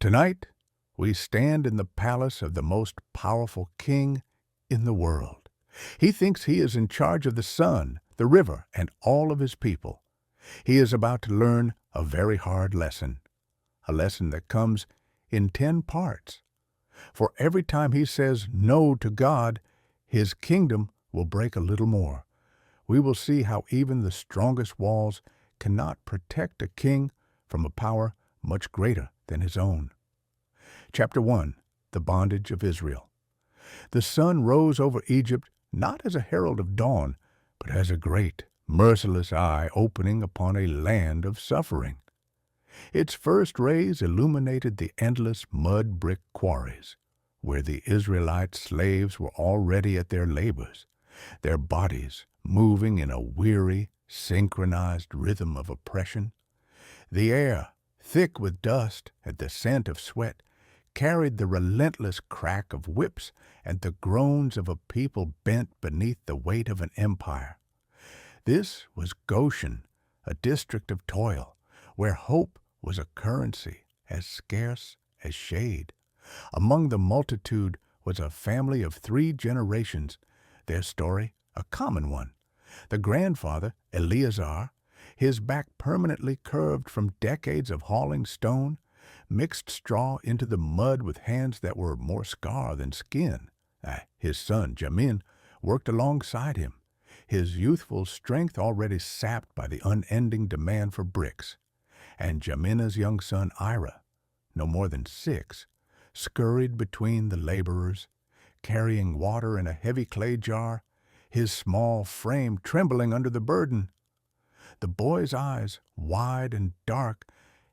Tonight, we stand in the palace of the most powerful king in the world. He thinks he is in charge of the sun, the river, and all of his people. He is about to learn a very hard lesson, a lesson that comes in 10 parts. For every time he says no to God, his kingdom will break a little more. We will see how even the strongest walls cannot protect a king from a power much greater than his own. Chapter 1. The Bondage of Israel. The sun rose over Egypt not as a herald of dawn, but as a great, merciless eye opening upon a land of suffering. Its first rays illuminated the endless mud-brick quarries, where the Israelite slaves were already at their labors, their bodies moving in a weary, synchronized rhythm of oppression. The air, thick with dust and the scent of sweat, carried the relentless crack of whips and the groans of a people bent beneath the weight of an empire. This was Goshen, a district of toil, where hope was a currency as scarce as shade. Among the multitude was a family of 3 generations, their story a common one. The grandfather, Eleazar, his back permanently curved from decades of hauling stone, mixed straw into the mud with hands that were more scar than skin. His son, Jamin, worked alongside him, his youthful strength already sapped by the unending demand for bricks. And Jamina's young son, Ira, no more than 6, scurried between the laborers, carrying water in a heavy clay jar, his small frame trembling under the burden. The boy's eyes, wide and dark,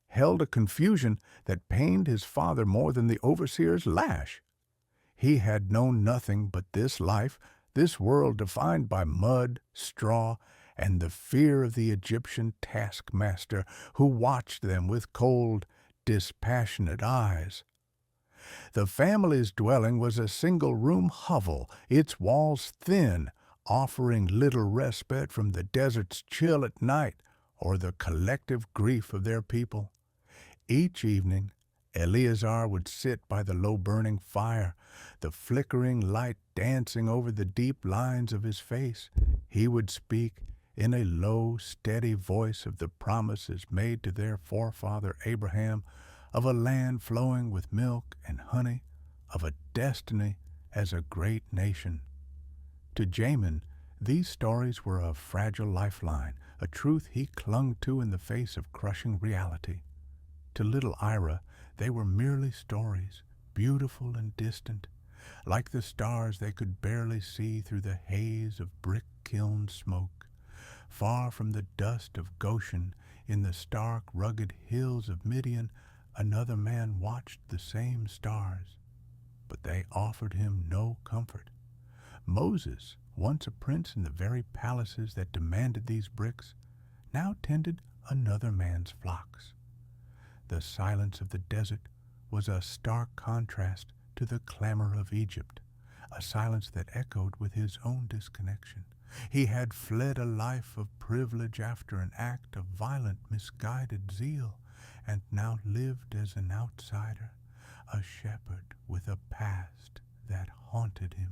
held a confusion that pained his father more than the overseer's lash. He had known nothing but this life, this world defined by mud, straw, and the fear of the Egyptian taskmaster who watched them with cold, dispassionate eyes. The family's dwelling was a single-room hovel, its walls thin, offering little respite from the desert's chill at night or the collective grief of their people. Each evening, Eleazar would sit by the low-burning fire, the flickering light dancing over the deep lines of his face. He would speak in a low, steady voice of the promises made to their forefather Abraham, of a land flowing with milk and honey, of a destiny as a great nation. To Jamin, these stories were a fragile lifeline, a truth he clung to in the face of crushing reality. To little Ira, they were merely stories, beautiful and distant, like the stars they could barely see through the haze of brick kiln smoke. Far from the dust of Goshen, in the stark, rugged hills of Midian, another man watched the same stars, but they offered him no comfort. Moses, once a prince in the very palaces that demanded these bricks, now tended another man's flocks. The silence of the desert was a stark contrast to the clamor of Egypt, a silence that echoed with his own disconnection. He had fled a life of privilege after an act of violent, misguided zeal, and now lived as an outsider, a shepherd with a past that haunted him.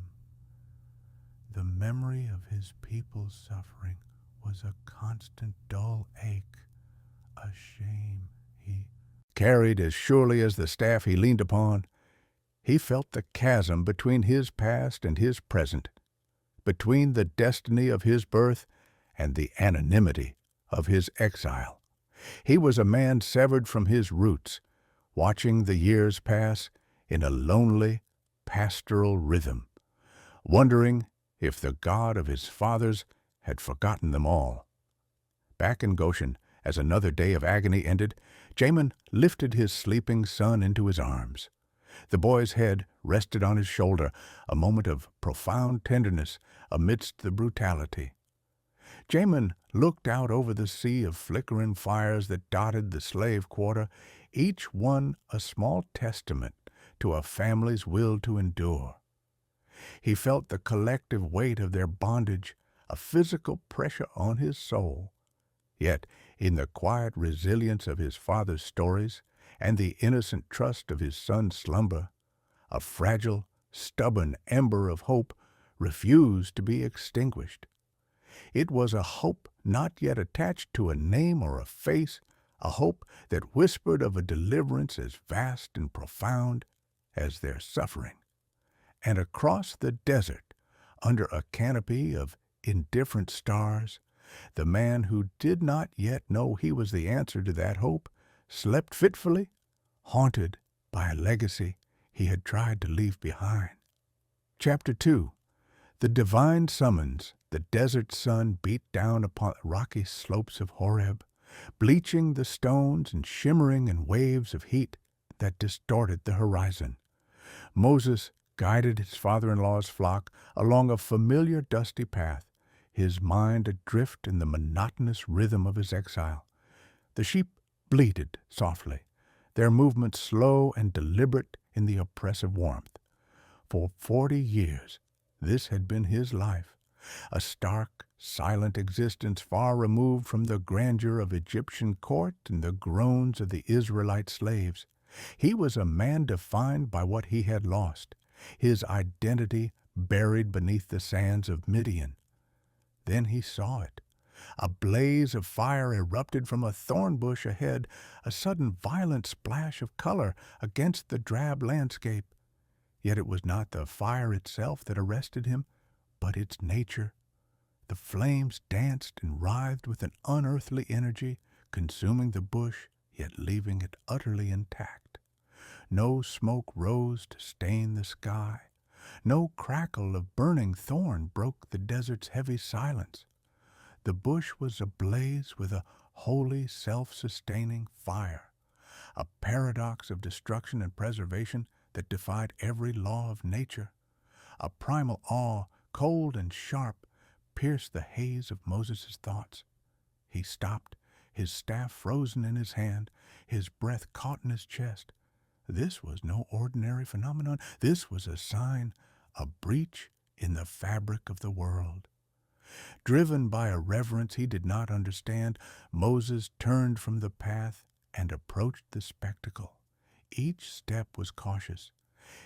The memory of his people's suffering was a constant dull ache, a shame he carried as surely as the staff he leaned upon. He felt the chasm between his past and his present, between the destiny of his birth and the anonymity of his exile. He was a man severed from his roots, watching the years pass in a lonely, pastoral rhythm, wondering if the God of his fathers had forgotten them all. Back in Goshen, as another day of agony ended, Jamin lifted his sleeping son into his arms. The boy's head rested on his shoulder, a moment of profound tenderness amidst the brutality. Jamin looked out over the sea of flickering fires that dotted the slave quarter, each one a small testament to a family's will to endure. He felt the collective weight of their bondage, a physical pressure on his soul. Yet, in the quiet resilience of his father's stories, and the innocent trust of his son's slumber, a fragile, stubborn ember of hope, refused to be extinguished. It was a hope not yet attached to a name or a face, a hope that whispered of a deliverance as vast and profound as their suffering. And across the desert, under a canopy of indifferent stars, the man who did not yet know he was the answer to that hope slept fitfully, haunted by a legacy he had tried to leave behind. Chapter 2. The divine summons the desert sun beat down upon the rocky slopes of Horeb, bleaching the stones and shimmering in waves of heat that distorted the horizon. Moses guided his father-in-law's flock along a familiar dusty path, his mind adrift in the monotonous rhythm of his exile. The sheep bleated softly, their movements slow and deliberate in the oppressive warmth. For 40 years, this had been his life, a stark, silent existence far removed from the grandeur of Egyptian court and the groans of the Israelite slaves. He was a man defined by what he had lost, his identity buried beneath the sands of Midian. Then he saw it. A blaze of fire erupted from a thorn bush ahead, a sudden violent splash of color against the drab landscape. Yet it was not the fire itself that arrested him, but its nature. The flames danced and writhed with an unearthly energy, consuming the bush, yet leaving it utterly intact. No smoke rose to stain the sky. No crackle of burning thorn broke the desert's heavy silence. The bush was ablaze with a holy, self-sustaining fire, a paradox of destruction and preservation that defied every law of nature. A primal awe, cold and sharp, pierced the haze of Moses' thoughts. He stopped, his staff frozen in his hand, his breath caught in his chest. This was no ordinary phenomenon. This was a sign, a breach in the fabric of the world. Driven by a reverence he did not understand, Moses turned from the path and approached the spectacle. Each step was cautious,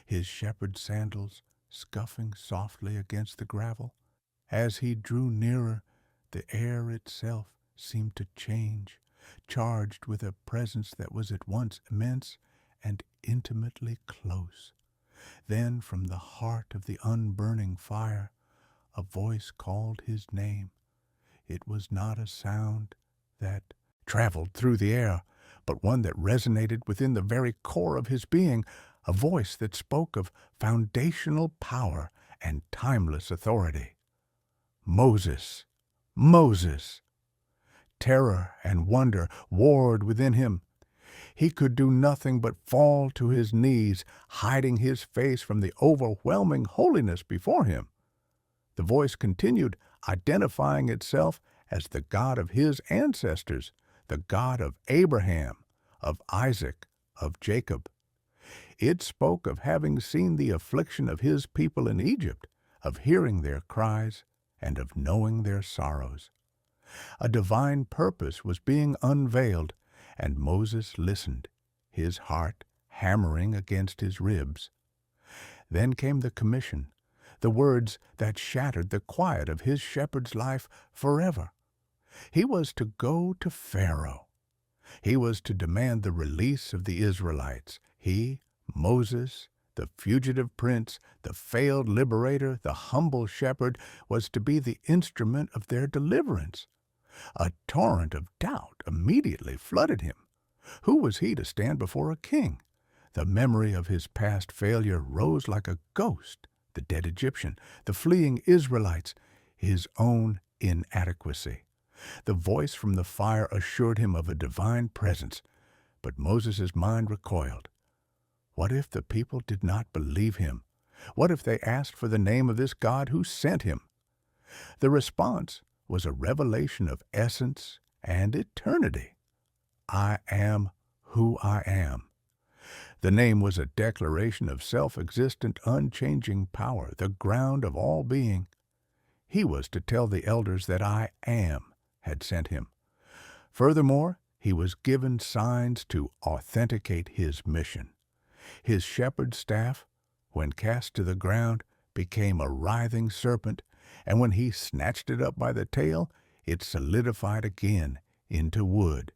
his shepherd's sandals scuffing softly against the gravel. As he drew nearer, the air itself seemed to change, charged with a presence that was at once immense and intimately close. Then from the heart of the unburning fire, a voice called his name. It was not a sound that traveled through the air, but one that resonated within the very core of his being, a voice that spoke of foundational power and timeless authority. Moses! Moses! Terror and wonder warred within him. He could do nothing but fall to his knees, hiding his face from the overwhelming holiness before him. The voice continued, identifying itself as the God of his ancestors, the God of Abraham, of Isaac, of Jacob. It spoke of having seen the affliction of his people in Egypt, of hearing their cries, and of knowing their sorrows. A divine purpose was being unveiled, and Moses listened, his heart hammering against his ribs. Then came the commission, the words that shattered the quiet of his shepherd's life forever. He was to go to Pharaoh. He was to demand the release of the Israelites. He, Moses, the fugitive prince, the failed liberator, the humble shepherd, was to be the instrument of their deliverance. A torrent of doubt immediately flooded him. Who was he to stand before a king? The memory of his past failure rose like a ghost. The dead Egyptian, the fleeing Israelites, his own inadequacy. The voice from the fire assured him of a divine presence, but Moses' mind recoiled. What if the people did not believe him? What if they asked for the name of this God who sent him? The response was a revelation of essence and eternity. I am who I am. The name was a declaration of self-existent, unchanging power, the ground of all being. He was to tell the elders that I am had sent him. Furthermore, he was given signs to authenticate his mission. His shepherd's staff, when cast to the ground, became a writhing serpent, and when he snatched it up by the tail, it solidified again into wood.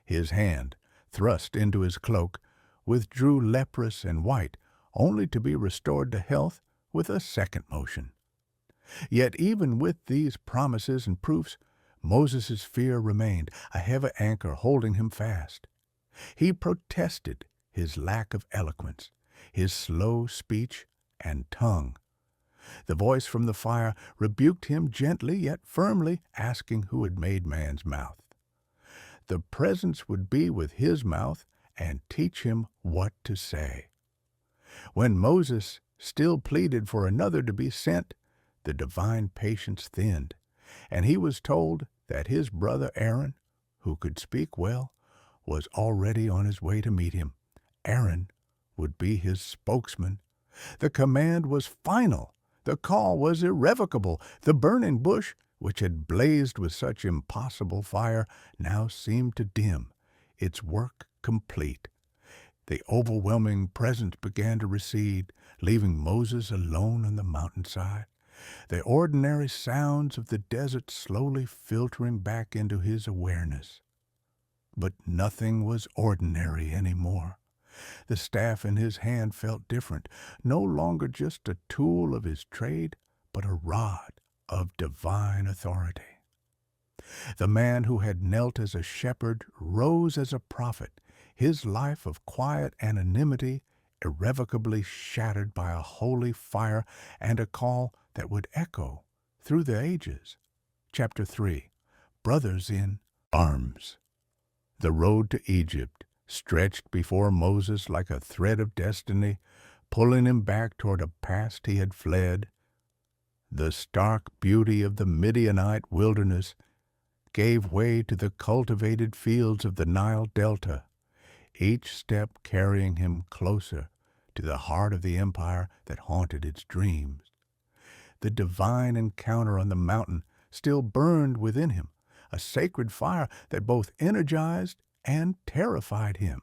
His hand, thrust into his cloak, withdrew leprous and white, only to be restored to health with a second motion. Yet even with these promises and proofs, Moses' fear remained, a heavy anchor holding him fast. He protested his lack of eloquence, his slow speech and tongue. The voice from the fire rebuked him gently yet firmly, asking who had made man's mouth. The presence would be with his mouth and teach him what to say. When Moses still pleaded for another to be sent, the divine patience thinned, and he was told that his brother Aaron, who could speak well, was already on his way to meet him. Aaron would be his spokesman. The command was final. The call was irrevocable. The burning bush, which had blazed with such impossible fire, now seemed to dim, its work complete. The overwhelming presence began to recede, leaving Moses alone on the mountainside, the ordinary sounds of the desert slowly filtering back into his awareness. But nothing was ordinary anymore. The staff in his hand felt different, no longer just a tool of his trade, but a rod of divine authority. The man who had knelt as a shepherd rose as a prophet, his life of quiet anonymity irrevocably shattered by a holy fire and a call that would echo through the ages. Chapter 3. Brothers in Arms. The road to Egypt stretched before Moses like a thread of destiny, pulling him back toward a past he had fled. The stark beauty of the Midianite wilderness gave way to the cultivated fields of the Nile Delta, each step carrying him closer to the heart of the empire that haunted its dreams. The divine encounter on the mountain still burned within him, a sacred fire that both energized and terrified him.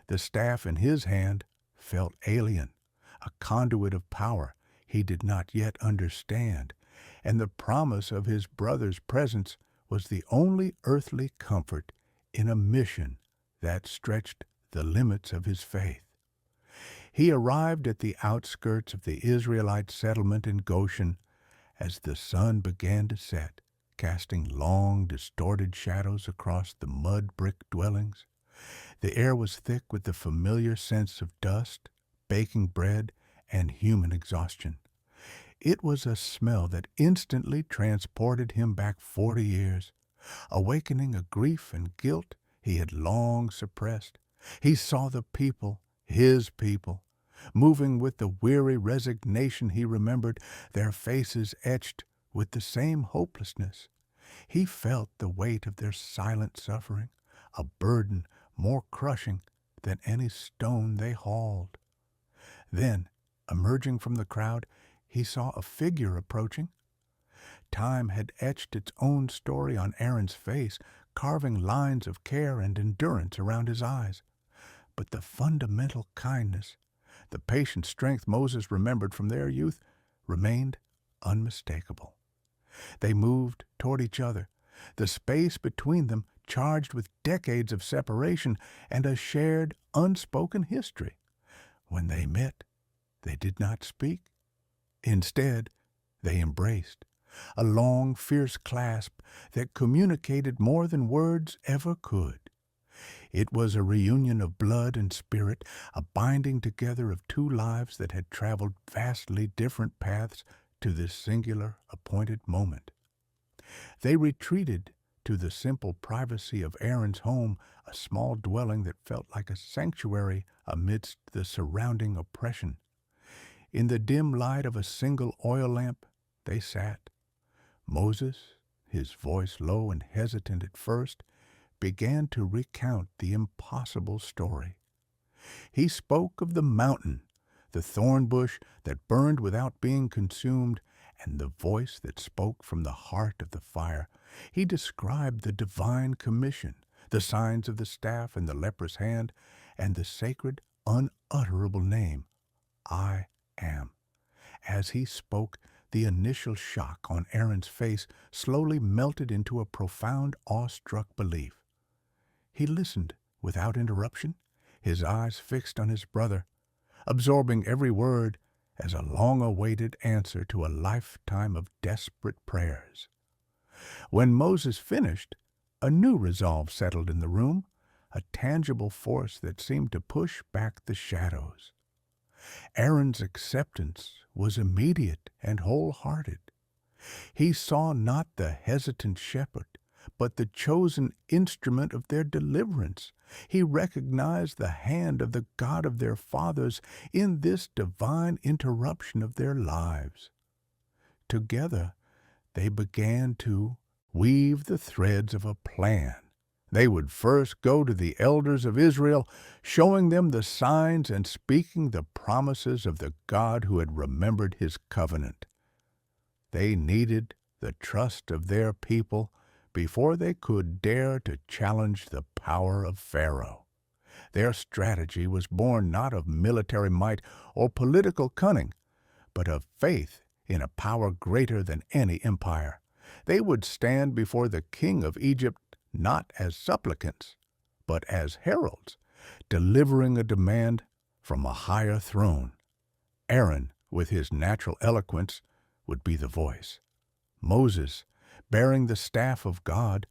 The staff in his hand felt alien, a conduit of power he did not yet understand, and the promise of his brother's presence was the only earthly comfort in a mission that stretched the limits of his faith. He arrived at the outskirts of the Israelite settlement in Goshen as the sun began to set, casting long, distorted shadows across the mud-brick dwellings. The air was thick with the familiar sense of dust, baking bread, and human exhaustion. It was a smell that instantly transported him back 40 years, awakening a grief and guilt he had long suppressed. He saw the people, his people, moving with the weary resignation he remembered, their faces etched with the same hopelessness. He felt the weight of their silent suffering, a burden more crushing than any stone they hauled. Then, emerging from the crowd, he saw a figure approaching. Time had etched its own story on Aaron's face, carving lines of care and endurance around his eyes. But the fundamental kindness, the patient strength Moses remembered from their youth, remained unmistakable. They moved toward each other, the space between them charged with decades of separation and a shared, unspoken history. When they met, they did not speak. Instead, they embraced, a long, fierce clasp that communicated more than words ever could. It was a reunion of blood and spirit, a binding together of two lives that had traveled vastly different paths to this singular, appointed moment. They retreated to the simple privacy of Aaron's home, a small dwelling that felt like a sanctuary amidst the surrounding oppression. In the dim light of a single oil lamp, they sat. Moses, his voice low and hesitant at first, began to recount the impossible story. He spoke of the mountain, the thorn bush that burned without being consumed, and the voice that spoke from the heart of the fire. He described the divine commission, the signs of the staff and the leprous hand, and the sacred, unutterable name, I am. As he spoke, the initial shock on Aaron's face slowly melted into a profound, awestruck belief. He listened without interruption, his eyes fixed on his brother, absorbing every word as a long-awaited answer to a lifetime of desperate prayers. When Moses finished, a new resolve settled in the room, a tangible force that seemed to push back the shadows. Aaron's acceptance was immediate and wholehearted. He saw not the hesitant shepherd, but the chosen instrument of their deliverance. He recognized the hand of the God of their fathers in this divine interruption of their lives. Together, they began to weave the threads of a plan. They would first go to the elders of Israel, showing them the signs and speaking the promises of the God who had remembered his covenant. They needed the trust of their people before they could dare to challenge the power of Pharaoh. Their strategy was born not of military might or political cunning, but of faith in a power greater than any empire. They would stand before the king of Egypt not as supplicants, but as heralds, delivering a demand from a higher throne. Aaron, with his natural eloquence, would be the voice. Moses, bearing the staff of God,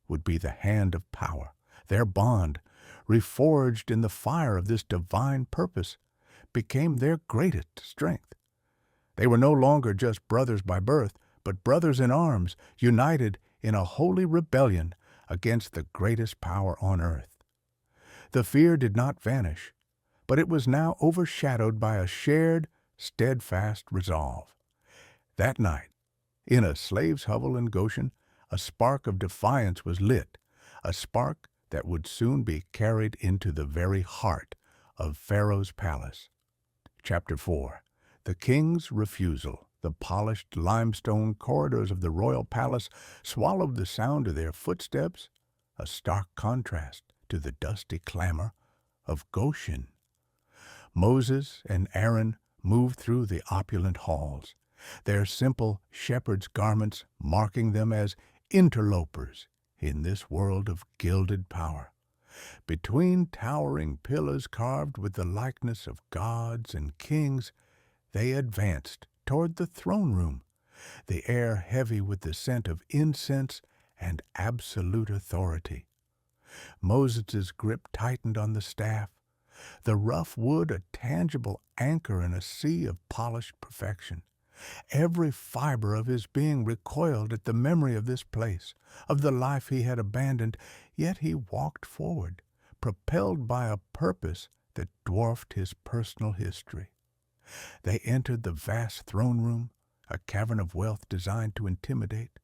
would be the hand of power. Their bond, reforged in the fire of this divine purpose, became their greatest strength. They were no longer just brothers by birth, but brothers in arms, united in a holy rebellion against the greatest power on earth. The fear did not vanish, but it was now overshadowed by a shared, steadfast resolve. That night, in a slave's hovel in Goshen, a spark of defiance was lit, a spark that would soon be carried into the very heart of Pharaoh's palace. Chapter 4. The king's refusal. The polished limestone corridors of the royal palace swallowed the sound of their footsteps, a stark contrast to the dusty clamor of Goshen. Moses and Aaron moved through the opulent halls, their simple shepherd's garments marking them as interlopers in this world of gilded power. Between towering pillars carved with the likeness of gods and kings, they advanced toward the throne room, the air heavy with the scent of incense and absolute authority. Moses' grip tightened on the staff, the rough wood a tangible anchor in a sea of polished perfection. Every fiber of his being recoiled at the memory of this place, of the life he had abandoned, yet he walked forward, propelled by a purpose that dwarfed his personal history. They entered the vast throne room, a cavern of wealth designed to intimidate.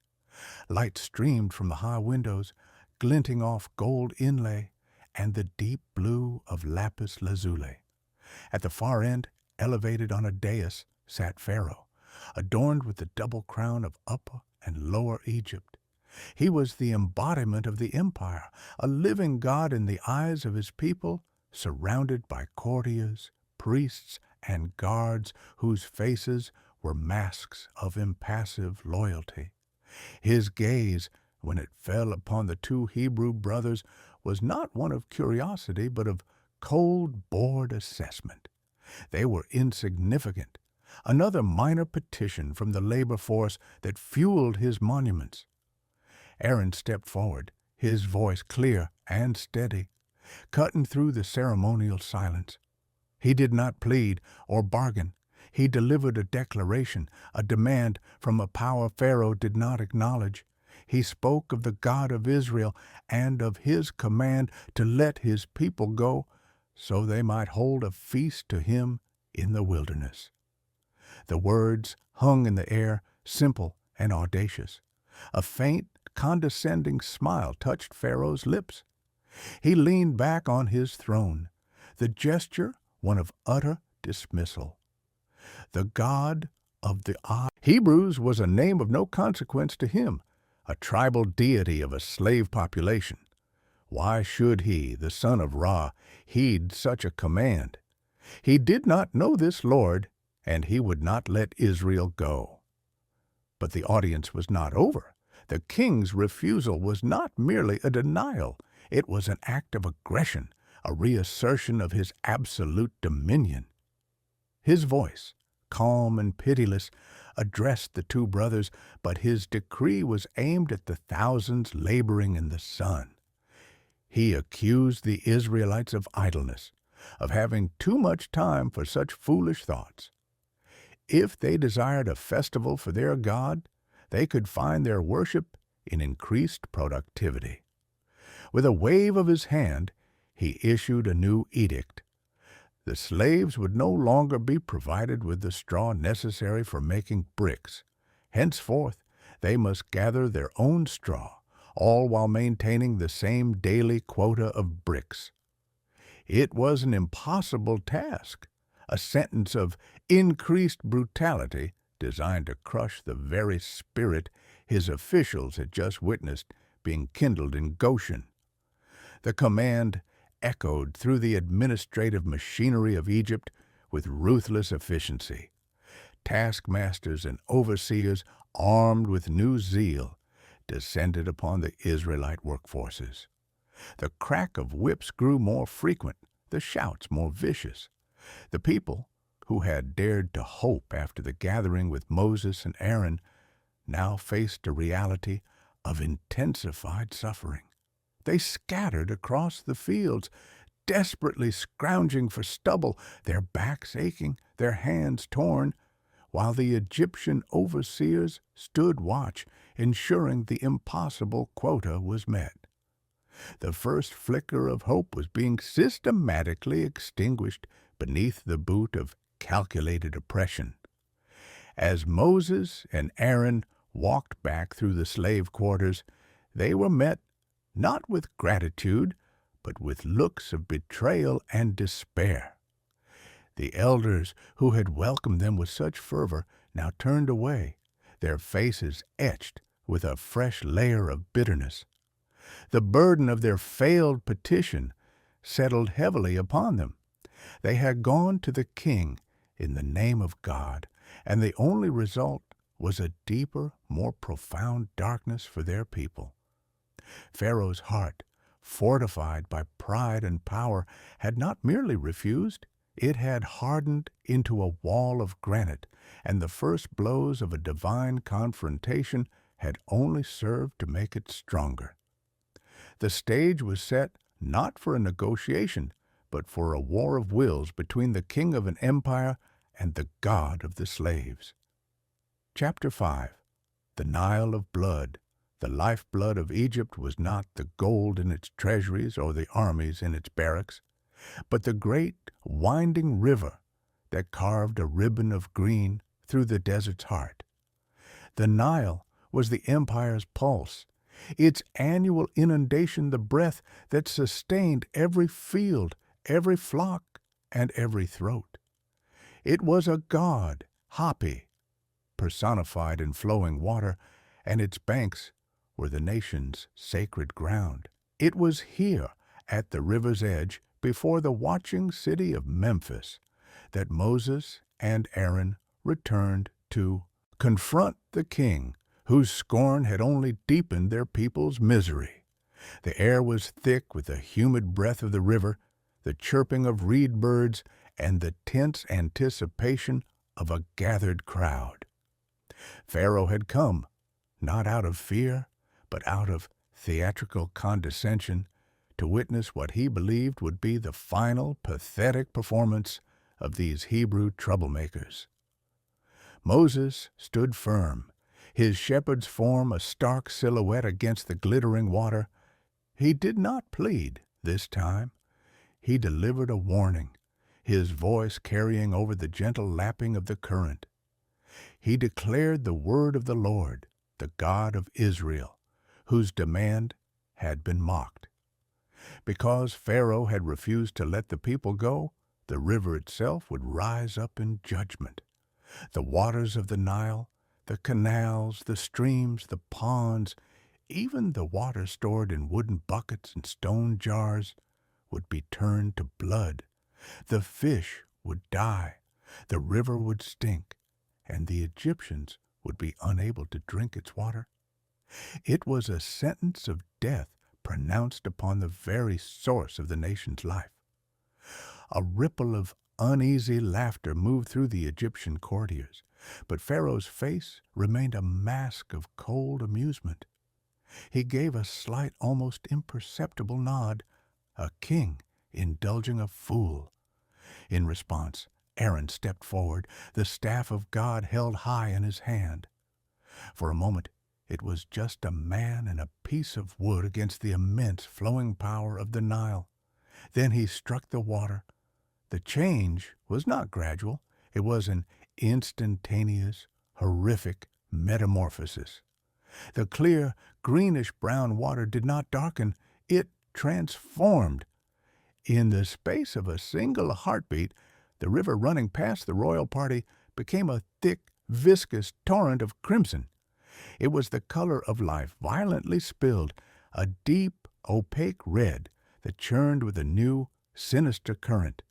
Light streamed from the high windows, glinting off gold inlay and the deep blue of lapis lazuli. At the far end, elevated on a dais, sat Pharaoh, adorned with the double crown of Upper and Lower Egypt. He was the embodiment of the empire, a living god in the eyes of his people, surrounded by courtiers, priests, and guards whose faces were masks of impassive loyalty. His gaze, when it fell upon the two Hebrew brothers, was not one of curiosity, but of cold, bored assessment. They were insignificant, another minor petition from the labor force that fueled his monuments. Aaron stepped forward, his voice clear and steady, cutting through the ceremonial silence. He did not plead or bargain. He delivered a declaration, a demand from a power Pharaoh did not acknowledge. He spoke of the God of Israel and of his command to let his people go so they might hold a feast to him in the wilderness. The words hung in the air, simple and audacious. A faint, condescending smile touched Pharaoh's lips. He leaned back on his throne, the gesture one of utter dismissal. The God of the Hebrews was a name of no consequence to him, a tribal deity of a slave population. Why should he, the son of Ra, heed such a command? He did not know this Lord, and he would not let Israel go. But the audience was not over. The king's refusal was not merely a denial. It was an act of aggression, a reassertion of his absolute dominion. His voice, calm and pitiless, addressed the two brothers, but his decree was aimed at the thousands laboring in the sun. He accused the Israelites of idleness, of having too much time for such foolish thoughts. If they desired a festival for their God, they could find their worship in increased productivity. With a wave of his hand, he issued a new edict. The slaves would no longer be provided with the straw necessary for making bricks. Henceforth, they must gather their own straw, all while maintaining the same daily quota of bricks. It was an impossible task, a sentence of increased brutality designed to crush the very spirit his officials had just witnessed being kindled in Goshen. The command echoed through the administrative machinery of Egypt with ruthless efficiency. Taskmasters and overseers, armed with new zeal, descended upon the Israelite workforces. The crack of whips grew more frequent, the shouts more vicious. The people, who had dared to hope after the gathering with Moses and Aaron, now faced a reality of intensified suffering. They scattered across the fields, desperately scrounging for stubble, their backs aching, their hands torn, while the Egyptian overseers stood watch, ensuring the impossible quota was met. The first flicker of hope was being systematically extinguished beneath the boot of calculated oppression. As Moses and Aaron walked back through the slave quarters, they were met not with gratitude, but with looks of betrayal and despair. The elders who had welcomed them with such fervor now turned away, their faces etched with a fresh layer of bitterness. The burden of their failed petition settled heavily upon them. They had gone to the king in the name of God, and the only result was a deeper, more profound darkness for their people. Pharaoh's heart, fortified by pride and power, had not merely refused, it had hardened into a wall of granite, and the first blows of a divine confrontation had only served to make it stronger. The stage was set not for a negotiation, but for a war of wills between the king of an empire and the God of the slaves. Chapter 5. The Nile of Blood. The lifeblood of Egypt was not the gold in its treasuries or the armies in its barracks, but the great winding river that carved a ribbon of green through the desert's heart. The Nile was the empire's pulse, its annual inundation the breath that sustained every field, every flock, and every throat. It was a god, Hapi, personified in flowing water, and its banks were the nation's sacred ground. It was here, at the river's edge, before the watching city of Memphis, that Moses and Aaron returned to confront the king, whose scorn had only deepened their people's misery. The air was thick with the humid breath of the river, the chirping of reed birds, and the tense anticipation of a gathered crowd. Pharaoh had come, not out of fear, but out of theatrical condescension, to witness what he believed would be the final, pathetic performance of these Hebrew troublemakers. Moses stood firm, his shepherd's form a stark silhouette against the glittering water. He did not plead this time. He delivered a warning, his voice carrying over the gentle lapping of the current. He declared the word of the Lord, the God of Israel, whose demand had been mocked. Because Pharaoh had refused to let the people go, the river itself would rise up in judgment. The waters of the Nile, the canals, the streams, the ponds, Even the water stored in wooden buckets and stone jars would be turned to blood. The fish would die, the river would stink, and the Egyptians would be unable to drink its water. It was a sentence of death pronounced upon the very source of the nation's life. A ripple of uneasy laughter moved through the Egyptian courtiers, but Pharaoh's face remained a mask of cold amusement. He gave a slight, almost imperceptible nod, a king indulging a fool. In response, Aaron stepped forward, the staff of God held high in his hand. For a moment, it was just a man and a piece of wood against the immense flowing power of the Nile. Then he struck the water. The change was not gradual. It was an instantaneous, horrific metamorphosis. The clear, greenish-brown water did not darken. It transformed. In the space of a single heartbeat, the river running past the royal party became a thick, viscous torrent of crimson. It was the color of life violently spilled, a deep, opaque red that churned with a new, sinister current.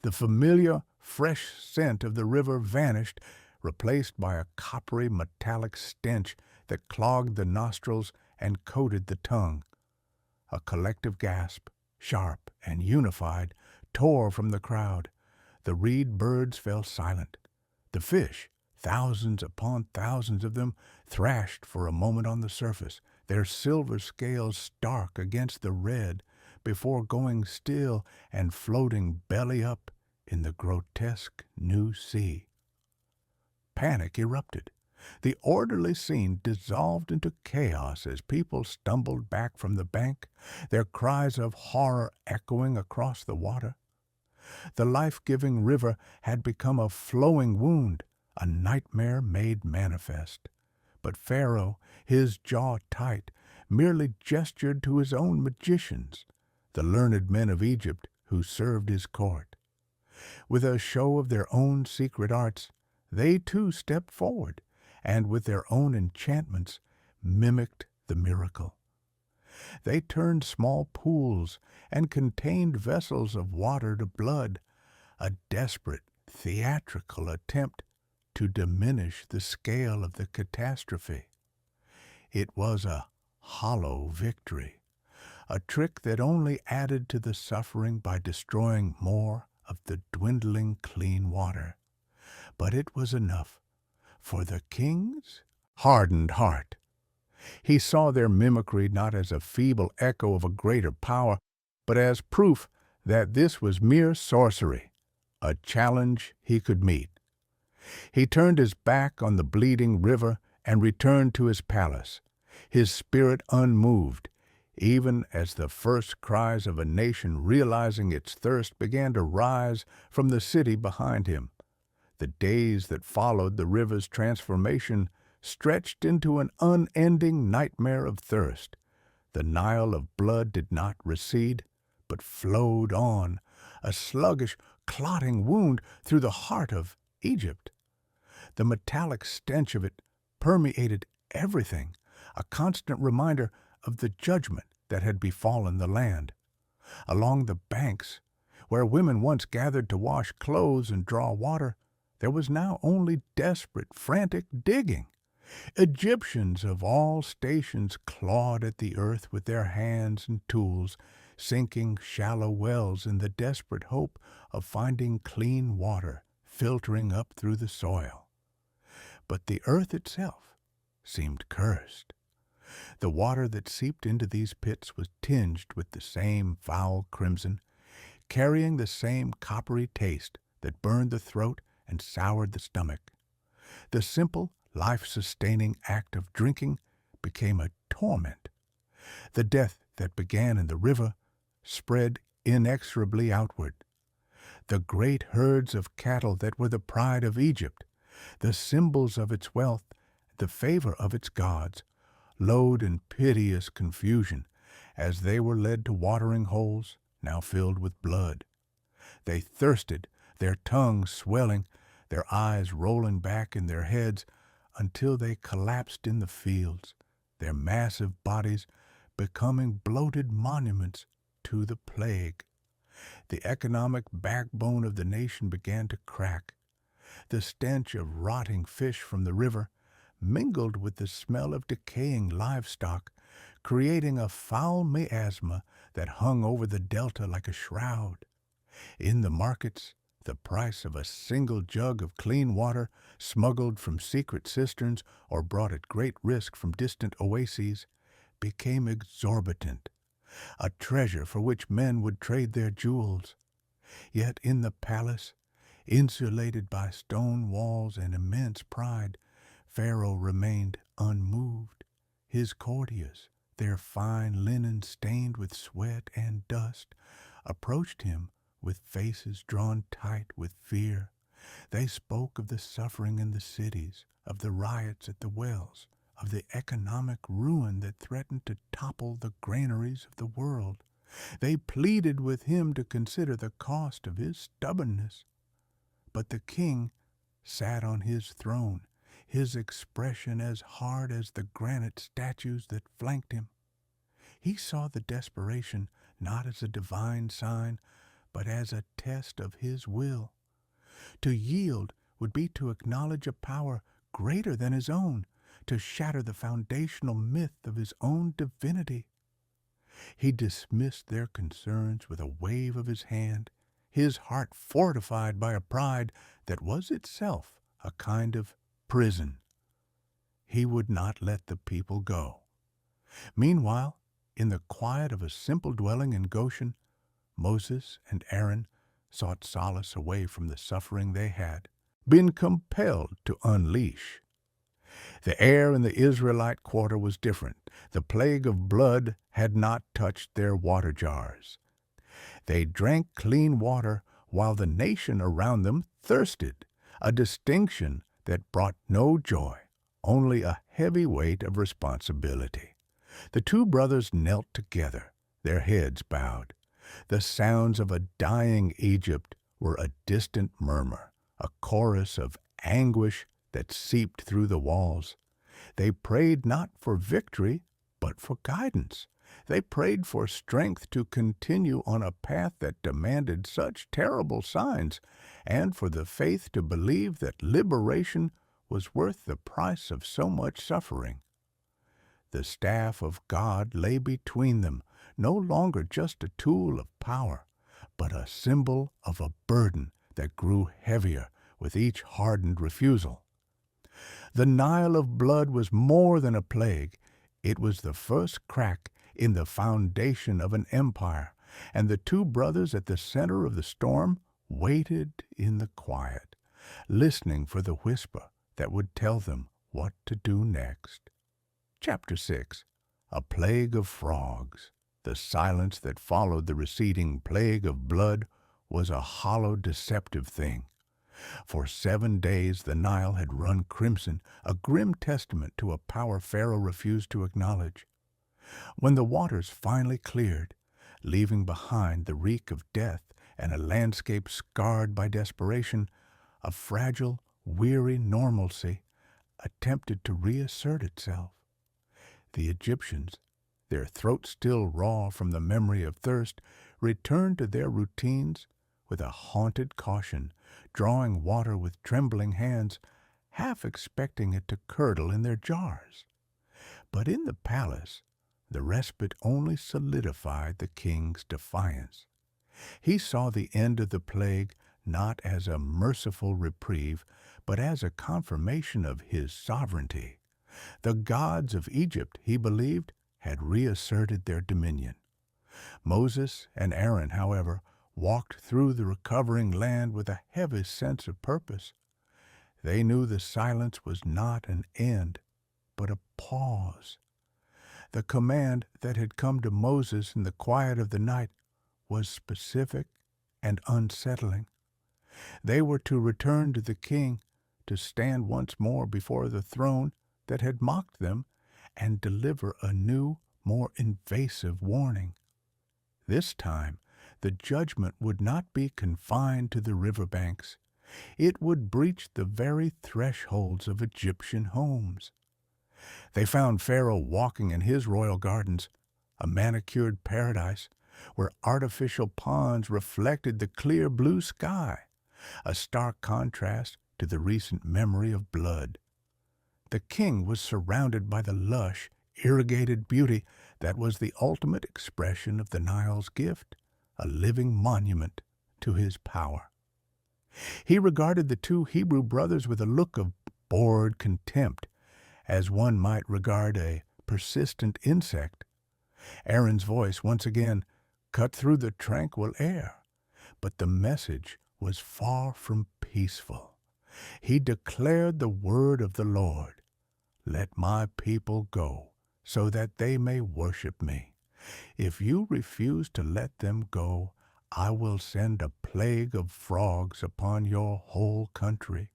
The familiar, fresh scent of the river vanished, replaced by a coppery, metallic stench that clogged the nostrils and coated the tongue. A collective gasp, sharp and unified, tore from the crowd. The reed birds fell silent. The fish, thousands upon thousands of them, thrashed for a moment on the surface, their silver scales stark against the red, before going still and floating belly up in the grotesque new sea. Panic erupted. The orderly scene dissolved into chaos as people stumbled back from the bank, their cries of horror echoing across the water. The life-giving river had become a flowing wound, a nightmare made manifest. But Pharaoh, his jaw tight, merely gestured to his own magicians, the learned men of Egypt who served his court. With a show of their own secret arts, they too stepped forward, and with their own enchantments mimicked the miracle. They turned small pools and contained vessels of water to blood, a desperate, theatrical attempt to diminish the scale of the catastrophe. It was a hollow victory, a trick that only added to the suffering by destroying more of the dwindling clean water. But it was enough for the king's hardened heart. He saw their mimicry not as a feeble echo of a greater power, but as proof that this was mere sorcery, a challenge he could meet. He turned his back on the bleeding river and returned to his palace, his spirit unmoved, even as the first cries of a nation realizing its thirst began to rise from the city behind him. The days that followed the river's transformation stretched into an unending nightmare of thirst. The Nile of blood did not recede, but flowed on, a sluggish, clotting wound through the heart of Egypt. The metallic stench of it permeated everything, a constant reminder of the judgment that had befallen the land. Along the banks, where women once gathered to wash clothes and draw water, there was now only desperate, frantic digging. Egyptians of all stations clawed at the earth with their hands and tools, sinking shallow wells in the desperate hope of finding clean water filtering up through the soil. But the earth itself seemed cursed. The water that seeped into these pits was tinged with the same foul crimson, carrying the same coppery taste that burned the throat and soured the stomach. The simple, life-sustaining act of drinking became a torment. The death that began in the river spread inexorably outward. The great herds of cattle that were the pride of Egypt, the symbols of its wealth, the favor of its gods, lowed in piteous confusion as they were led to watering holes now filled with blood. They thirsted, their tongues swelling, their eyes rolling back in their heads, until they collapsed in the fields, their massive bodies becoming bloated monuments to the plague. The economic backbone of the nation began to crack. The stench of rotting fish from the river mingled with the smell of decaying livestock, creating a foul miasma that hung over the delta like a shroud. In the markets, the price of a single jug of clean water, smuggled from secret cisterns or brought at great risk from distant oases, became exorbitant, a treasure for which men would trade their jewels. Yet in the palace, insulated by stone walls and immense pride, Pharaoh remained unmoved. His courtiers, their fine linen stained with sweat and dust, approached him with faces drawn tight with fear. They spoke of the suffering in the cities, of the riots at the wells, of the economic ruin that threatened to topple the granaries of the world. They pleaded with him to consider the cost of his stubbornness. But the king sat on his throne, his expression as hard as the granite statues that flanked him. He saw the desperation not as a divine sign, but as a test of his will. To yield would be to acknowledge a power greater than his own, to shatter the foundational myth of his own divinity. He dismissed their concerns with a wave of his hand, his heart fortified by a pride that was itself a kind of prison. He would not let the people go. Meanwhile, in the quiet of a simple dwelling in Goshen, Moses and Aaron sought solace away from the suffering they had been compelled to unleash. The air in the Israelite quarter was different. The plague of blood had not touched their water jars. They drank clean water while the nation around them thirsted, a distinction that brought no joy, only a heavy weight of responsibility. The two brothers knelt together, their heads bowed. The sounds of a dying Egypt were a distant murmur, a chorus of anguish that seeped through the walls. They prayed not for victory, but for guidance. They prayed for strength to continue on a path that demanded such terrible signs, and for the faith to believe that liberation was worth the price of so much suffering. The staff of God lay between them, no longer just a tool of power, but a symbol of a burden that grew heavier with each hardened refusal. The Nile of blood was more than a plague. It was the first crack in the foundation of an empire, and the two brothers at the center of the storm waited in the quiet, listening for the whisper that would tell them what to do next. Chapter 6. A Plague of Frogs. The silence that followed the receding plague of blood was a hollow, deceptive thing. For 7 days the Nile had run crimson, a grim testament to a power Pharaoh refused to acknowledge. When the waters finally cleared, leaving behind the reek of death and a landscape scarred by desperation, a fragile, weary normalcy attempted to reassert itself. The Egyptians, their throats still raw from the memory of thirst, returned to their routines with a haunted caution, drawing water with trembling hands, half expecting it to curdle in their jars. But in the palace, the respite only solidified the king's defiance. He saw the end of the plague not as a merciful reprieve, but as a confirmation of his sovereignty. The gods of Egypt, he believed, had reasserted their dominion. Moses and Aaron, however, walked through the recovering land with a heavy sense of purpose. They knew the silence was not an end, but a pause. The command that had come to Moses in the quiet of the night was specific and unsettling. They were to return to the king, to stand once more before the throne that had mocked them, and deliver a new, more invasive warning. This time, the judgment would not be confined to the riverbanks. It would breach the very thresholds of Egyptian homes. They found Pharaoh walking in his royal gardens, a manicured paradise where artificial ponds reflected the clear blue sky, a stark contrast to the recent memory of blood. The king was surrounded by the lush, irrigated beauty that was the ultimate expression of the Nile's gift, a living monument to his power. He regarded the two Hebrew brothers with a look of bored contempt, as one might regard a persistent insect. Aaron's voice once again cut through the tranquil air, but the message was far from peaceful. He declared the word of the Lord, "Let my people go, so that they may worship me. If you refuse to let them go, I will send a plague of frogs upon your whole country."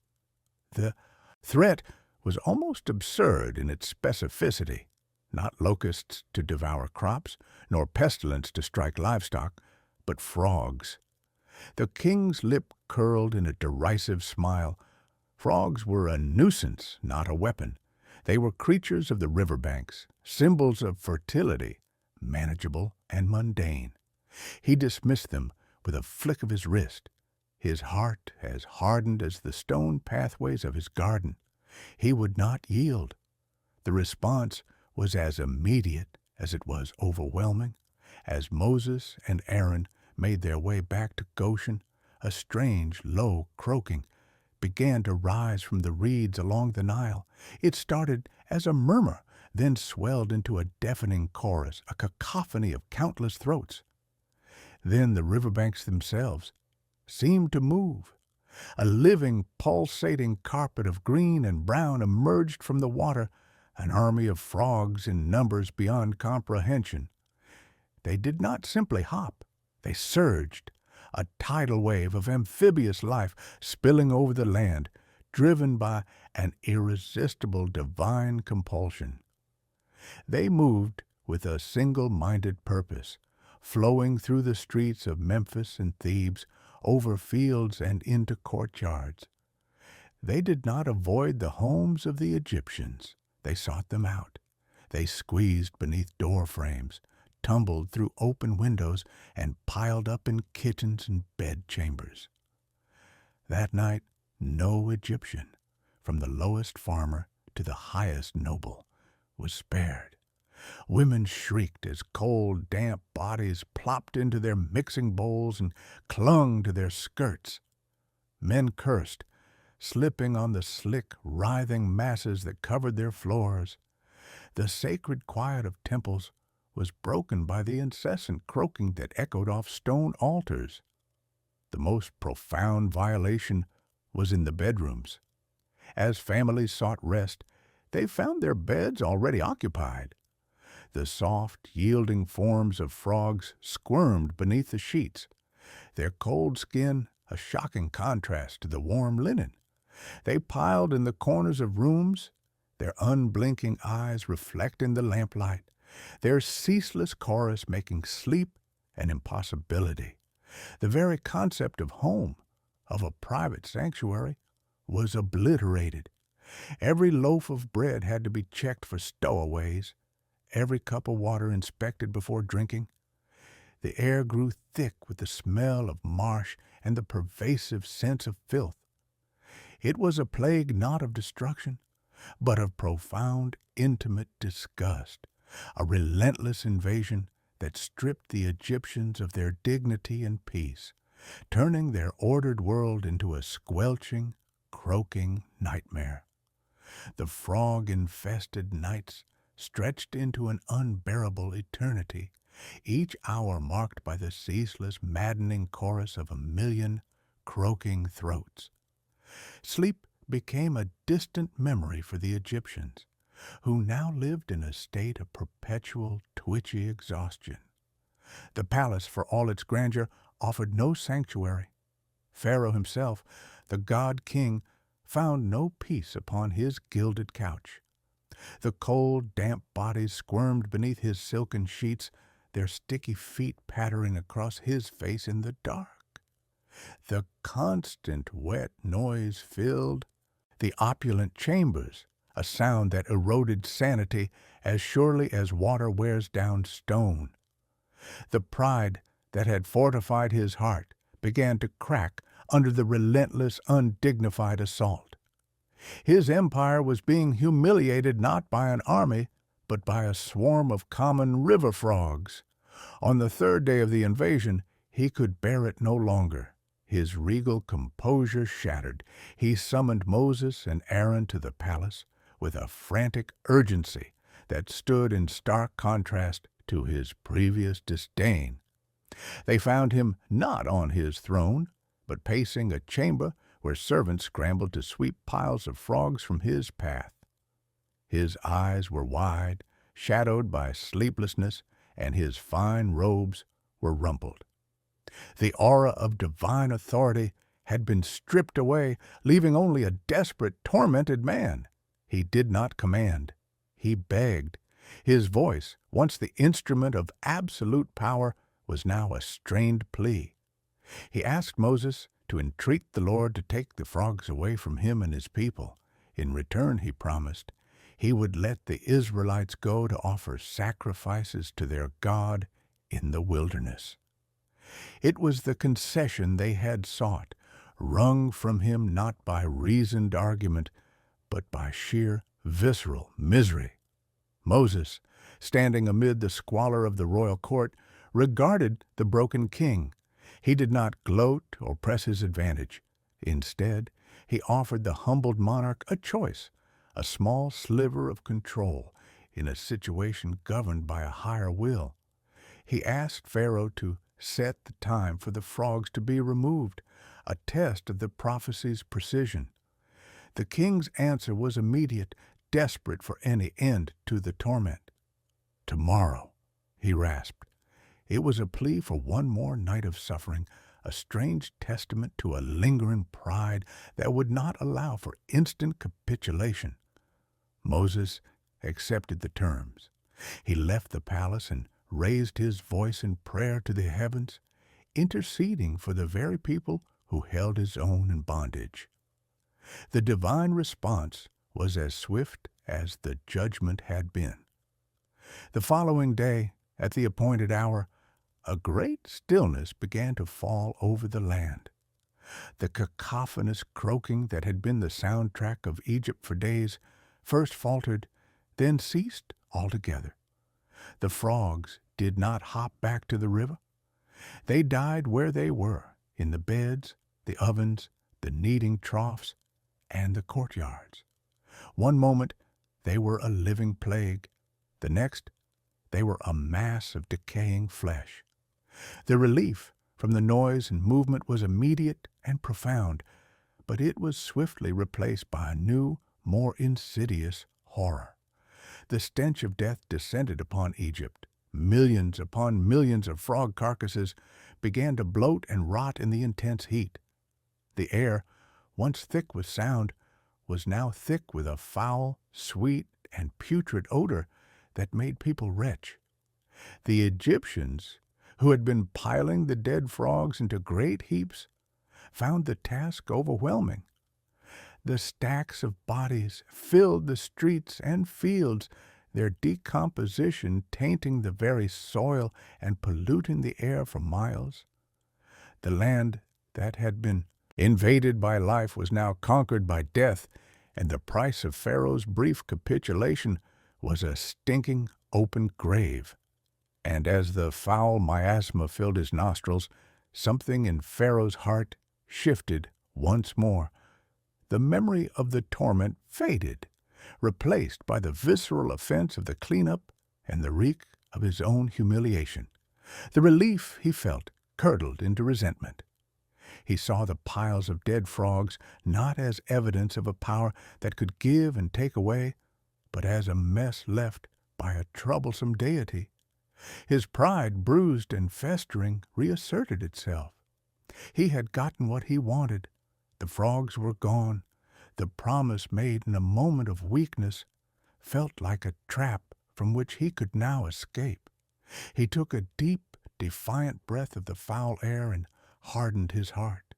The threat was almost absurd in its specificity. Not locusts to devour crops, nor pestilence to strike livestock, but frogs. The king's lip curled in a derisive smile. Frogs were a nuisance, not a weapon. They were creatures of the riverbanks, symbols of fertility, manageable and mundane. He dismissed them with a flick of his wrist, his heart as hardened as the stone pathways of his garden. He would not yield. The response was as immediate as it was overwhelming. As Moses and Aaron made their way back to Goshen, a strange, low croaking began to rise from the reeds along the Nile. It started as a murmur, then swelled into a deafening chorus, a cacophony of countless throats. Then the riverbanks themselves seemed to move. A living, pulsating carpet of green and brown emerged from the water, an army of frogs in numbers beyond comprehension. They did not simply hop, they surged, a tidal wave of amphibious life spilling over the land, driven by an irresistible divine compulsion. They moved with a single-minded purpose, flowing through the streets of Memphis and Thebes, over fields and into courtyards. They did not avoid the homes of the Egyptians. They sought them out. They squeezed beneath door frames, tumbled through open windows, and piled up in kitchens and bedchambers. That night, no Egyptian, from the lowest farmer to the highest noble, was spared. Women shrieked as cold, damp bodies plopped into their mixing bowls and clung to their skirts. Men cursed, slipping on the slick, writhing masses that covered their floors. The sacred quiet of temples was broken by the incessant croaking that echoed off stone altars. The most profound violation was in the bedrooms. As families sought rest, they found their beds already occupied. The soft, yielding forms of frogs squirmed beneath the sheets, their cold skin a shocking contrast to the warm linen. They piled in the corners of rooms, their unblinking eyes reflecting the lamplight, their ceaseless chorus making sleep an impossibility. The very concept of home, of a private sanctuary, was obliterated. Every loaf of bread had to be checked for stowaways, every cup of water inspected before drinking. The air grew thick with the smell of marsh and the pervasive sense of filth. It was a plague not of destruction, but of profound, intimate disgust, a relentless invasion that stripped the Egyptians of their dignity and peace, turning their ordered world into a squelching, croaking nightmare. The frog-infested nights stretched into an unbearable eternity, each hour marked by the ceaseless, maddening chorus of a million croaking throats. Sleep became a distant memory for the Egyptians, who now lived in a state of perpetual, twitchy exhaustion. The palace, for all its grandeur, offered no sanctuary. Pharaoh himself, the god-king, found no peace upon his gilded couch. The cold, damp bodies squirmed beneath his silken sheets, their sticky feet pattering across his face in the dark. The constant wet noise filled the opulent chambers, a sound that eroded sanity as surely as water wears down stone. The pride that had fortified his heart began to crack under the relentless, undignified assault. His empire was being humiliated not by an army, but by a swarm of common river frogs. On the third day of the invasion, he could bear it no longer. His regal composure shattered. He summoned Moses and Aaron to the palace with a frantic urgency that stood in stark contrast to his previous disdain. They found him not on his throne, but pacing a chamber where servants scrambled to sweep piles of frogs from his path. His eyes were wide, shadowed by sleeplessness, and his fine robes were rumpled. The aura of divine authority had been stripped away, leaving only a desperate, tormented man. He did not command. He begged. His voice, once the instrument of absolute power, was now a strained plea. He asked Moses to entreat the Lord to take the frogs away from him and his people. In return, he promised, he would let the Israelites go to offer sacrifices to their God in the wilderness. It was the concession they had sought, wrung from him not by reasoned argument, but by sheer visceral misery. Moses, standing amid the squalor of the royal court, regarded the broken king. He did not gloat or press his advantage. Instead, he offered the humbled monarch a choice, a small sliver of control in a situation governed by a higher will. He asked Pharaoh to set the time for the frogs to be removed, a test of the prophecy's precision. The king's answer was immediate, desperate for any end to the torment. "Tomorrow," he rasped. It was a plea for one more night of suffering, a strange testament to a lingering pride that would not allow for instant capitulation. Moses accepted the terms. He left the palace and raised his voice in prayer to the heavens, interceding for the very people who held his own in bondage. The divine response was as swift as the judgment had been. The following day, at the appointed hour, a great stillness began to fall over the land. The cacophonous croaking that had been the soundtrack of Egypt for days first faltered, then ceased altogether. The frogs did not hop back to the river. They died where they were, in the beds, the ovens, the kneading troughs, and the courtyards. One moment they were a living plague. The next, they were a mass of decaying flesh. The relief from the noise and movement was immediate and profound, but it was swiftly replaced by a new, more insidious horror. The stench of death descended upon Egypt. Millions upon millions of frog carcasses began to bloat and rot in the intense heat. The air, once thick with sound, was now thick with a foul, sweet, and putrid odor that made people retch. The Egyptians, who had been piling the dead frogs into great heaps, found the task overwhelming. The stacks of bodies filled the streets and fields, their decomposition tainting the very soil and polluting the air for miles. The land that had been invaded by life was now conquered by death, and the price of Pharaoh's brief capitulation was a stinking open grave. And as the foul miasma filled his nostrils, something in Pharaoh's heart shifted once more. The memory of the torment faded, replaced by the visceral offense of the cleanup and the reek of his own humiliation. The relief he felt curdled into resentment. He saw the piles of dead frogs not as evidence of a power that could give and take away, but as a mess left by a troublesome deity. His pride, bruised and festering, reasserted itself. He had gotten what he wanted. The frogs were gone. The promise made in a moment of weakness felt like a trap from which he could now escape. He took a deep, defiant breath of the foul air and hardened his heart.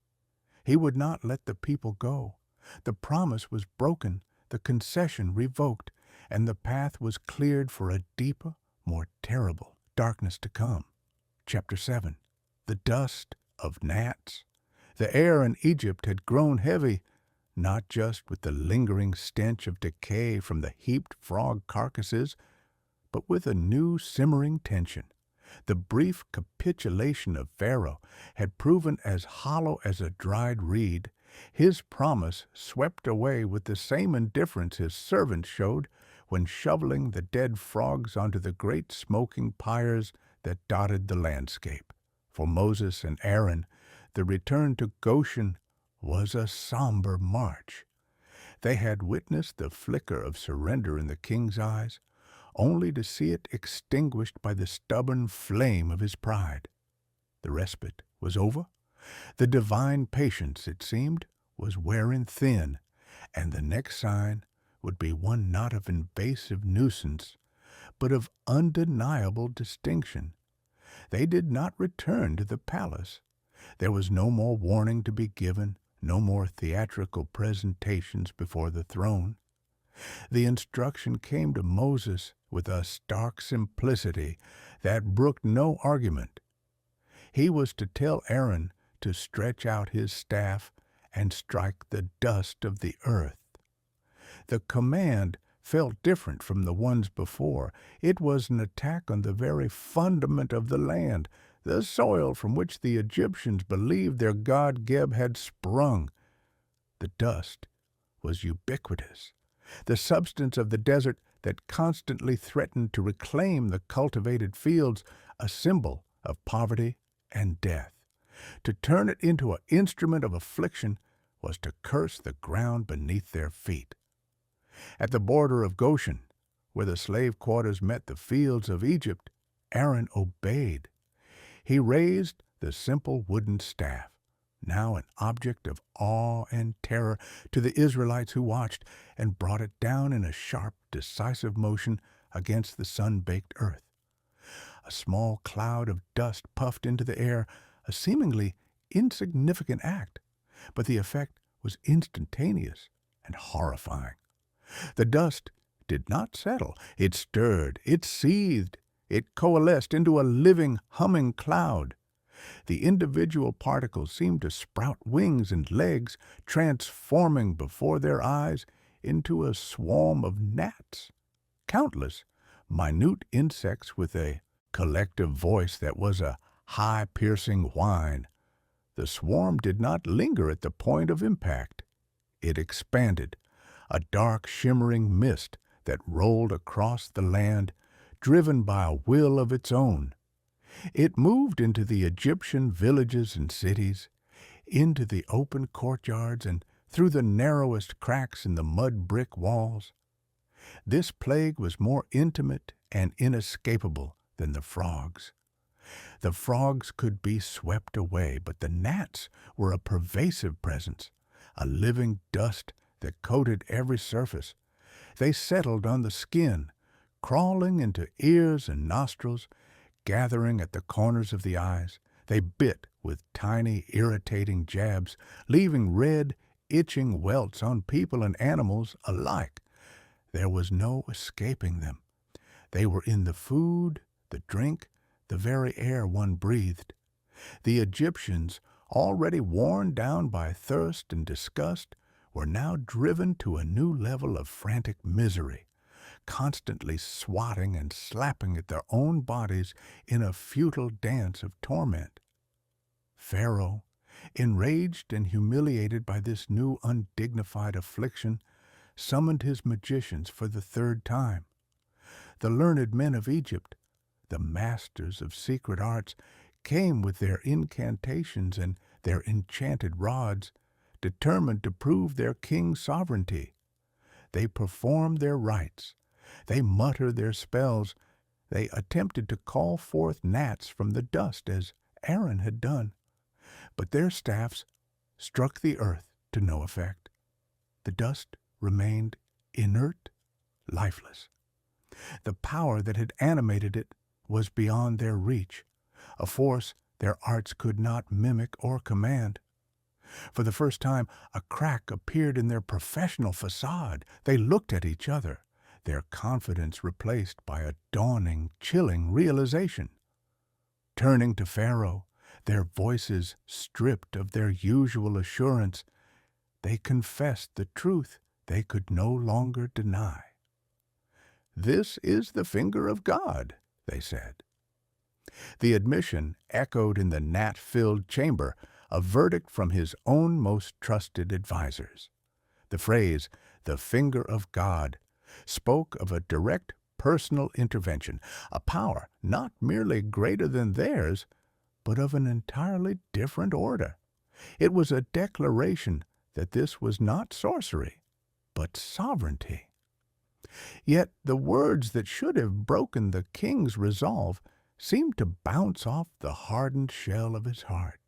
He would not let the people go. The promise was broken. the concession revoked, and the path was cleared for a deeper, more terrible darkness to come. Chapter 7. The dust of gnats. The air in Egypt had grown heavy, not just with the lingering stench of decay from the heaped frog carcasses, but with a new simmering tension. The brief capitulation of Pharaoh had proven as hollow as a dried reed, his promise swept away with the same indifference his servants showed when shoveling the dead frogs onto the great smoking pyres that dotted the landscape. For Moses and Aaron, the return to Goshen was a somber march. They had witnessed the flicker of surrender in the king's eyes, only to see it extinguished by the stubborn flame of his pride. The respite was over. The divine patience, it seemed, was wearing thin, and the next sign would be one not of invasive nuisance, but of undeniable distinction. They did not return to the palace. There was no more warning to be given, no more theatrical presentations before the throne. The instruction came to Moses with a stark simplicity that brooked no argument. He was to tell Aaron to stretch out his staff and strike the dust of the earth. The command felt different from the ones before. It was an attack on the very fundament of the land, the soil from which the Egyptians believed their god Geb had sprung. The dust was ubiquitous, the substance of the desert that constantly threatened to reclaim the cultivated fields, a symbol of poverty and death. To turn it into an instrument of affliction was to curse the ground beneath their feet. At the border of Goshen, where the slave quarters met the fields of Egypt, Aaron obeyed. He raised the simple wooden staff, now an object of awe and terror to the Israelites who watched, and brought it down in a sharp, decisive motion against the sun-baked earth. A small cloud of dust puffed into the air, a seemingly insignificant act, but the effect was instantaneous and horrifying. The dust did not settle. It stirred, it seethed, it coalesced into a living, humming cloud. The individual particles seemed to sprout wings and legs, transforming before their eyes into a swarm of gnats. Countless minute insects with a collective voice that was a high, piercing whine. The swarm did not linger at the point of impact. It expanded, a dark, shimmering mist that rolled across the land, driven by a will of its own. It moved into the Egyptian villages and cities, into the open courtyards and through the narrowest cracks in the mud brick walls. This plague was more intimate and inescapable than the frogs. The frogs could be swept away, but the gnats were a pervasive presence, a living dust that coated every surface. They settled on the skin, crawling into ears and nostrils, gathering at the corners of the eyes. They bit with tiny, irritating jabs, leaving red, itching welts on people and animals alike. There was no escaping them. They were in the food, the drink, the very air one breathed. The Egyptians, already worn down by thirst and disgust, were now driven to a new level of frantic misery, constantly swatting and slapping at their own bodies in a futile dance of torment. Pharaoh, enraged and humiliated by this new undignified affliction, summoned his magicians for the third time. The learned men of Egypt, the masters of secret arts, came with their incantations and their enchanted rods, determined to prove their king's sovereignty. They performed their rites. They muttered their spells. They attempted to call forth gnats from the dust as Aaron had done. But their staffs struck the earth to no effect. The dust remained inert, lifeless. The power that had animated it was beyond their reach, a force their arts could not mimic or command. For the first time, a crack appeared in their professional facade. They looked at each other, their confidence replaced by a dawning, chilling realization. Turning to Pharaoh, their voices stripped of their usual assurance, they confessed the truth they could no longer deny. "This is the finger of God," they said. The admission echoed in the gnat-filled chamber, a verdict from his own most trusted advisers. The phrase, "the finger of God," spoke of a direct personal intervention, a power not merely greater than theirs, but of an entirely different order. It was a declaration that this was not sorcery, but sovereignty. Yet the words that should have broken the king's resolve seemed to bounce off the hardened shell of his heart.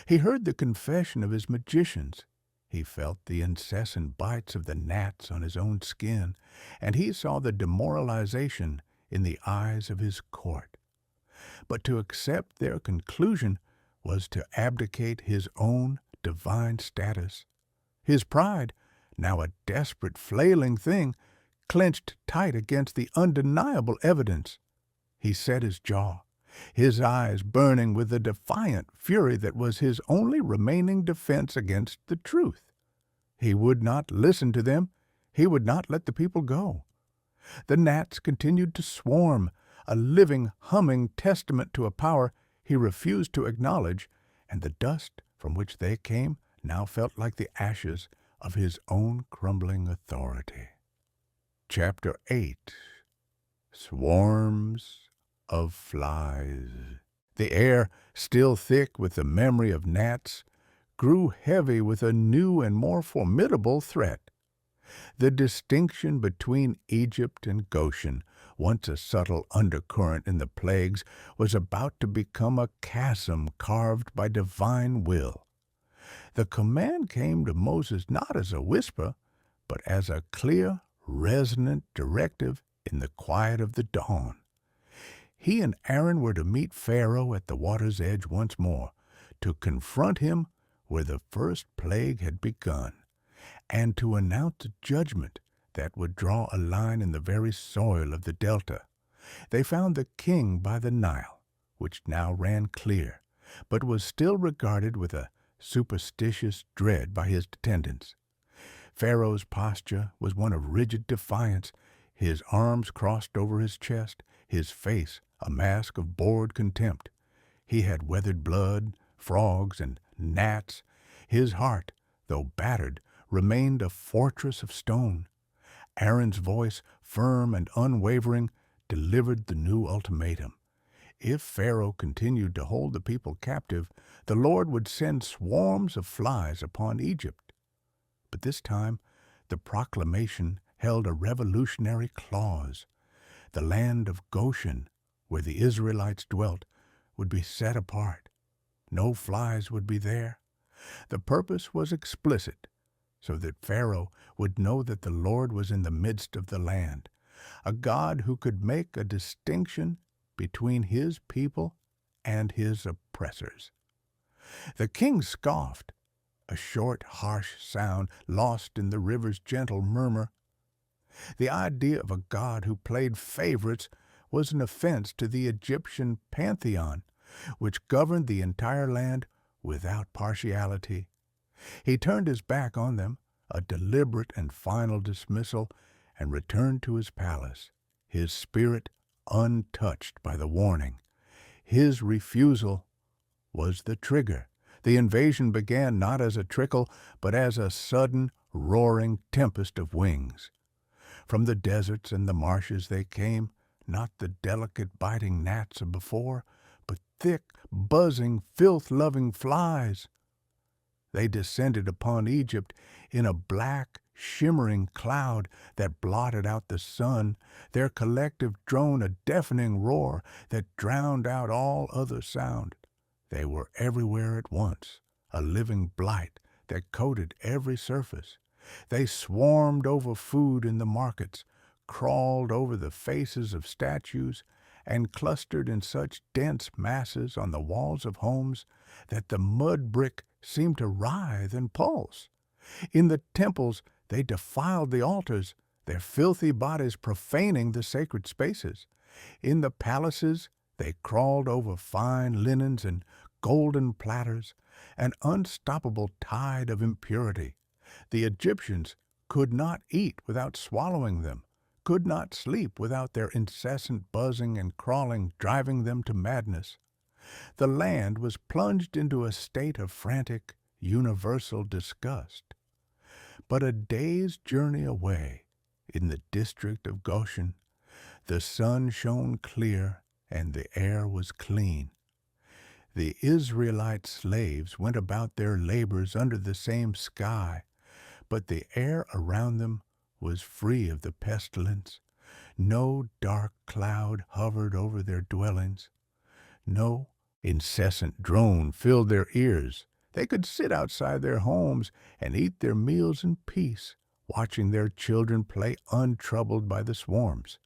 He heard the confession of his magicians. He felt the incessant bites of the gnats on his own skin, and he saw the demoralization in the eyes of his court. But to accept their conclusion was to abdicate his own divine status. His pride, now a desperate, flailing thing, clenched tight against the undeniable evidence. He set his jaw, his eyes burning with the defiant fury that was his only remaining defense against the truth. He would not listen to them. He would not let the people go. The gnats continued to swarm, a living, humming testament to a power he refused to acknowledge, and the dust from which they came now felt like the ashes of his own crumbling authority. Chapter 8. Swarms of Flies. The air, still thick with the memory of gnats, grew heavy with a new and more formidable threat. The distinction between Egypt and Goshen, once a subtle undercurrent in the plagues, was about to become a chasm carved by divine will. The command came to Moses not as a whisper, but as a clear, resonant directive in the quiet of the dawn. He and Aaron were to meet Pharaoh at the water's edge once more, to confront him where the first plague had begun, and to announce a judgment that would draw a line in the very soil of the delta. They found the king by the Nile, which now ran clear, but was still regarded with a superstitious dread by his attendants. Pharaoh's posture was one of rigid defiance, his arms crossed over his chest, his face a mask of bored contempt. He had weathered blood, frogs, and gnats. His heart, though battered, remained a fortress of stone. Aaron's voice, firm and unwavering, delivered the new ultimatum. If Pharaoh continued to hold the people captive, the Lord would send swarms of flies upon Egypt. But this time the proclamation held a revolutionary clause. The land of Goshen, where the Israelites dwelt, would be set apart. No flies would be there. The purpose was explicit, so that Pharaoh would know that the Lord was in the midst of the land, a God who could make a distinction between his people and his oppressors. The king scoffed, a short, harsh sound lost in the river's gentle murmur. The idea of a God who played favorites was an offense to the Egyptian pantheon, which governed the entire land without partiality. He turned his back on them, a deliberate and final dismissal, and returned to his palace, his spirit untouched by the warning. His refusal was the trigger. The invasion began not as a trickle, but as a sudden, roaring tempest of wings. From the deserts and the marshes they came, not the delicate biting gnats of before, but thick, buzzing, filth-loving flies. They descended upon Egypt in a black, shimmering cloud that blotted out the sun, their collective drone a deafening roar that drowned out all other sound. They were everywhere at once, a living blight that coated every surface. They swarmed over food in the markets, crawled over the faces of statues, and clustered in such dense masses on the walls of homes that the mud brick seemed to writhe and pulse. In the temples, they defiled the altars, their filthy bodies profaning the sacred spaces. In the palaces, they crawled over fine linens and golden platters, an unstoppable tide of impurity. The Egyptians could not eat without swallowing them, could not sleep without their incessant buzzing and crawling driving them to madness. The land was plunged into a state of frantic, universal disgust. But a day's journey away, in the district of Goshen, the sun shone clear and the air was clean. The Israelite slaves went about their labors under the same sky, but the air around them was free of the pestilence. No dark cloud hovered over their dwellings. No incessant drone filled their ears. They could sit outside their homes and eat their meals in peace, watching their children play untroubled by the swarms.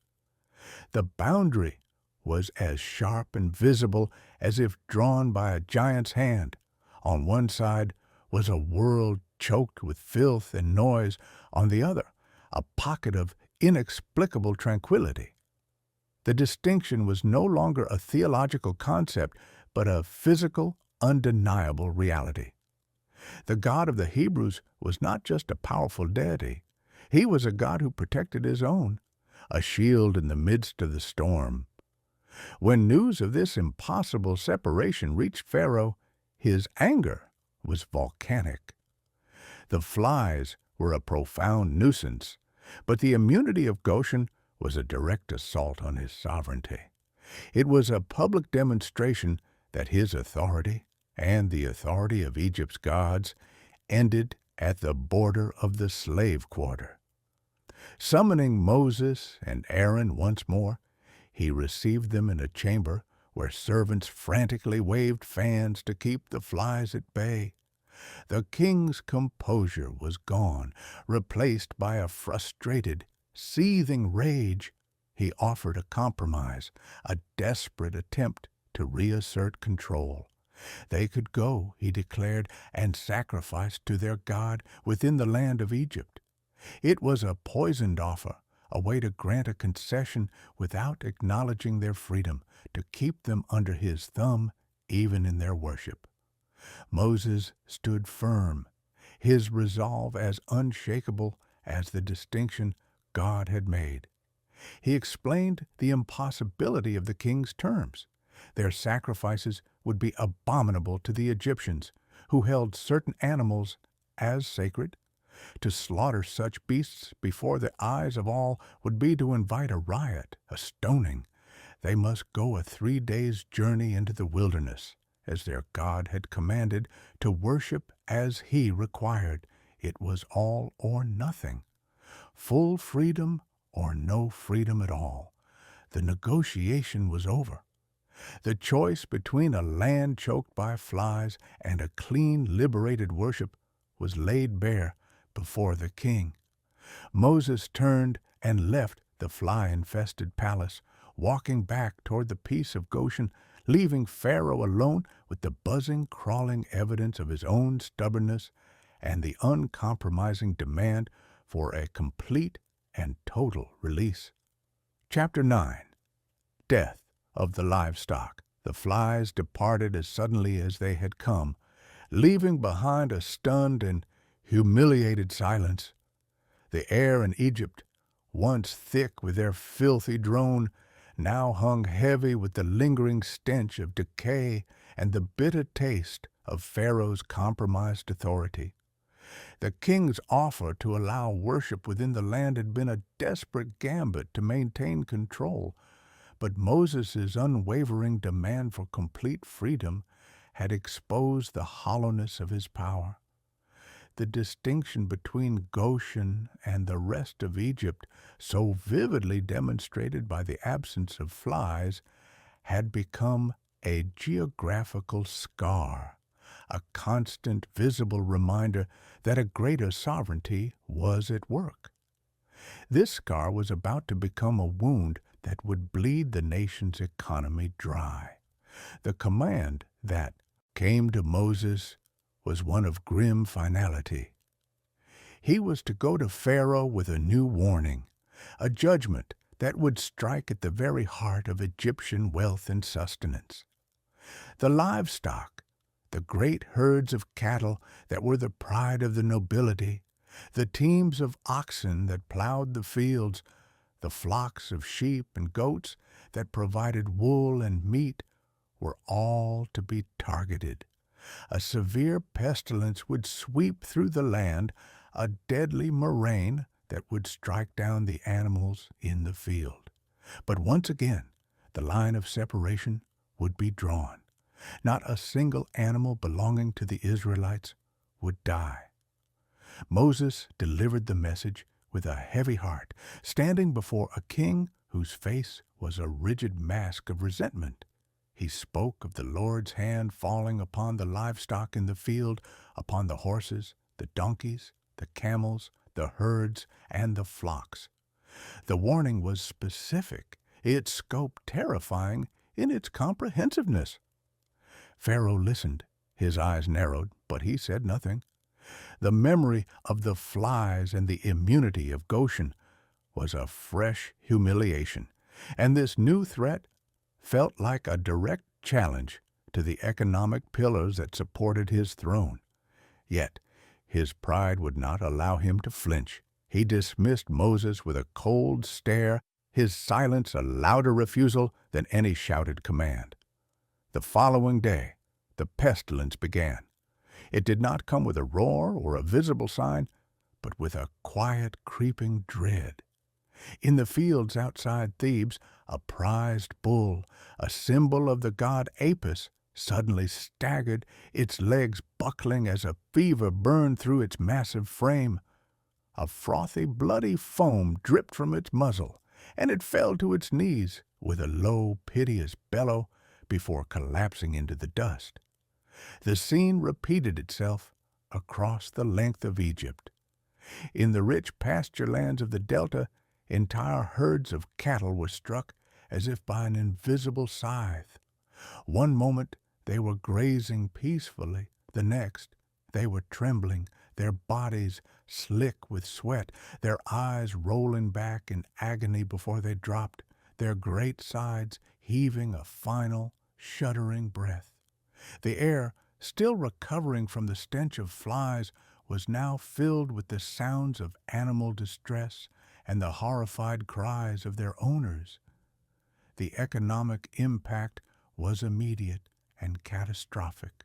The boundary was as sharp and visible as if drawn by a giant's hand. On one side was a world choked with filth and noise, on the other a pocket of inexplicable tranquility. The distinction was no longer a theological concept, but a physical, undeniable reality. The God of the Hebrews was not just a powerful deity. He was a God who protected his own, a shield in the midst of the storm. When news of this impossible separation reached Pharaoh, his anger was volcanic. The flies were a profound nuisance, but the immunity of Goshen was a direct assault on his sovereignty. It was a public demonstration that his authority and the authority of Egypt's gods ended at the border of the slave quarter. Summoning Moses and Aaron once more, he received them in a chamber where servants frantically waved fans to keep the flies at bay. The king's composure was gone, replaced by a frustrated, seething rage. He offered a compromise, a desperate attempt to reassert control. They could go, he declared, and sacrifice to their God within the land of Egypt. It was a poisoned offer, a way to grant a concession without acknowledging their freedom, to keep them under his thumb even in their worship. Moses stood firm, his resolve as unshakable as the distinction God had made. He explained the impossibility of the king's terms. Their sacrifices would be abominable to the Egyptians, who held certain animals as sacred. To slaughter such beasts before the eyes of all would be to invite a riot, a stoning. They must go a 3 days' journey into the wilderness, as their God had commanded, to worship as he required. It was all or nothing. Full freedom or no freedom at all. The negotiation was over. The choice between a land choked by flies and a clean, liberated worship was laid bare before the king. Moses turned and left the fly-infested palace, walking back toward the peace of Goshen, leaving Pharaoh alone with the buzzing, crawling evidence of his own stubbornness and the uncompromising demand for a complete and total release. Chapter 9. Death of the livestock. The flies departed as suddenly as they had come, leaving behind a stunned and humiliated silence. The air in Egypt, once thick with their filthy drone, now hung heavy with the lingering stench of decay and the bitter taste of Pharaoh's compromised authority. The king's offer to allow worship within the land had been a desperate gambit to maintain control, but Moses' unwavering demand for complete freedom had exposed the hollowness of his power. The distinction between Goshen and the rest of Egypt, so vividly demonstrated by the absence of flies, had become a geographical scar, a constant visible reminder that a greater sovereignty was at work. This scar was about to become a wound that would bleed the nation's economy dry. The command that came to Moses was one of grim finality. He was to go to Pharaoh with a new warning, a judgment that would strike at the very heart of Egyptian wealth and sustenance. The livestock, the great herds of cattle that were the pride of the nobility, the teams of oxen that plowed the fields, the flocks of sheep and goats that provided wool and meat, were all to be targeted. A severe pestilence would sweep through the land, a deadly murrain that would strike down the animals in the field. But once again, the line of separation would be drawn. Not a single animal belonging to the Israelites would die. Moses delivered the message with a heavy heart, standing before a king whose face was a rigid mask of resentment. He spoke of the Lord's hand falling upon the livestock in the field, upon the horses, the donkeys, the camels, the herds, and the flocks. The warning was specific, its scope terrifying in its comprehensiveness. Pharaoh listened, his eyes narrowed, but he said nothing. The memory of the flies and the immunity of Goshen was a fresh humiliation, and this new threat felt like a direct challenge to the economic pillars that supported his throne. Yet his pride would not allow him to flinch. He dismissed Moses with a cold stare, his silence a louder refusal than any shouted command. The following day, the pestilence began. It did not come with a roar or a visible sign, but with a quiet, creeping dread. In the fields outside Thebes, a prized bull, a symbol of the god Apis, suddenly staggered, its legs buckling as a fever burned through its massive frame. A frothy, bloody foam dripped from its muzzle, and it fell to its knees with a low, piteous bellow before collapsing into the dust. The scene repeated itself across the length of Egypt. In the rich pasture lands of the delta, entire herds of cattle were struck as if by an invisible scythe. One moment they were grazing peacefully, the next they were trembling, their bodies slick with sweat, their eyes rolling back in agony before they dropped, their great sides heaving a final, shuddering breath. The air, still recovering from the stench of flies, was now filled with the sounds of animal distress and the horrified cries of their owners. The economic impact was immediate and catastrophic.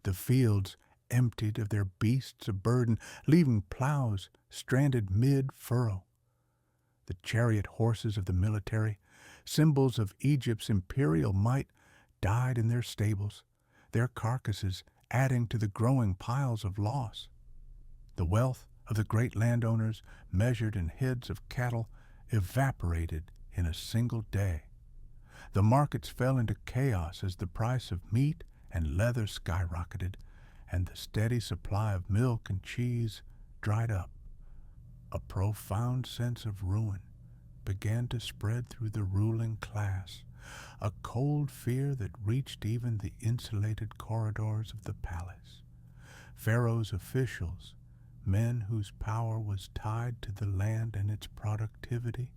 The fields emptied of their beasts of burden, leaving plows stranded mid-furrow. The chariot horses of the military, symbols of Egypt's imperial might, died in their stables, their carcasses adding to the growing piles of loss. The wealth of the great landowners, measured in heads of cattle, evaporated in a single day. The markets fell into chaos as the price of meat and leather skyrocketed, and the steady supply of milk and cheese dried up. A profound sense of ruin began to spread through the ruling class, a cold fear that reached even the insulated corridors of the palace. Pharaoh's officials, men whose power was tied to the land and its productivity,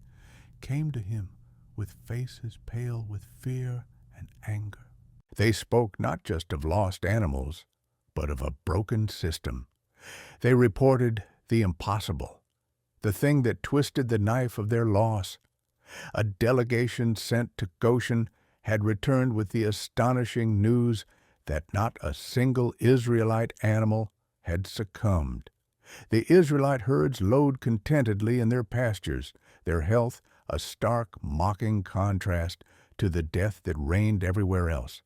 came to him with faces pale with fear and anger. They spoke not just of lost animals, but of a broken system. They reported the impossible, the thing that twisted the knife of their loss. A delegation sent to Goshen had returned with the astonishing news that not a single Israelite animal had succumbed. The Israelite herds lowed contentedly in their pastures, their health a stark, mocking contrast to the death that reigned everywhere else.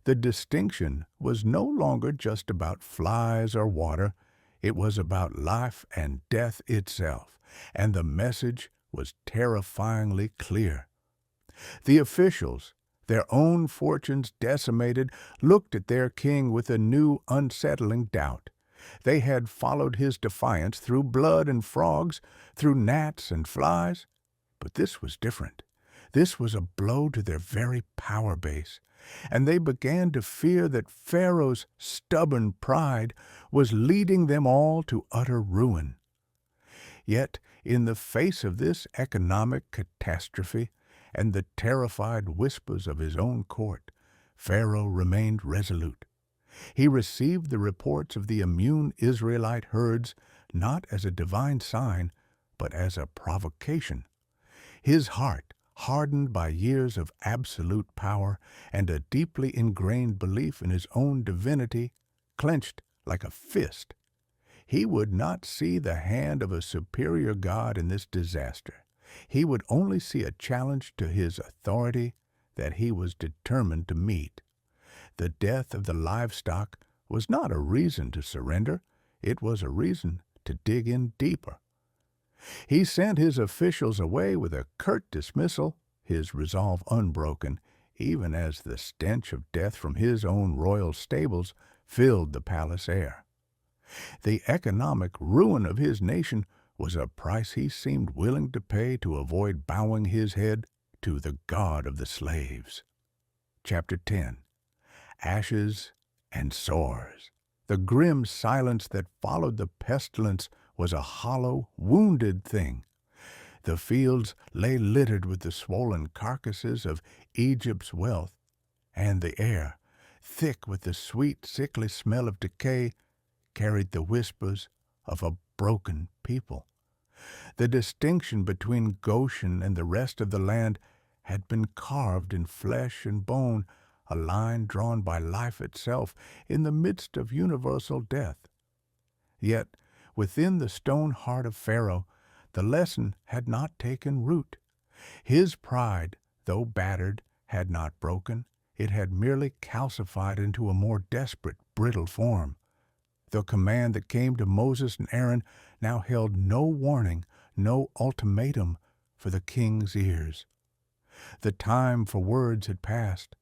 The distinction was no longer just about flies or water. It was about life and death itself, and the message was terrifyingly clear. The officials, their own fortunes decimated, looked at their king with a new, unsettling doubt. They had followed his defiance through blood and frogs, through gnats and flies. But this was different. This was a blow to their very power base. and they began to fear that Pharaoh's stubborn pride was leading them all to utter ruin. Yet, in the face of this economic catastrophe and the terrified whispers of his own court, Pharaoh remained resolute. He received the reports of the immune Israelite herds not as a divine sign, but as a provocation. His heart, hardened by years of absolute power and a deeply ingrained belief in his own divinity, clenched like a fist. He would not see the hand of a superior God in this disaster. He would only see a challenge to his authority that he was determined to meet. The death of the livestock was not a reason to surrender. It was a reason to dig in deeper. He sent his officials away with a curt dismissal, his resolve unbroken, even as the stench of death from his own royal stables filled the palace air. The economic ruin of his nation was a price he seemed willing to pay to avoid bowing his head to the God of the slaves. Chapter 10. Ashes and sores. The grim silence that followed the pestilence was a hollow, wounded thing. The fields lay littered with the swollen carcasses of Egypt's wealth, and the air, thick with the sweet, sickly smell of decay, carried the whispers of a broken people. The distinction between Goshen and the rest of the land had been carved in flesh and bone, a line drawn by life itself in the midst of universal death. Yet, within the stone heart of Pharaoh, the lesson had not taken root. His pride, though battered, had not broken. It had merely calcified into a more desperate, brittle form. The command that came to Moses and Aaron now held no warning, no ultimatum for the king's ears. The time for words had passed.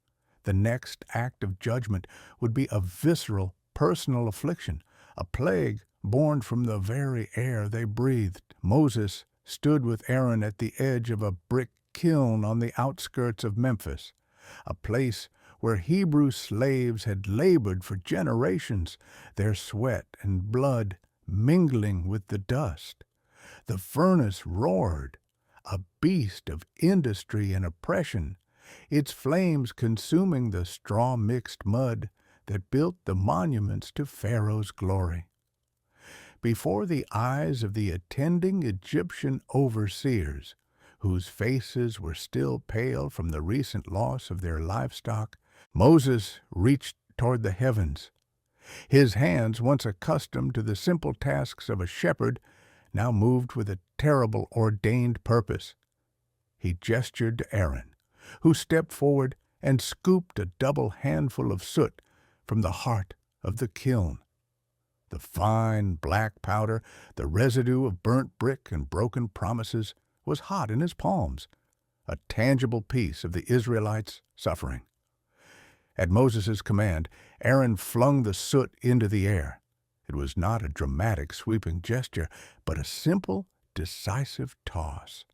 The next act of judgment would be a visceral, personal affliction, a plague born from the very air they breathed. Moses stood with Aaron at the edge of a brick kiln on the outskirts of Memphis, a place where Hebrew slaves had labored for generations, their sweat and blood mingling with the dust. The furnace roared, a beast of industry and oppression, its flames consuming the straw-mixed mud that built the monuments to Pharaoh's glory. Before the eyes of the attending Egyptian overseers, whose faces were still pale from the recent loss of their livestock, Moses reached toward the heavens. His hands, once accustomed to the simple tasks of a shepherd, now moved with a terrible ordained purpose. He gestured to Aaron, who stepped forward and scooped a double handful of soot from the heart of the kiln. The fine black powder, the residue of burnt brick and broken promises, was hot in his palms, a tangible piece of the Israelites' suffering. At Moses' command, Aaron flung the soot into the air. It was not a dramatic, sweeping gesture, but a simple, decisive toss.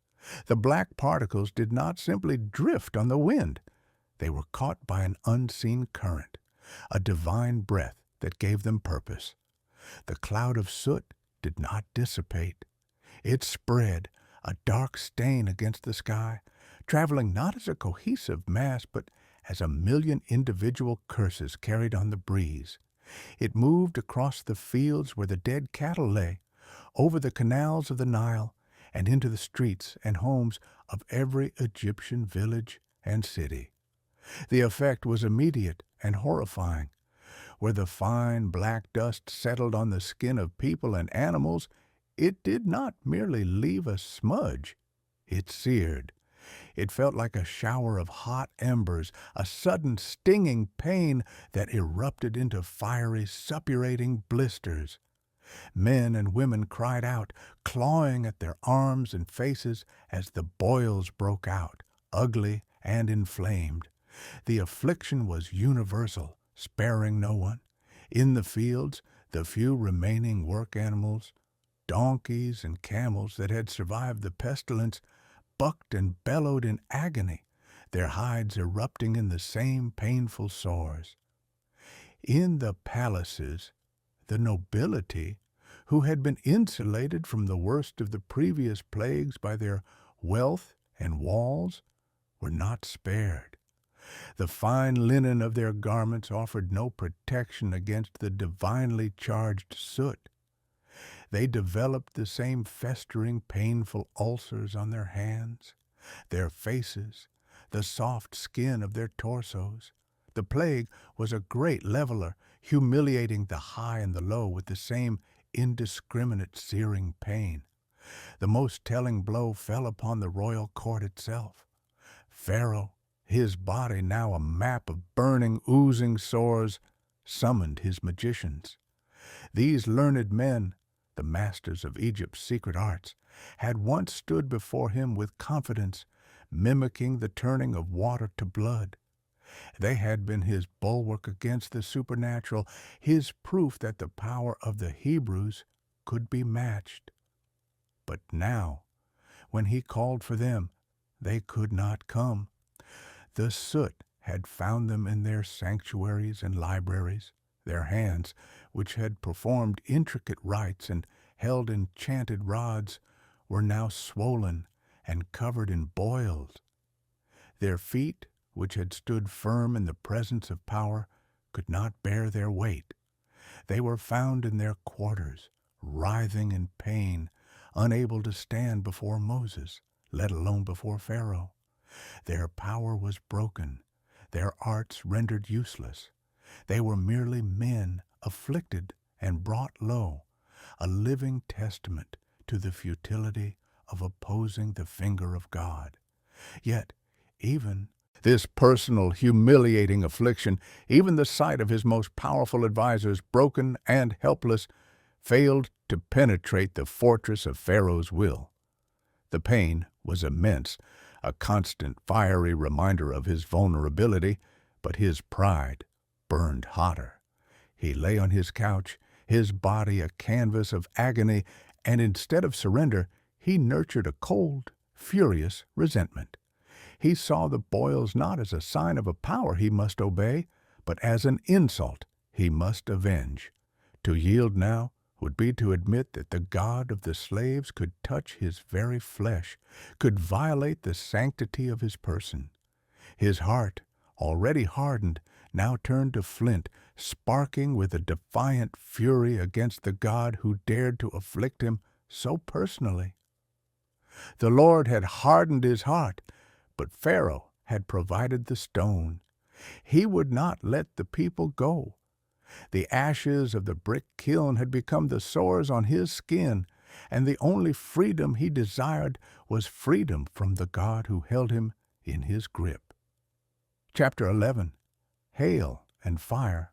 The black particles did not simply drift on the wind. They were caught by an unseen current, a divine breath that gave them purpose. The cloud of soot did not dissipate. It spread, a dark stain against the sky, traveling not as a cohesive mass, but as a million individual curses carried on the breeze. It moved across the fields where the dead cattle lay, over the canals of the Nile, and into the streets and homes of every Egyptian village and city. The effect was immediate and horrifying. Where the fine black dust settled on the skin of people and animals, it did not merely leave a smudge. It seared. It felt like a shower of hot embers, a sudden stinging pain that erupted into fiery, suppurating blisters. Men and women cried out, clawing at their arms and faces as the boils broke out, ugly and inflamed. The affliction was universal, sparing no one. In the fields, the few remaining work animals, donkeys and camels that had survived the pestilence, bucked and bellowed in agony. their hides erupting in the same painful sores. In the palaces, the nobility, who had been insulated from the worst of the previous plagues by their wealth and walls, were not spared. The fine linen of their garments offered no protection against the divinely charged soot. They developed the same festering, painful ulcers on their hands, their faces, the soft skin of their torsos. The plague was a great leveler, humiliating the high and the low with the same indiscriminate searing pain. The most telling blow fell upon the royal court itself. Pharaoh, his body now a map of burning, oozing sores, summoned his magicians. These learned men, the masters of Egypt's secret arts, had once stood before him with confidence, mimicking the turning of water to blood. They had been his bulwark against the supernatural, his proof that the power of the Hebrews could be matched. But now, when he called for them, they could not come. The soot had found them in their sanctuaries and libraries. Their hands, which had performed intricate rites and held enchanted rods, were now swollen and covered in boils. Their feet, which had stood firm in the presence of power, could not bear their weight. They were found in their quarters, writhing in pain, unable to stand before Moses, let alone before Pharaoh. Their power was broken, their arts rendered useless. They were merely men afflicted and brought low, a living testament to the futility of opposing the finger of God. Yet, even this personal, humiliating affliction, even the sight of his most powerful advisers broken and helpless, failed to penetrate the fortress of Pharaoh's will. The pain was immense, a constant fiery reminder of his vulnerability, but his pride burned hotter. He lay on his couch, his body a canvas of agony, and instead of surrender, he nurtured a cold, furious resentment. He saw the boils not as a sign of a power he must obey, but as an insult he must avenge. To yield now would be to admit that the God of the slaves could touch his very flesh, could violate the sanctity of his person. His heart, already hardened, now turned to flint, sparking with a defiant fury against the God who dared to afflict him so personally. The Lord had hardened his heart, but Pharaoh had provided the stone. He would not let the people go. The ashes of the brick kiln had become the sores on his skin, and the only freedom he desired was freedom from the God who held him in his grip. Chapter 11. Hail and Fire.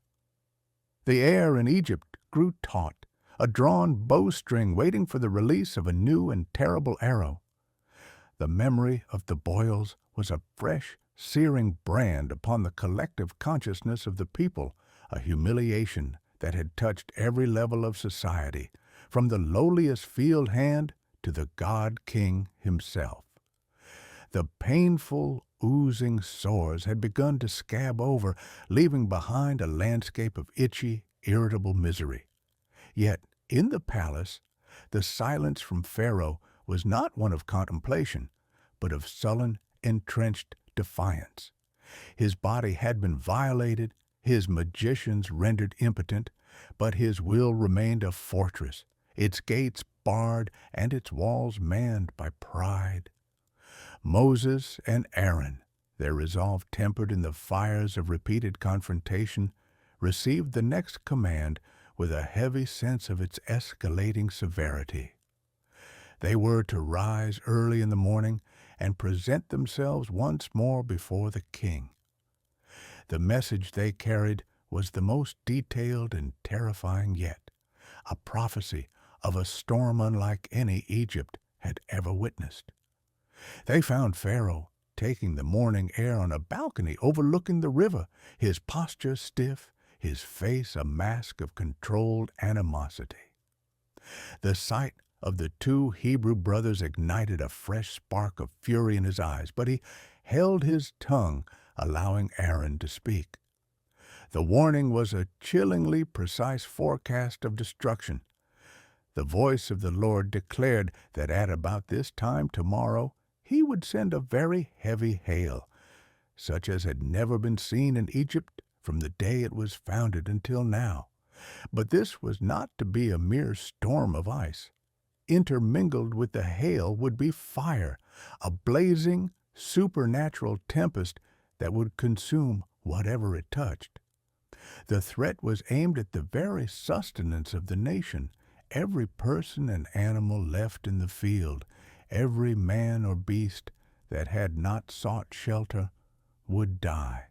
The air in Egypt grew taut, a drawn bowstring waiting for the release of a new and terrible arrow. The memory of the boils was a fresh, searing brand upon the collective consciousness of the people, a humiliation that had touched every level of society, from the lowliest field hand to the God-King himself. The painful, oozing sores had begun to scab over, leaving behind a landscape of itchy, irritable misery. Yet, in the palace, the silence from Pharaoh was not one of contemplation, but of sullen, entrenched defiance. His body had been violated, his magicians rendered impotent, but his will remained a fortress, its gates barred and its walls manned by pride. Moses and Aaron, their resolve tempered in the fires of repeated confrontation, received the next command with a heavy sense of its escalating severity. They were to rise early in the morning and present themselves once more before the king. The message they carried was the most detailed and terrifying yet, a prophecy of a storm unlike any Egypt had ever witnessed. They found Pharaoh taking the morning air on a balcony overlooking the river, his posture stiff, his face a mask of controlled animosity. The sight of the two Hebrew brothers ignited a fresh spark of fury in his eyes, but he held his tongue, allowing Aaron to speak. The warning was a chillingly precise forecast of destruction. The voice of the Lord declared that at about this time tomorrow he would send a very heavy hail, such as had never been seen in Egypt from the day it was founded until now. But this was not to be a mere storm of ice. Intermingled with the hail would be fire, a blazing, supernatural tempest that would consume whatever it touched. The threat was aimed at the very sustenance of the nation. Every person and animal left in the field, every man or beast that had not sought shelter, would die.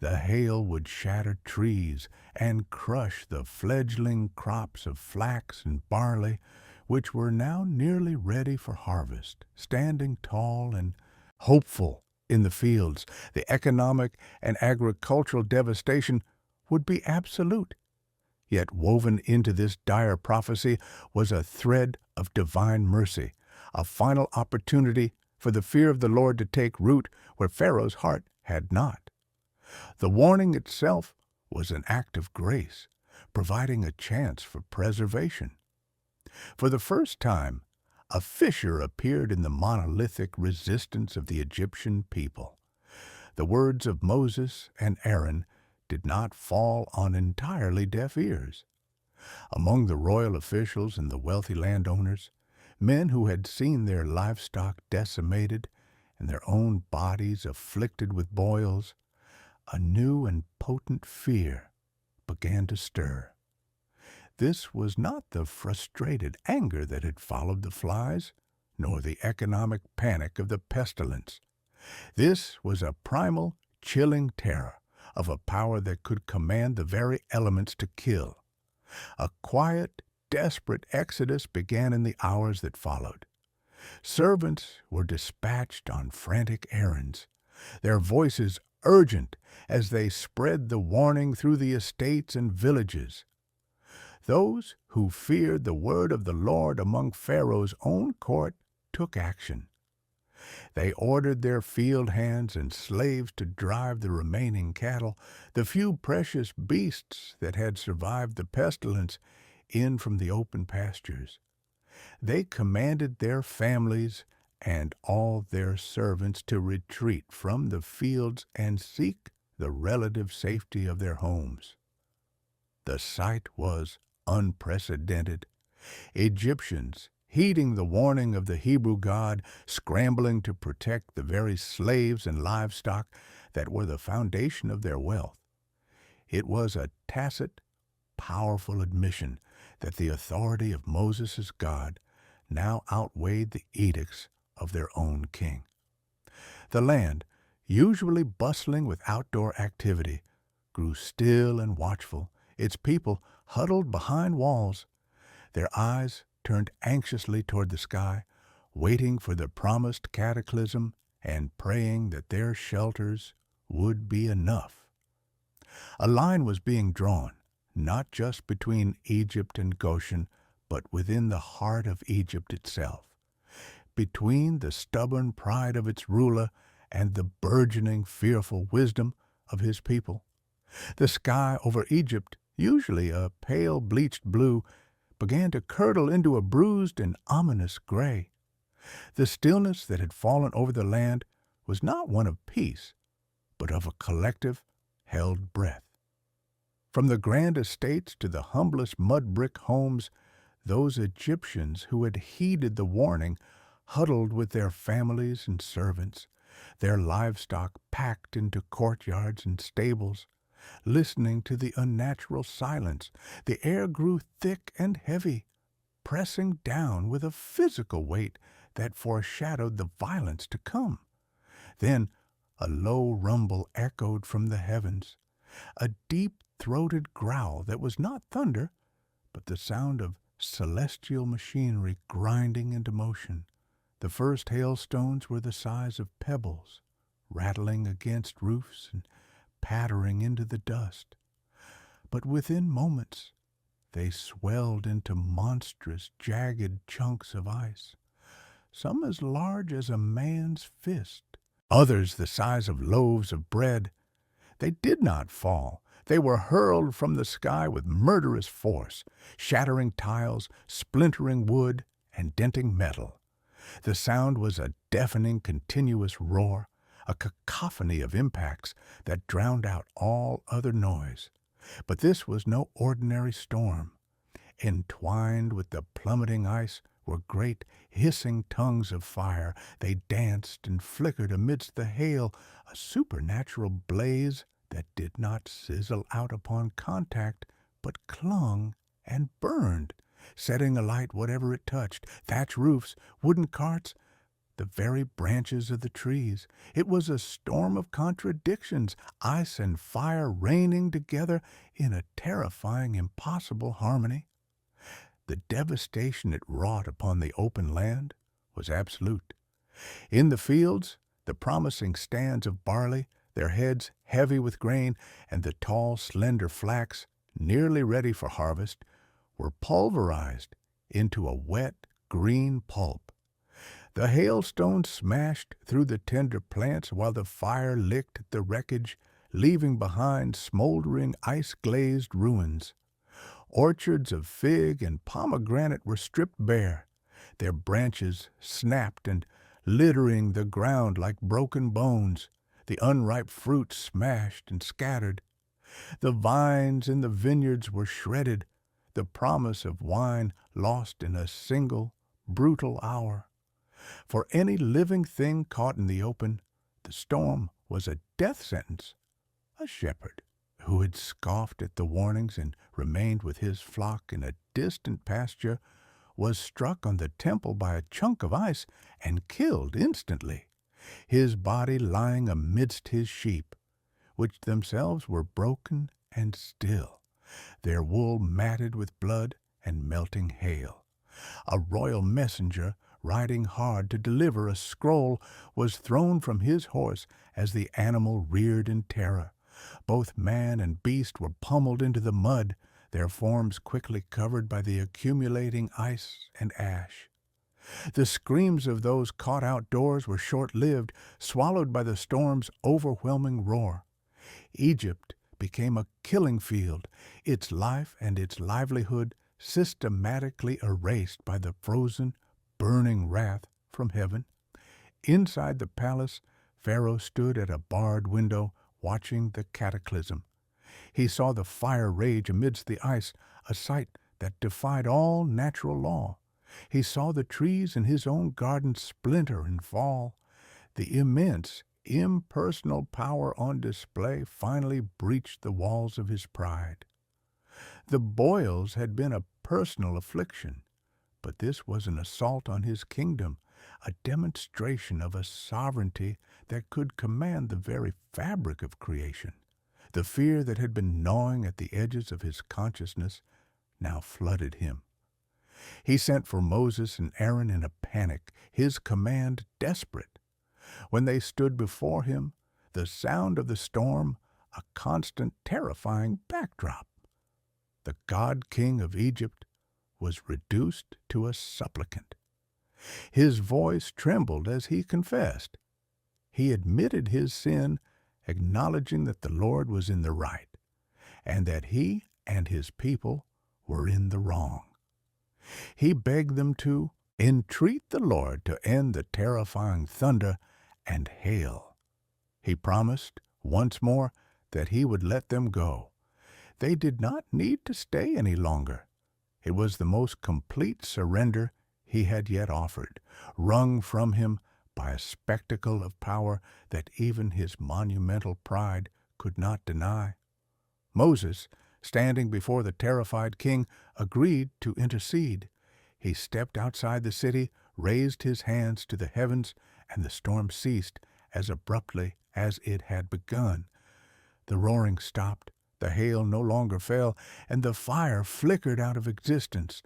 The hail would shatter trees and crush the fledgling crops of flax and barley, which were now nearly ready for harvest, standing tall and hopeful in the fields. The economic and agricultural devastation would be absolute. Yet woven into this dire prophecy was a thread of divine mercy, a final opportunity for the fear of the Lord to take root where Pharaoh's heart had not. The warning itself was an act of grace, providing a chance for preservation. For the first time, a fissure appeared in the monolithic resistance of the Egyptian people. The words of Moses and Aaron did not fall on entirely deaf ears. Among the royal officials and the wealthy landowners, men who had seen their livestock decimated and their own bodies afflicted with boils, a new and potent fear began to stir. This was not the frustrated anger that had followed the flies, nor the economic panic of the pestilence. This was a primal, chilling terror of a power that could command the very elements to kill. A quiet, desperate exodus began in the hours that followed. Servants were dispatched on frantic errands, their voices urgent as they spread the warning through the estates and villages. Those who feared the word of the Lord among Pharaoh's own court took action. They ordered their field hands and slaves to drive the remaining cattle, the few precious beasts that had survived the pestilence, in from the open pastures. They commanded their families and all their servants to retreat from the fields and seek the relative safety of their homes. The sight was unprecedented. Egyptians, heeding the warning of the Hebrew God, scrambling to protect the very slaves and livestock that were the foundation of their wealth. It was a tacit, powerful admission that the authority of Moses' God now outweighed the edicts of their own king. The land, usually bustling with outdoor activity, grew still and watchful, its people huddled behind walls, their eyes turned anxiously toward the sky, waiting for the promised cataclysm and praying that their shelters would be enough. A line was being drawn, not just between Egypt and Goshen, but within the heart of Egypt itself, between the stubborn pride of its ruler and the burgeoning, fearful wisdom of his people. The sky over Egypt, usually a pale bleached blue, began to curdle into a bruised and ominous gray. The stillness that had fallen over the land was not one of peace, but of a collective, held breath. From the grand estates to the humblest mud-brick homes, those Egyptians who had heeded the warning huddled with their families and servants, their livestock packed into courtyards and stables, listening to the unnatural silence. The air grew thick and heavy, pressing down with a physical weight that foreshadowed the violence to come. Then a low rumble echoed from the heavens, a deep-throated growl that was not thunder, but the sound of celestial machinery grinding into motion. The first hailstones were the size of pebbles, rattling against roofs and pattering into the dust. But within moments, they swelled into monstrous, jagged chunks of ice, some as large as a man's fist, others the size of loaves of bread. They did not fall. They were hurled from the sky with murderous force, shattering tiles, splintering wood, and denting metal. The sound was a deafening, continuous roar, a cacophony of impacts that drowned out all other noise. But this was no ordinary storm. Entwined with the plummeting ice were great hissing tongues of fire. They danced and flickered amidst the hail, a supernatural blaze that did not sizzle out upon contact, but clung and burned, setting alight whatever it touched, thatch roofs, wooden carts, the very branches of the trees. It was a storm of contradictions, ice and fire raining together in a terrifying, impossible harmony. The devastation it wrought upon the open land was absolute. In the fields, the promising stands of barley, their heads heavy with grain, and the tall, slender flax, nearly ready for harvest, were pulverized into a wet, green pulp. The hailstones smashed through the tender plants while the fire licked at the wreckage, leaving behind smoldering, ice-glazed ruins. Orchards of fig and pomegranate were stripped bare, their branches snapped and littering the ground like broken bones, the unripe fruit smashed and scattered. The vines in the vineyards were shredded, the promise of wine lost in a single, brutal hour. For any living thing caught in the open, the storm was a death sentence. A shepherd who had scoffed at the warnings and remained with his flock in a distant pasture was struck on the temple by a chunk of ice and killed instantly, his body lying amidst his sheep, which themselves were broken and still, their wool matted with blood and melting hail. A royal messenger, riding hard to deliver a scroll, was thrown from his horse as the animal reared in terror. Both man and beast were pummeled into the mud, their forms quickly covered by the accumulating ice and ash. The screams of those caught outdoors were short-lived, swallowed by the storm's overwhelming roar. Egypt became a killing field, its life and its livelihood systematically erased by the frozen, burning wrath from heaven. Inside the palace, Pharaoh stood at a barred window, watching the cataclysm. He saw the fire rage amidst the ice, a sight that defied all natural law. He saw the trees in his own garden splinter and fall. The immense, impersonal power on display finally breached the walls of his pride. The boils had been a personal affliction, but this was an assault on his kingdom, a demonstration of a sovereignty that could command the very fabric of creation. The fear that had been gnawing at the edges of his consciousness now flooded him. He sent for Moses and Aaron in a panic, his command desperate. When they stood before him, the sound of the storm, a constant, terrifying backdrop. The god-king of Egypt was reduced to a supplicant. His voice trembled as he confessed. He admitted his sin, acknowledging that the Lord was in the right, and that he and his people were in the wrong. He begged them to entreat the Lord to end the terrifying thunder and hail. He promised, once more, that he would let them go. They did not need to stay any longer. It was the most complete surrender he had yet offered, wrung from him by a spectacle of power that even his monumental pride could not deny. Moses, standing before the terrified king, agreed to intercede. He stepped outside the city, raised his hands to the heavens, and the storm ceased as abruptly as it had begun. The roaring stopped, the hail no longer fell, and the fire flickered out of existence.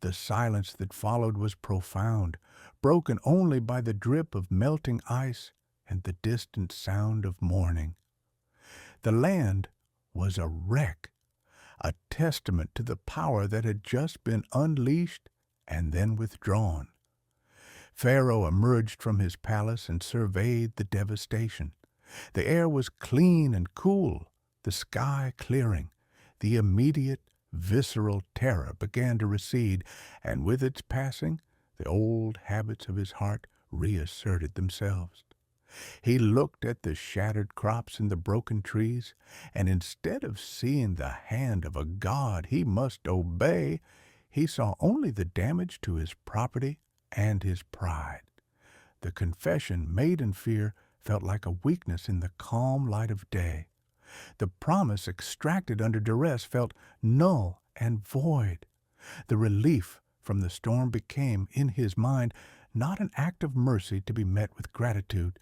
The silence that followed was profound, broken only by the drip of melting ice and the distant sound of mourning. The land was a wreck, a testament to the power that had just been unleashed and then withdrawn. Pharaoh emerged from his palace and surveyed the devastation. The air was clean and cool, the sky clearing. The immediate, visceral terror began to recede, and with its passing, the old habits of his heart reasserted themselves. He looked at the shattered crops and the broken trees, and instead of seeing the hand of a god he must obey, he saw only the damage to his property and his pride. The confession made in fear felt like a weakness in the calm light of day. The promise extracted under duress felt null and void. The relief from the storm became, in his mind, not an act of mercy to be met with gratitude,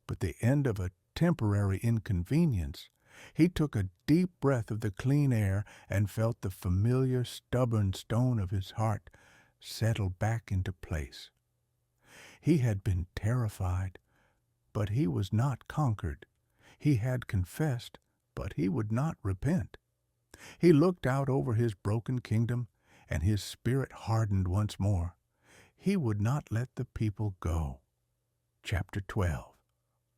but the end of a temporary inconvenience. He took a deep breath of the clean air and felt the familiar stubborn stone of his heart settle back into place. He had been terrified, but he was not conquered. He had confessed, but he would not repent. He looked out over his broken kingdom, and his spirit hardened once more. He would not let the people go. Chapter 12.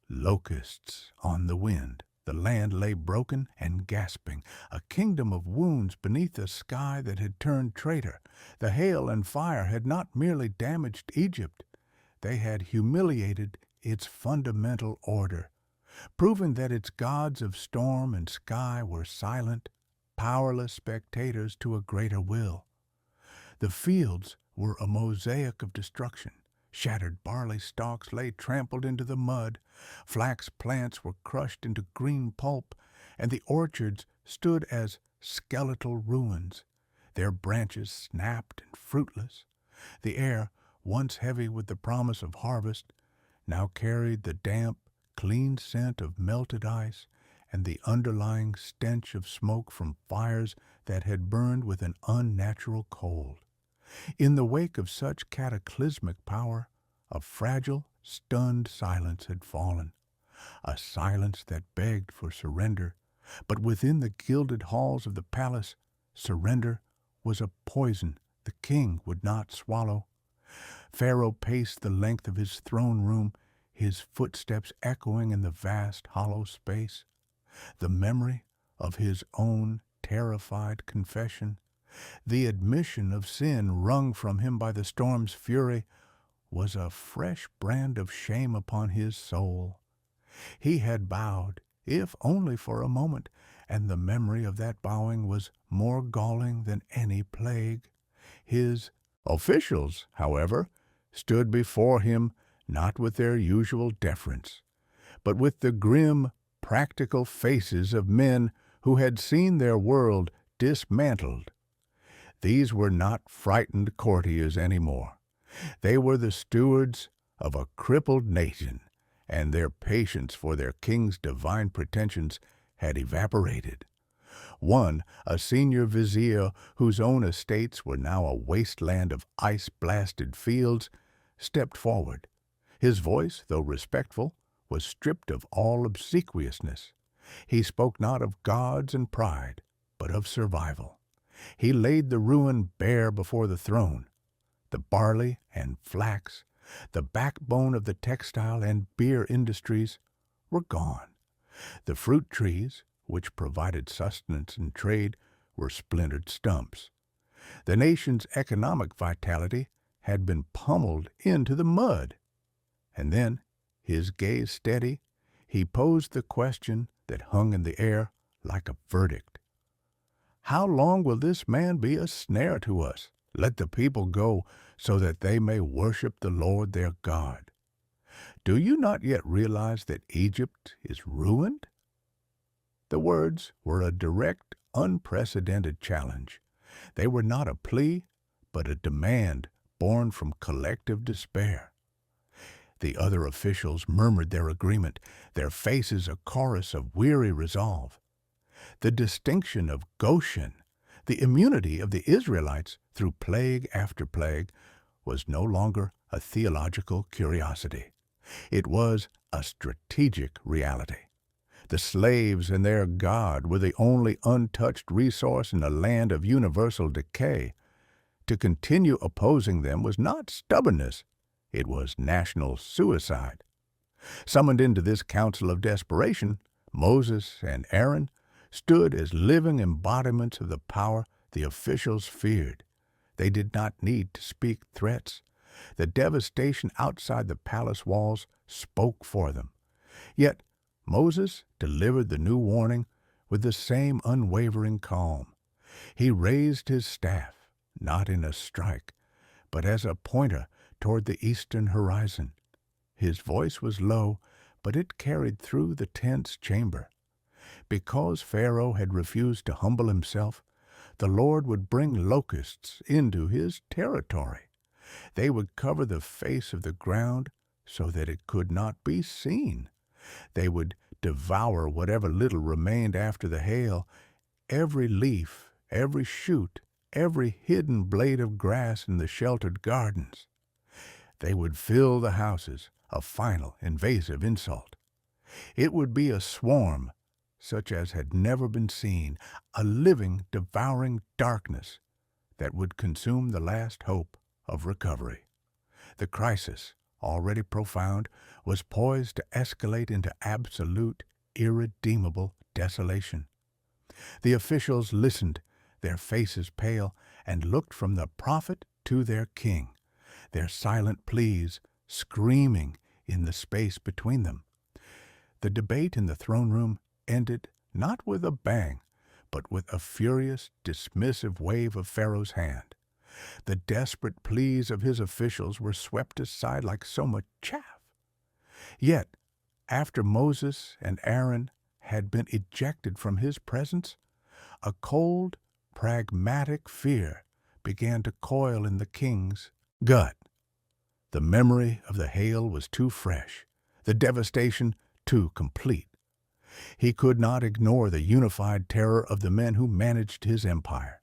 Locusts on the wind. The land lay broken and gasping, a kingdom of wounds beneath a sky that had turned traitor. The hail and fire had not merely damaged Egypt, they had humiliated its fundamental order, proving that its gods of storm and sky were silent, powerless spectators to a greater will. The fields were a mosaic of destruction. Shattered barley stalks lay trampled into the mud, flax plants were crushed into green pulp, and the orchards stood as skeletal ruins, their branches snapped and fruitless. The air, once heavy with the promise of harvest, now carried the damp, clean scent of melted ice and the underlying stench of smoke from fires that had burned with an unnatural cold. In the wake of such cataclysmic power, a fragile, stunned silence had fallen, a silence that begged for surrender. But within the gilded halls of the palace, surrender was a poison the king would not swallow. Pharaoh paced the length of his throne room, his footsteps echoing in the vast hollow space. The memory of his own terrified confession, the admission of sin wrung from him by the storm's fury, was a fresh brand of shame upon his soul. He had bowed, if only for a moment, and the memory of that bowing was more galling than any plague. His officials, however, stood before him not with their usual deference, but with the grim, practical faces of men who had seen their world dismantled. These were not frightened courtiers any more. They were the stewards of a crippled nation, and their patience for their king's divine pretensions had evaporated. One, a senior vizier whose own estates were now a wasteland of ice-blasted fields, stepped forward. His voice, though respectful, was stripped of all obsequiousness. He spoke not of gods and pride, but of survival. He laid the ruin bare before the throne. The barley and flax, the backbone of the textile and beer industries, were gone. The fruit trees, which provided sustenance and trade, were splintered stumps. The nation's economic vitality had been pummeled into the mud. And then, his gaze steady, he posed the question that hung in the air like a verdict. How long will this man be a snare to us? Let the people go so that they may worship the Lord their God. Do you not yet realize that Egypt is ruined? The words were a direct, unprecedented challenge. They were not a plea, but a demand born from collective despair. The other officials murmured their agreement, their faces a chorus of weary resolve. The distinction of Goshen, the immunity of the Israelites through plague after plague, was no longer a theological curiosity. It was a strategic reality. The slaves and their God were the only untouched resource in a land of universal decay. To continue opposing them was not stubbornness, It was national suicide. Summoned into this council of desperation, Moses and Aaron stood as living embodiments of the power the officials feared. They did not need to speak threats. The devastation outside the palace walls spoke for them. Yet Moses delivered the new warning with the same unwavering calm. He raised his staff, not in a strike, but as a pointer toward the eastern horizon. His voice was low, but it carried through the tense chamber. Because Pharaoh had refused to humble himself, the Lord would bring locusts into his territory. They would cover the face of the ground so that it could not be seen. They would devour whatever little remained after the hail, every leaf, every shoot, every hidden blade of grass in the sheltered gardens. They would fill the houses, a final invasive insult. It would be a swarm such as had never been seen, a living, devouring darkness that would consume the last hope of recovery. The crisis, already profound, was poised to escalate into absolute, irredeemable desolation. The officials listened, their faces pale, and looked from the prophet to their king, their silent pleas screaming in the space between them. The debate in the throne room ended not with a bang, but with a furious, dismissive wave of Pharaoh's hand. The desperate pleas of his officials were swept aside like so much chaff. Yet, after Moses and Aaron had been ejected from his presence, a cold, pragmatic fear began to coil in the king's gut. The memory of the hail was too fresh, the devastation too complete. He could not ignore the unified terror of the men who managed his empire.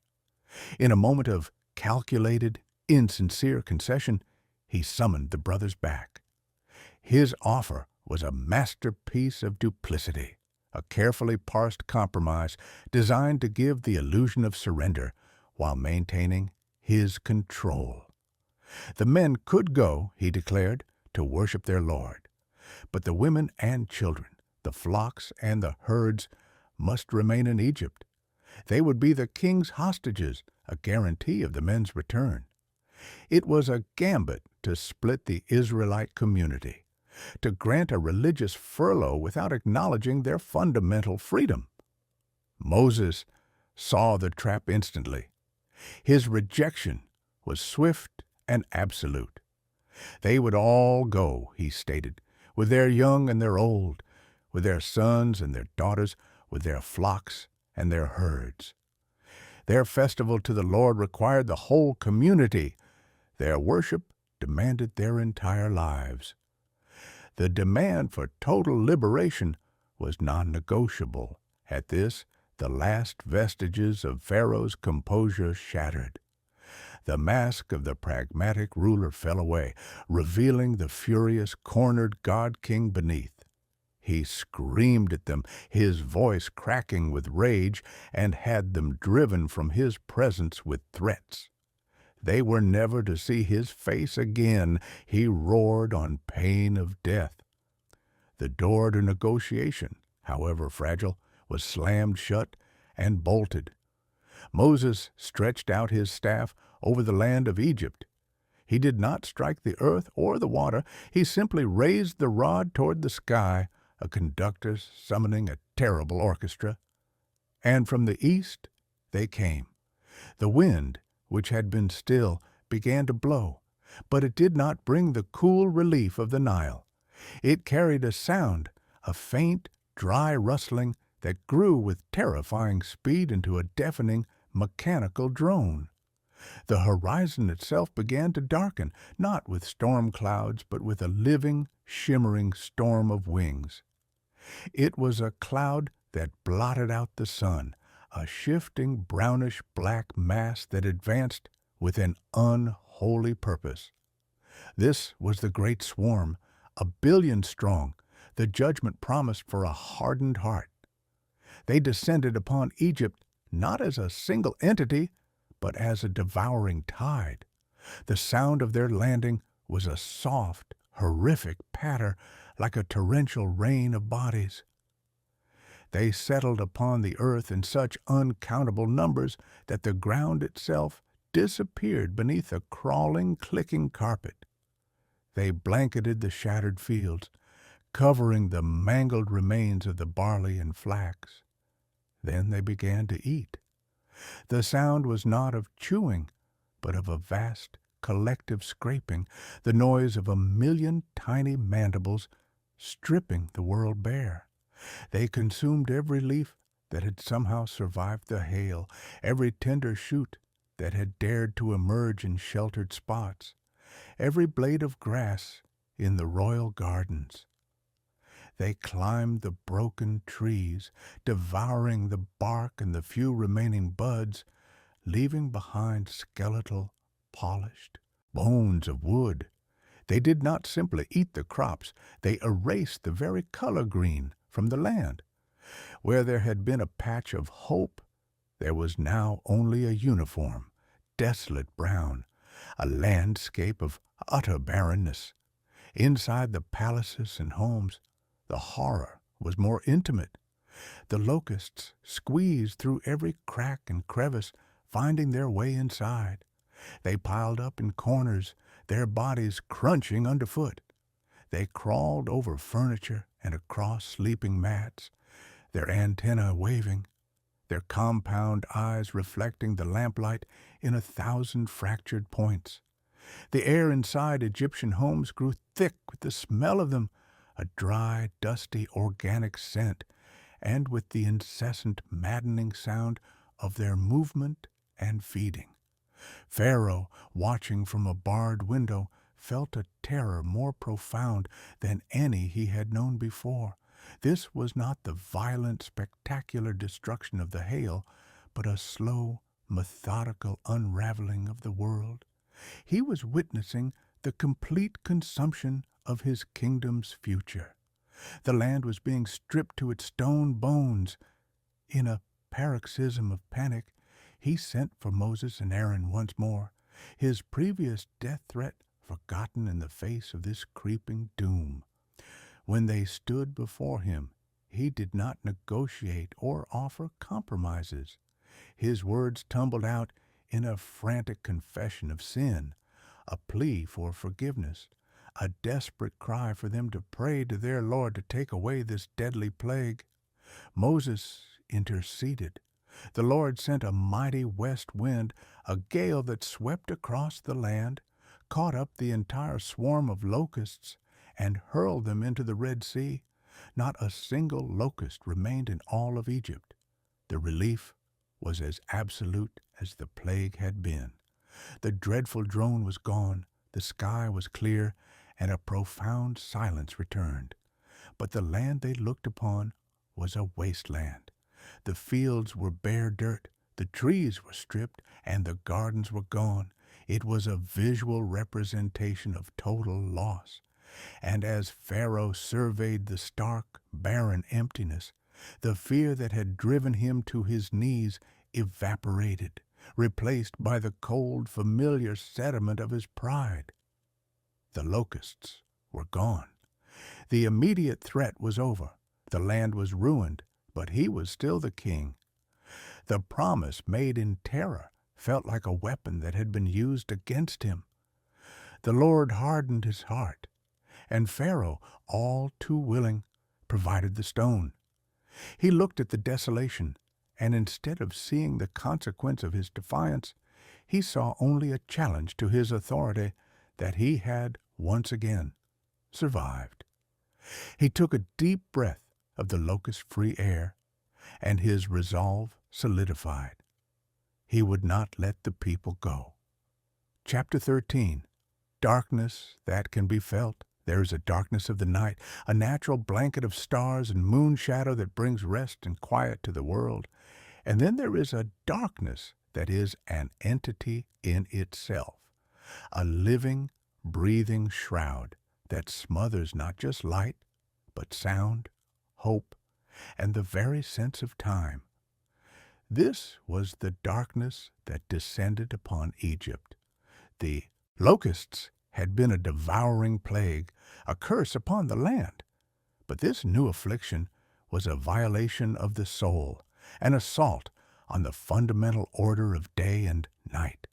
In a moment of calculated, insincere concession, he summoned the brothers back. His offer was a masterpiece of duplicity, a carefully parsed compromise designed to give the illusion of surrender while maintaining his control. The men could go, he declared, to worship their Lord, but the women and children, the flocks and the herds, must remain in Egypt. They would be the king's hostages, a guarantee of the men's return. It was a gambit to split the Israelite community, to grant a religious furlough without acknowledging their fundamental freedom. Moses saw the trap instantly. His rejection was swift and absolute. They would all go, he stated, with their young and their old, with their sons and their daughters, with their flocks and their herds. Their festival to the Lord required the whole community. Their worship demanded their entire lives. The demand for total liberation was non-negotiable. At this, the last vestiges of Pharaoh's composure shattered. The mask of the pragmatic ruler fell away, revealing the furious, cornered god-king beneath. He screamed at them, his voice cracking with rage, and had them driven from his presence with threats. They were never to see his face again. He roared on pain of death. The door to negotiation, however fragile, was slammed shut and bolted. Moses stretched out his staff over the land of Egypt. He did not strike the earth or the water. He simply raised the rod toward the sky, a conductor summoning a terrible orchestra. And from the east they came. The wind, which had been still, began to blow, but it did not bring the cool relief of the Nile. It carried a sound, a faint, dry rustling that grew with terrifying speed into a deafening, mechanical drone. The horizon itself began to darken, not with storm clouds, but with a living, shimmering storm of wings. It was a cloud that blotted out the sun, a shifting brownish-black mass that advanced with an unholy purpose. This was the great swarm, 1 billion strong, the judgment promised for a hardened heart. They descended upon Egypt not as a single entity, but as a devouring tide. The sound of their landing was a soft, horrific patter like a torrential rain of bodies. They settled upon the earth in such uncountable numbers that the ground itself disappeared beneath a crawling, clicking carpet. They blanketed the shattered fields, covering the mangled remains of the barley and flax. Then they began to eat. The sound was not of chewing, but of a vast, collective scraping, the noise of 1,000,000 tiny mandibles stripping the world bare. They consumed every leaf that had somehow survived the hail, every tender shoot that had dared to emerge in sheltered spots, every blade of grass in the royal gardens. They climbed the broken trees, devouring the bark and the few remaining buds, leaving behind skeletal, polished bones of wood. They did not simply eat the crops, they erased the very color green from the land. Where there had been a patch of hope, there was now only a uniform, desolate brown, a landscape of utter barrenness. Inside the palaces and homes, the horror was more intimate. The locusts squeezed through every crack and crevice, finding their way inside. They piled up in corners, their bodies crunching underfoot. They crawled over furniture and across sleeping mats, their antennae waving, their compound eyes reflecting the lamplight in 1,000 fractured points. The air inside Egyptian homes grew thick with the smell of them, a dry, dusty, organic scent, and with the incessant, maddening sound of their movement and feeding. Pharaoh, watching from a barred window, felt a terror more profound than any he had known before. This was not the violent, spectacular destruction of the hail, but a slow, methodical unraveling of the world. He was witnessing the complete consumption of his kingdom's future. The land was being stripped to its stone bones. In a paroxysm of panic, he sent for Moses and Aaron once more, his previous death threat forgotten in the face of this creeping doom. When they stood before him, he did not negotiate or offer compromises. His words tumbled out in a frantic confession of sin, a plea for forgiveness, a desperate cry for them to pray to their Lord to take away this deadly plague. Moses interceded. The Lord sent a mighty west wind, a gale that swept across the land, caught up the entire swarm of locusts, and hurled them into the Red Sea. Not a single locust remained in all of Egypt. The relief was as absolute as the plague had been. The dreadful drone was gone, the sky was clear, and a profound silence returned. But the land they looked upon was a wasteland. The fields were bare dirt, the trees were stripped, and the gardens were gone. It was a visual representation of total loss. And as Pharaoh surveyed the stark, barren emptiness, the fear that had driven him to his knees evaporated, replaced by the cold, familiar sediment of his pride. The locusts were gone. The immediate threat was over. The land was ruined, but he was still the king. The promise made in terror felt like a weapon that had been used against him. The Lord hardened his heart, and Pharaoh, all too willing, provided the stone. He looked at the desolation, and instead of seeing the consequence of his defiance, he saw only a challenge to his authority that he had once again survived. He took a deep breath of the locust-free air, and his resolve solidified. He would not let the people go. Chapter 13. Darkness that can be felt. There is a darkness of the night, a natural blanket of stars and moon shadow that brings rest and quiet to the world. And then there is a darkness that is an entity in itself, a living, breathing shroud that smothers not just light, but sound, hope, and the very sense of time. This was the darkness that descended upon Egypt. The locusts had been a devouring plague, a curse upon the land. But this new affliction was a violation of the soul, an assault on the fundamental order of day and night.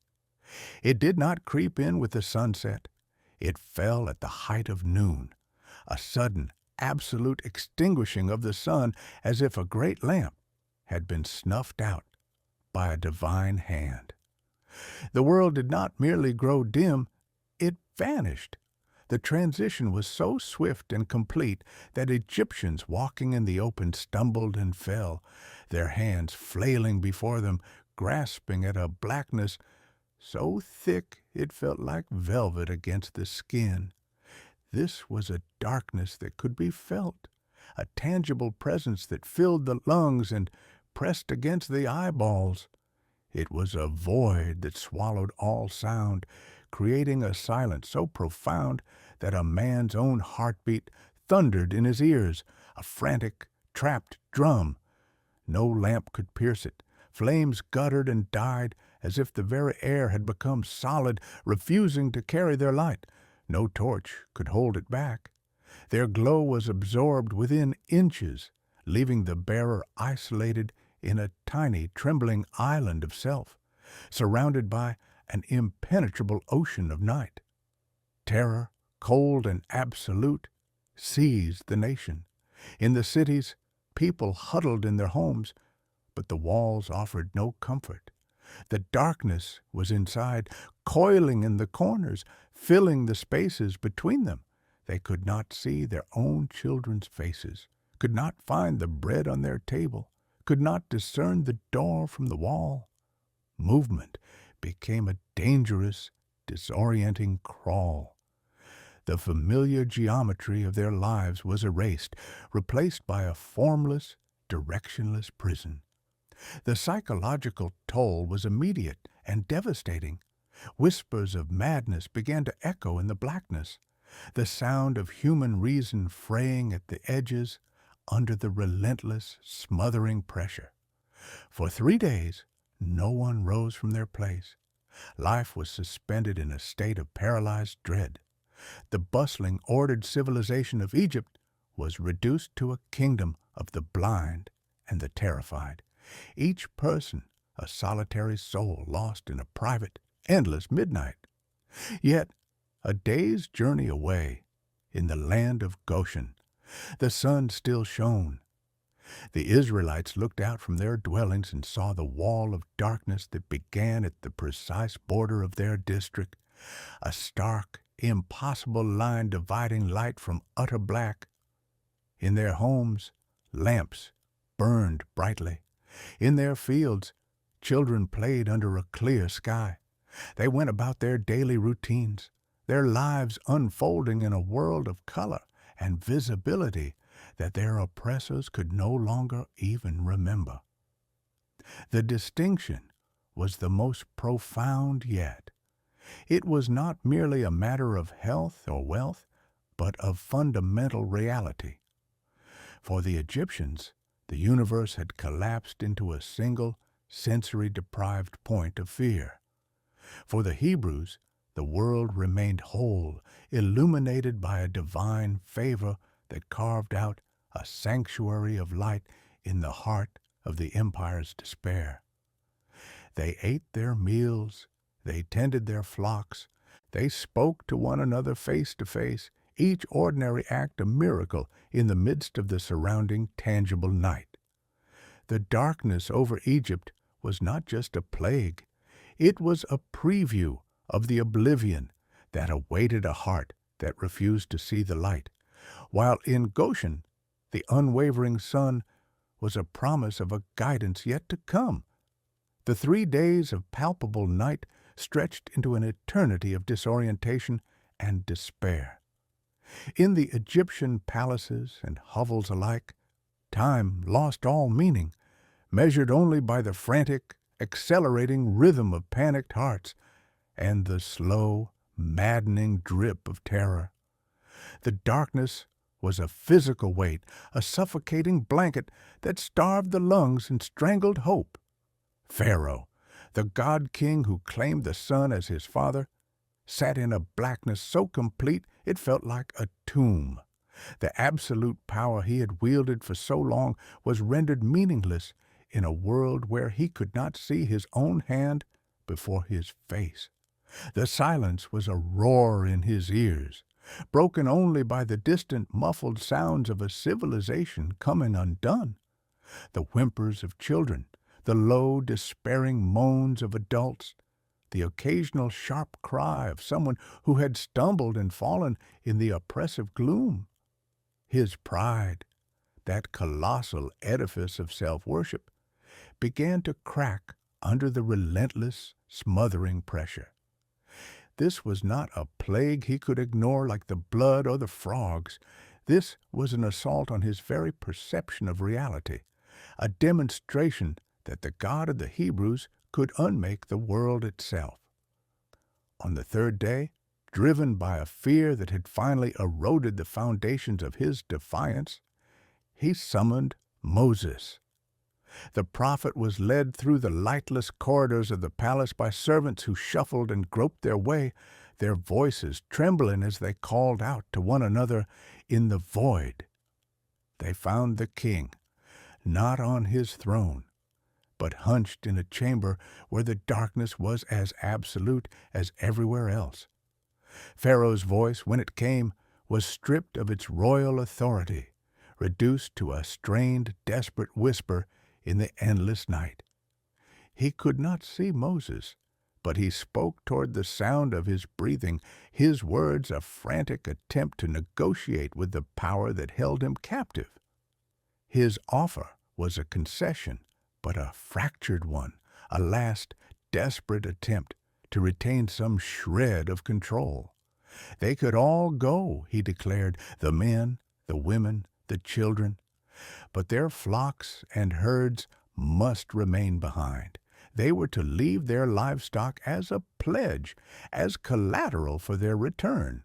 It did not creep in with the sunset. It fell at the height of noon, a sudden, absolute extinguishing of the sun as if a great lamp had been snuffed out by a divine hand. The world did not merely grow dim, it vanished. The transition was so swift and complete that Egyptians walking in the open stumbled and fell, their hands flailing before them, grasping at a blackness so thick it felt like velvet against the skin. This was a darkness that could be felt, a tangible presence that filled the lungs and pressed against the eyeballs. It was a void that swallowed all sound, creating a silence so profound that a man's own heartbeat thundered in his ears, a frantic, trapped drum. No lamp could pierce it. Flames guttered and died as if the very air had become solid, refusing to carry their light. No torch could hold it back. Their glow was absorbed within inches, leaving the bearer isolated in a tiny, trembling island of self, surrounded by an impenetrable ocean of night. Terror, cold and absolute, seized the nation. In the cities, people huddled in their homes, but the walls offered no comfort. The darkness was inside, coiling in the corners, filling the spaces between them. They could not see their own children's faces, could not find the bread on their table, could not discern the door from the wall. Movement became a dangerous, disorienting crawl. The familiar geometry of their lives was erased, replaced by a formless, directionless prison. The psychological toll was immediate and devastating. Whispers of madness began to echo in the blackness, the sound of human reason fraying at the edges under the relentless, smothering pressure. For 3 days, no one rose from their place. Life was suspended in a state of paralyzed dread. The bustling, ordered civilization of Egypt was reduced to a kingdom of the blind and the terrified. Each person a solitary soul lost in a private, endless midnight. Yet, a day's journey away, in the land of Goshen, the sun still shone. The Israelites looked out from their dwellings and saw the wall of darkness that began at the precise border of their district, a stark, impossible line dividing light from utter black. In their homes, lamps burned brightly. In their fields, children played under a clear sky. They went about their daily routines, their lives unfolding in a world of color and visibility that their oppressors could no longer even remember. The distinction was the most profound yet. It was not merely a matter of health or wealth, but of fundamental reality. For the Egyptians, the universe had collapsed into a single, sensory-deprived point of fear. For the Hebrews, the world remained whole, illuminated by a divine favor that carved out a sanctuary of light in the heart of the empire's despair. They ate their meals, they tended their flocks, they spoke to one another face to face, each ordinary act a miracle in the midst of the surrounding tangible night. The darkness over Egypt was not just a plague, it was a preview of the oblivion that awaited a heart that refused to see the light, while in Goshen the unwavering sun was a promise of a guidance yet to come. The 3 days of palpable night stretched into an eternity of disorientation and despair. In the Egyptian palaces and hovels alike, time lost all meaning, measured only by the frantic, accelerating rhythm of panicked hearts and the slow, maddening drip of terror. The darkness was a physical weight, a suffocating blanket that starved the lungs and strangled hope. Pharaoh, the god-king who claimed the sun as his father, sat in a blackness so complete it felt like a tomb. The absolute power he had wielded for so long was rendered meaningless in a world where he could not see his own hand before his face. The silence was a roar in his ears, broken only by the distant muffled sounds of a civilization coming undone. The whimpers of children, the low, despairing moans of adults, the occasional sharp cry of someone who had stumbled and fallen in the oppressive gloom. His pride, that colossal edifice of self-worship, began to crack under the relentless, smothering pressure. This was not a plague he could ignore like the blood or the frogs. This was an assault on his very perception of reality, a demonstration that the God of the Hebrews could unmake the world itself. On the third day, driven by a fear that had finally eroded the foundations of his defiance, he summoned Moses. The prophet was led through the lightless corridors of the palace by servants who shuffled and groped their way, their voices trembling as they called out to one another in the void. They found the king, not on his throne, but hunched in a chamber where the darkness was as absolute as everywhere else. Pharaoh's voice, when it came, was stripped of its royal authority, reduced to a strained, desperate whisper in the endless night. He could not see Moses, but he spoke toward the sound of his breathing, his words a frantic attempt to negotiate with the power that held him captive. His offer was a concession, but a fractured one, a last desperate attempt to retain some shred of control. They could all go, he declared, the men, the women, the children, but their flocks and herds must remain behind. They were to leave their livestock as a pledge, as collateral for their return.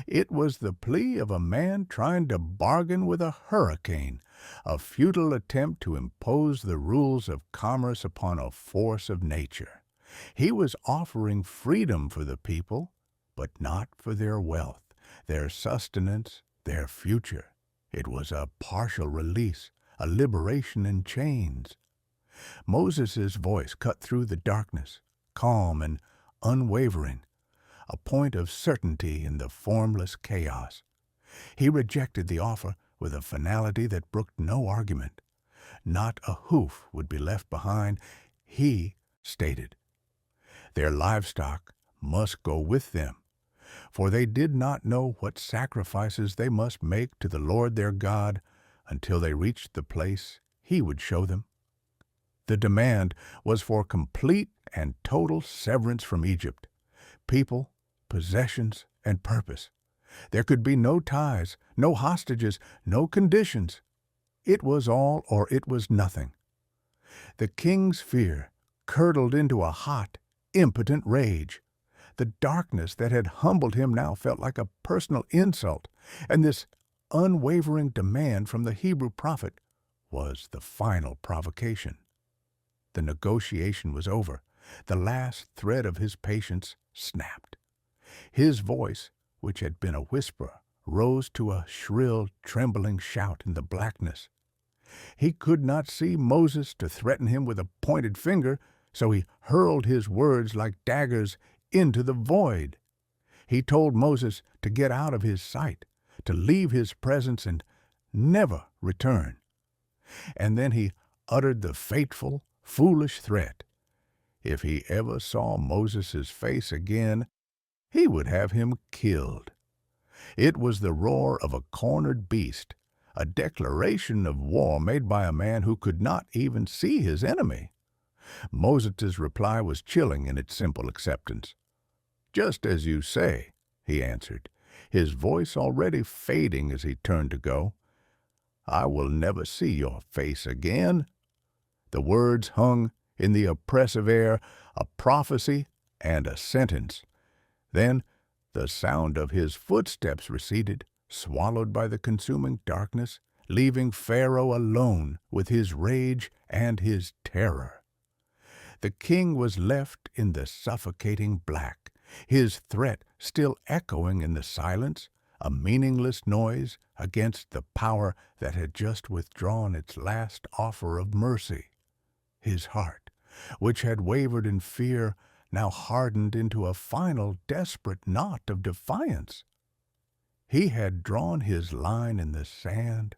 It was the plea of a man trying to bargain with a hurricane, a futile attempt to impose the rules of commerce upon a force of nature. He was offering freedom for the people, but not for their wealth, their sustenance, their future. It was a partial release, a liberation in chains. Moses' voice cut through the darkness, calm and unwavering, a point of certainty in the formless chaos. He rejected the offer with a finality that brooked no argument. Not a hoof would be left behind, he stated. Their livestock must go with them, for they did not know what sacrifices they must make to the Lord their God until they reached the place he would show them. The demand was for complete and total severance from Egypt, people, possessions, and purpose. There could be no ties, no hostages, no conditions. It was all or it was nothing. The king's fear curdled into a hot, impotent rage. The darkness that had humbled him now felt like a personal insult, and this unwavering demand from the Hebrew prophet was the final provocation. The negotiation was over. The last thread of his patience snapped. His voice, which had been a whisper, rose to a shrill, trembling shout in the blackness. He could not see Moses to threaten him with a pointed finger, so he hurled his words like daggers into the void. He told Moses to get out of his sight, to leave his presence and never return. And then he uttered the fateful, foolish threat. If he ever saw Moses' face again, he would have him killed. It was the roar of a cornered beast, a declaration of war made by a man who could not even see his enemy. Moses' reply was chilling in its simple acceptance. "Just as you say," he answered, his voice already fading as he turned to go. "I will never see your face again." The words hung in the oppressive air, a prophecy and a sentence. Then the sound of his footsteps receded, swallowed by the consuming darkness, leaving Pharaoh alone with his rage and his terror. The king was left in the suffocating black, his threat still echoing in the silence, a meaningless noise against the power that had just withdrawn its last offer of mercy. His heart, which had wavered in fear, now hardened into a final desperate knot of defiance. He had drawn his line in the sand,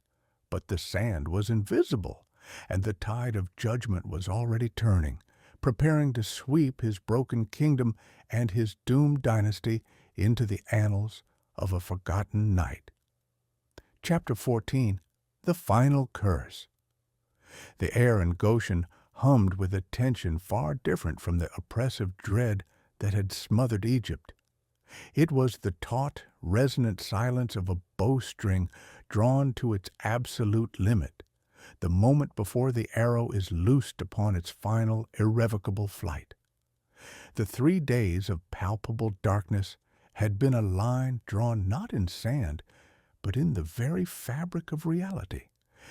but the sand was invisible, and the tide of judgment was already turning, preparing to sweep his broken kingdom and his doomed dynasty into the annals of a forgotten night. Chapter 14. The Final Curse. The air in Goshen hummed with a tension far different from the oppressive dread that had smothered Egypt. It was the taut, resonant silence of a bowstring drawn to its absolute limit, the moment before the arrow is loosed upon its final, irrevocable flight. The 3 days of palpable darkness had been a line drawn not in sand, but in the very fabric of reality,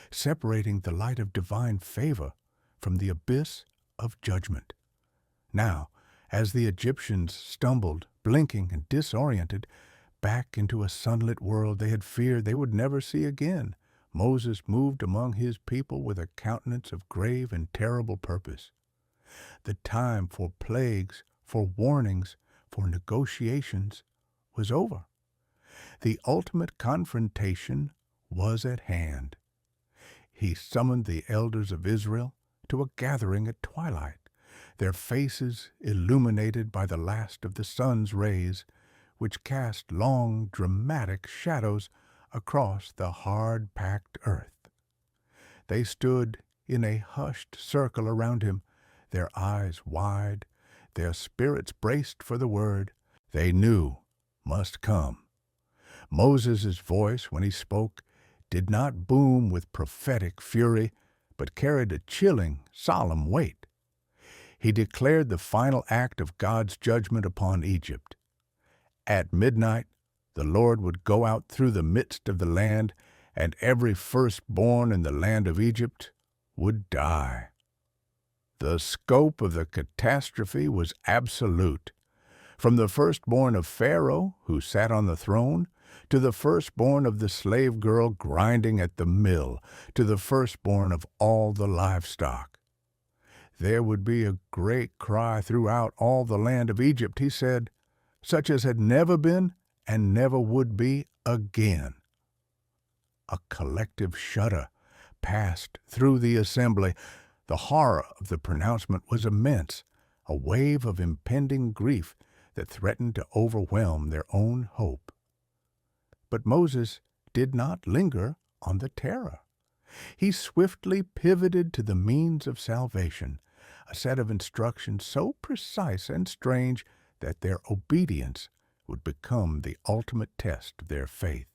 separating the light of divine favor from the abyss of judgment. Now, as the Egyptians stumbled, blinking and disoriented, back into a sunlit world they had feared they would never see again, Moses moved among his people with a countenance of grave and terrible purpose. The time for plagues, for warnings, for negotiations was over. The ultimate confrontation was at hand. He summoned the elders of Israel to a gathering at twilight, their faces illuminated by the last of the sun's rays, which cast long, dramatic shadows across the hard-packed earth. They stood in a hushed circle around him, their eyes wide, their spirits braced for the word they knew must come. Moses' voice, when he spoke, did not boom with prophetic fury, but carried a chilling, solemn weight. He declared the final act of God's judgment upon Egypt. At midnight, the Lord would go out through the midst of the land, and every firstborn in the land of Egypt would die. The scope of the catastrophe was absolute. From the firstborn of Pharaoh, who sat on the throne, to the firstborn of the slave girl grinding at the mill, to the firstborn of all the livestock. There would be a great cry throughout all the land of Egypt, he said, such as had never been and never would be again. A collective shudder passed through the assembly. The horror of the pronouncement was immense, a wave of impending grief that threatened to overwhelm their own hope. But Moses did not linger on the terror. He swiftly pivoted to the means of salvation, a set of instructions so precise and strange that their obedience would become the ultimate test of their faith.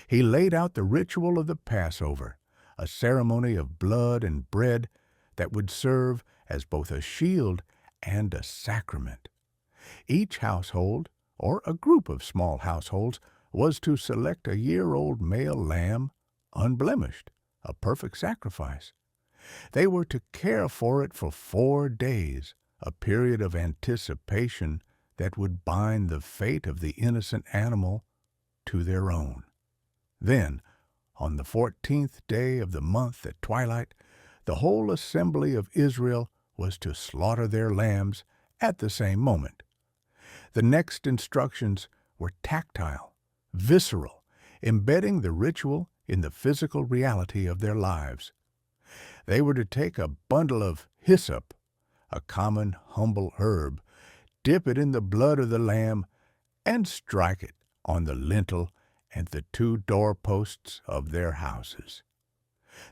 He laid out the ritual of the Passover, a ceremony of blood and bread that would serve as both a shield and a sacrament. Each household, or a group of small households, was to select a year-old male lamb, unblemished, a perfect sacrifice. They were to care for it for 4 days, a period of anticipation that would bind the fate of the innocent animal to their own. Then, on the 14th day of the month at twilight, the whole assembly of Israel was to slaughter their lambs at the same moment. The next instructions were tactile, visceral, embedding the ritual in the physical reality of their lives. They were to take a bundle of hyssop, a common, humble herb, dip it in the blood of the lamb, and strike it on the lintel and the 2 doorposts of their houses.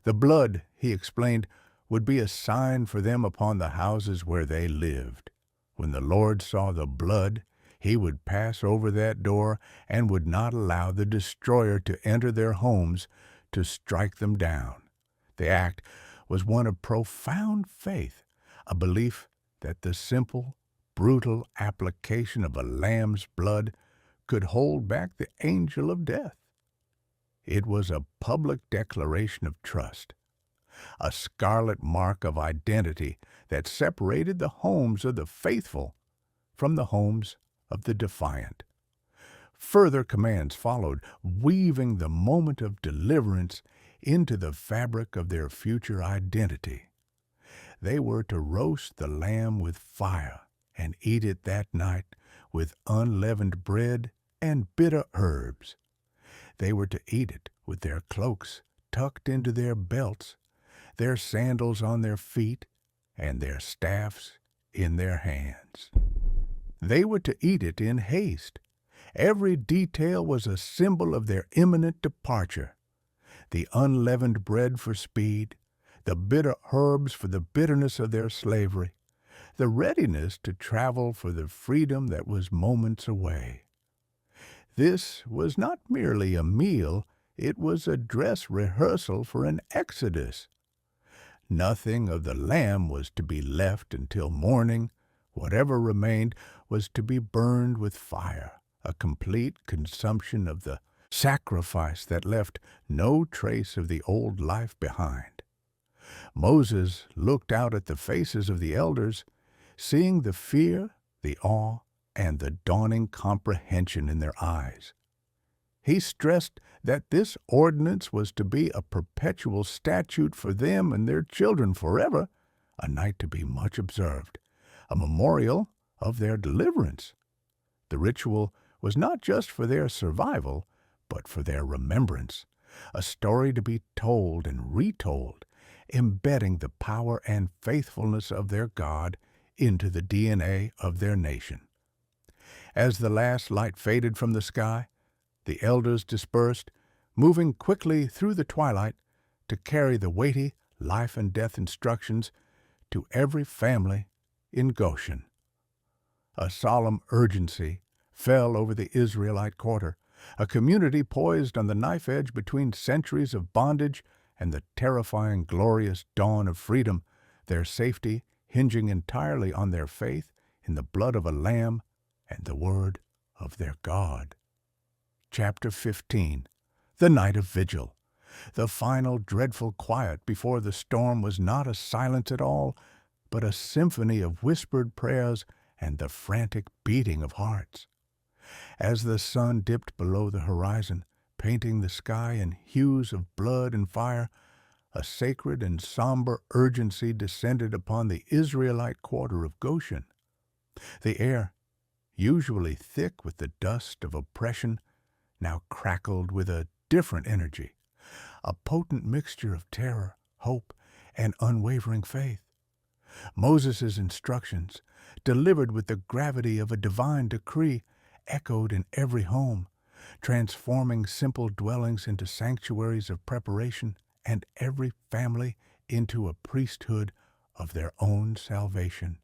The blood, he explained, would be a sign for them upon the houses where they lived. When the Lord saw the blood, he would pass over that door and would not allow the destroyer to enter their homes to strike them down. The act was one of profound faith, a belief that the simple, brutal application of a lamb's blood could hold back the angel of death. It was a public declaration of trust, a scarlet mark of identity that separated the homes of the faithful from the homes of the defiant. Further commands followed, weaving the moment of deliverance into the fabric of their future identity. They were to roast the lamb with fire and eat it that night with unleavened bread and bitter herbs. They were to eat it with their cloaks tucked into their belts, their sandals on their feet, and their staffs in their hands. They were to eat it in haste. Every detail was a symbol of their imminent departure. The unleavened bread for speed, the bitter herbs for the bitterness of their slavery, the readiness to travel for the freedom that was moments away. This was not merely a meal, it was a dress rehearsal for an exodus. Nothing of the lamb was to be left until morning. Whatever remained was to be burned with fire, a complete consumption of the sacrifice that left no trace of the old life behind. Moses looked out at the faces of the elders, seeing the fear, the awe, and the dawning comprehension in their eyes. He stressed that this ordinance was to be a perpetual statute for them and their children forever, a night to be much observed, a memorial of their deliverance. The ritual was not just for their survival, but for their remembrance, a story to be told and retold, embedding the power and faithfulness of their God into the DNA of their nation. As the last light faded from the sky, the elders dispersed, moving quickly through the twilight to carry the weighty life and death instructions to every family in Goshen. A solemn urgency fell over the Israelite quarter, a community poised on the knife edge between centuries of bondage and the terrifying, glorious dawn of freedom, their safety hinging entirely on their faith in the blood of a lamb and the word of their God. Chapter 15. The Night of Vigil. The final dreadful quiet before the storm was not a silence at all, but a symphony of whispered prayers and the frantic beating of hearts. As the sun dipped below the horizon, painting the sky in hues of blood and fire, a sacred and somber urgency descended upon the Israelite quarter of Goshen. The air, usually thick with the dust of oppression, now crackled with a different energy, a potent mixture of terror, hope, and unwavering faith. Moses' instructions, delivered with the gravity of a divine decree, echoed in every home, transforming simple dwellings into sanctuaries of preparation and every family into a priesthood of their own salvation.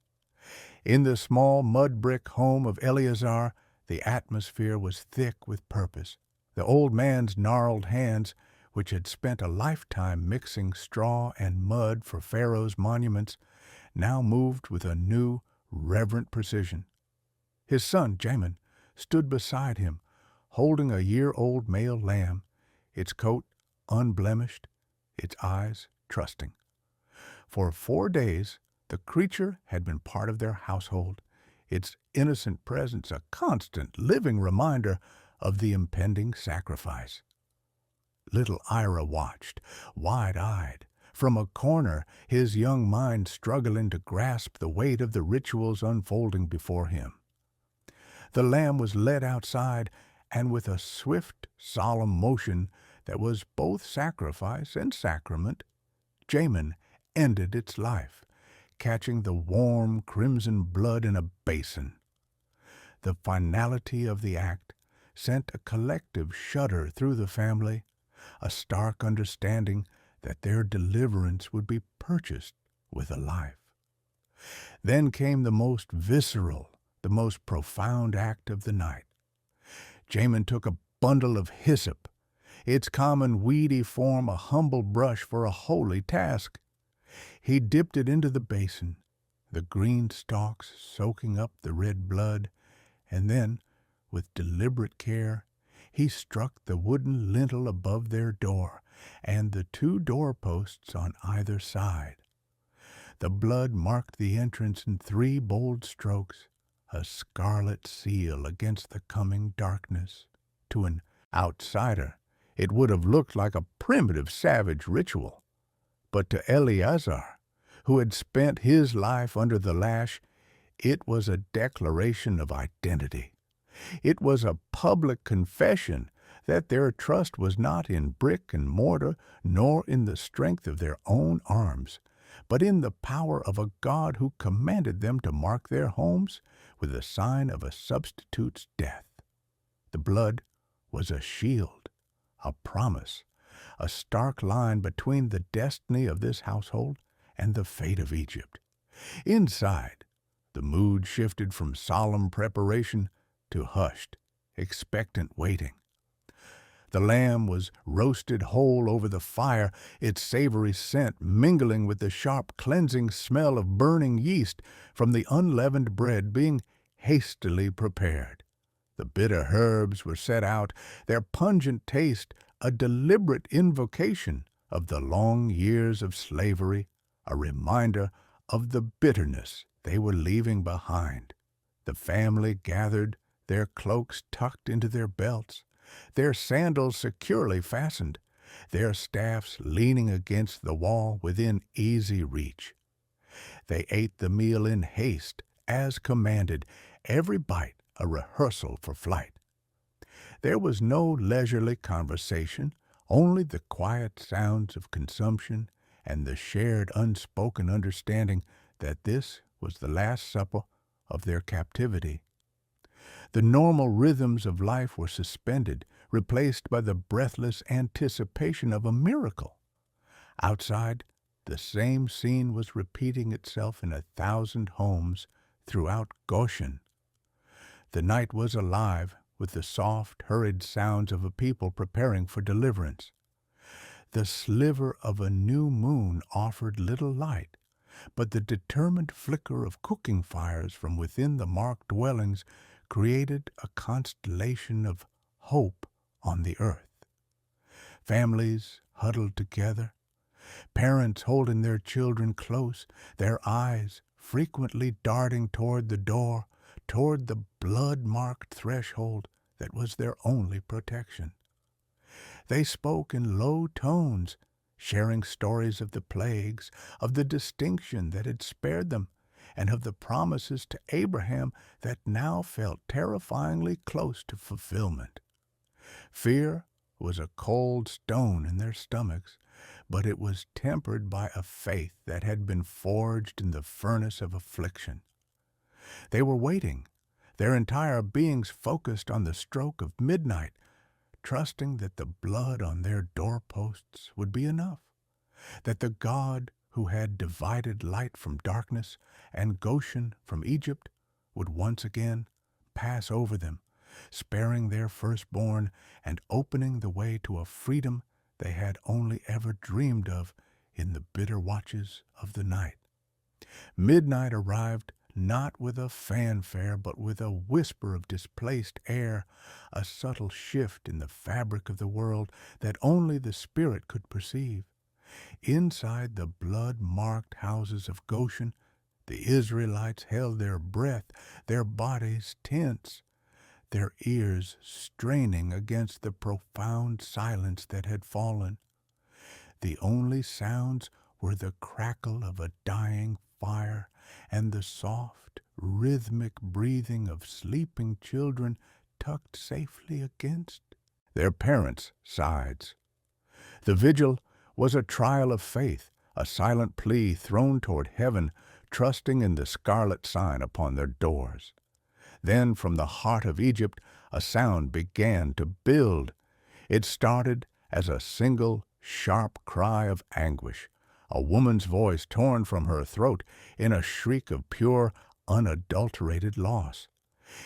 In the small mud-brick home of Eleazar, the atmosphere was thick with purpose. The old man's gnarled hands, which had spent a lifetime mixing straw and mud for Pharaoh's monuments, now moved with a new, reverent precision. His son, Jamin, stood beside him, holding a year-old male lamb, its coat unblemished, its eyes trusting. For 4 days, the creature had been part of their household, its innocent presence a constant living reminder of the impending sacrifice. Little Ira watched, wide-eyed, from a corner, his young mind struggling to grasp the weight of the rituals unfolding before him. The lamb was led outside, and with a swift, solemn motion that was both sacrifice and sacrament, Jamin ended its life, catching the warm crimson blood in a basin. The finality of the act sent a collective shudder through the family, a stark understanding that their deliverance would be purchased with a life. Then came the most visceral, the most profound act of the night. Jamin took a bundle of hyssop, its common weedy form a humble brush for a holy task. He dipped it into the basin, the green stalks soaking up the red blood, and then, with deliberate care, he struck the wooden lintel above their door and the 2 doorposts on either side. The blood marked the entrance in 3 bold strokes, a scarlet seal against the coming darkness. To an outsider, it would have looked like a primitive savage ritual. But to Eleazar, who had spent his life under the lash, it was a declaration of identity. It was a public confession that their trust was not in brick and mortar, nor in the strength of their own arms, but in the power of a God who commanded them to mark their homes with the sign of a substitute's death. The blood was a shield, a promise, a stark line between the destiny of this household and the fate of Egypt. Inside, the mood shifted from solemn preparation to hushed, expectant waiting. The lamb was roasted whole over the fire, its savory scent mingling with the sharp cleansing smell of burning yeast from the unleavened bread being hastily prepared. The bitter herbs were set out, their pungent taste a deliberate invocation of the long years of slavery, a reminder of the bitterness they were leaving behind. The family gathered, their cloaks tucked into their belts, their sandals securely fastened, their staffs leaning against the wall within easy reach. They ate the meal in haste, as commanded, every bite a rehearsal for flight. There was no leisurely conversation, only the quiet sounds of consumption and the shared unspoken understanding that this was the last supper of their captivity. The normal rhythms of life were suspended, replaced by the breathless anticipation of a miracle. Outside, the same scene was repeating itself in 1,000 homes throughout Goshen. The night was alive with the soft, hurried sounds of a people preparing for deliverance. The sliver of a new moon offered little light, but the determined flicker of cooking fires from within the marked dwellings created a constellation of hope on the earth. Families huddled together, parents holding their children close, their eyes frequently darting toward the door, toward the blood-marked threshold that was their only protection. They spoke in low tones, sharing stories of the plagues, of the distinction that had spared them, and of the promises to Abraham that now felt terrifyingly close to fulfillment. Fear was a cold stone in their stomachs, but it was tempered by a faith that had been forged in the furnace of affliction. They were waiting, their entire beings focused on the stroke of midnight, trusting that the blood on their doorposts would be enough, that the God who had divided light from darkness and Goshen from Egypt would once again pass over them, sparing their firstborn and opening the way to a freedom they had only ever dreamed of in the bitter watches of the night. Midnight arrived not with a fanfare, but with a whisper of displaced air, a subtle shift in the fabric of the world that only the spirit could perceive. Inside the blood-marked houses of Goshen, the Israelites held their breath, their bodies tense, their ears straining against the profound silence that had fallen. The only sounds were the crackle of a dying fire and the soft, rhythmic breathing of sleeping children tucked safely against their parents' sides. The vigil was a trial of faith, a silent plea thrown toward heaven, trusting in the scarlet sign upon their doors. Then from the heart of Egypt a sound began to build. It started as a single, sharp cry of anguish, a woman's voice torn from her throat in a shriek of pure, unadulterated loss.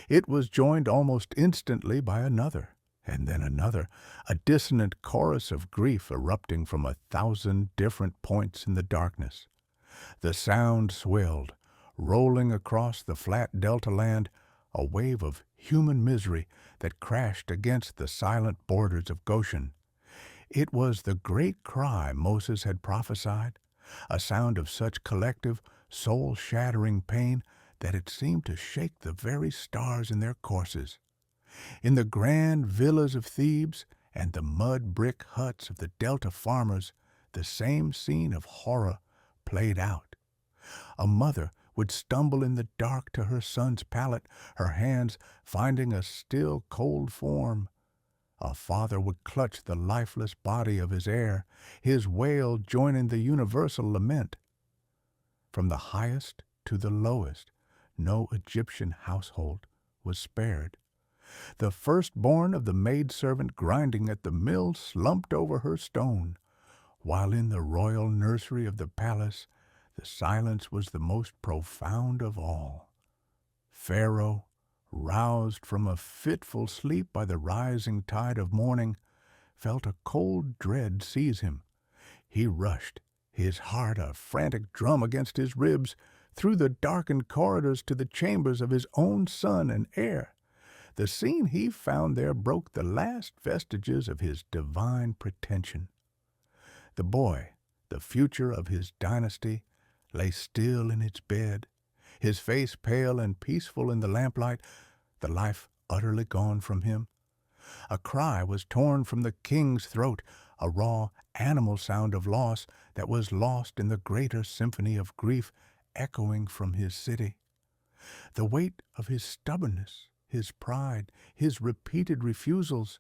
It was joined almost instantly by another, and then another, a dissonant chorus of grief erupting from 1,000 different points in the darkness. The sound swelled, rolling across the flat delta land, a wave of human misery that crashed against the silent borders of Goshen. It was the great cry Moses had prophesied, a sound of such collective, soul-shattering pain that it seemed to shake the very stars in their courses. In the grand villas of Thebes and the mud brick huts of the Delta farmers, the same scene of horror played out. A mother would stumble in the dark to her son's pallet, her hands finding a still cold form. A father would clutch the lifeless body of his heir, his wail joining the universal lament. From the highest to the lowest, no Egyptian household was spared. The firstborn of the maidservant grinding at the mill slumped over her stone, while in the royal nursery of the palace the silence was the most profound of all. Pharaoh, roused from a fitful sleep by the rising tide of morning, felt a cold dread seize him. He rushed, his heart a frantic drum against his ribs, through the darkened corridors to the chambers of his own son and heir. The scene he found there broke the last vestiges of his divine pretension. The boy, the future of his dynasty, lay still in its bed, his face pale and peaceful in the lamplight, the life utterly gone from him. A cry was torn from the king's throat, a raw animal sound of loss that was lost in the greater symphony of grief echoing from his city. The weight of his stubbornness, his pride, his repeated refusals,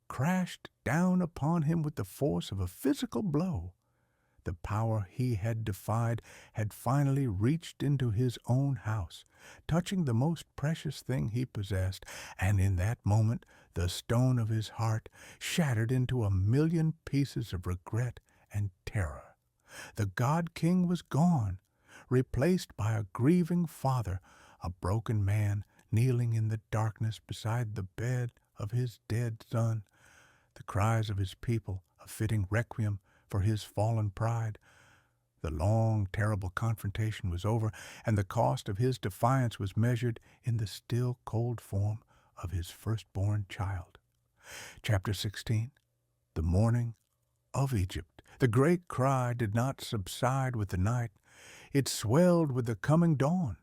crashed down upon him with the force of a physical blow. The power he had defied had finally reached into his own house, touching the most precious thing he possessed, and in that moment the stone of his heart shattered into a million pieces of regret and terror. The god-king was gone, replaced by a grieving father, a broken man kneeling in the darkness beside the bed of his dead son. The cries of his people, a fitting requiem for his fallen pride. The long, terrible confrontation was over, and the cost of his defiance was measured in the still cold form of his firstborn child. Chapter 16. The Morning of Egypt. The great cry did not subside with the night. It swelled with the coming dawn,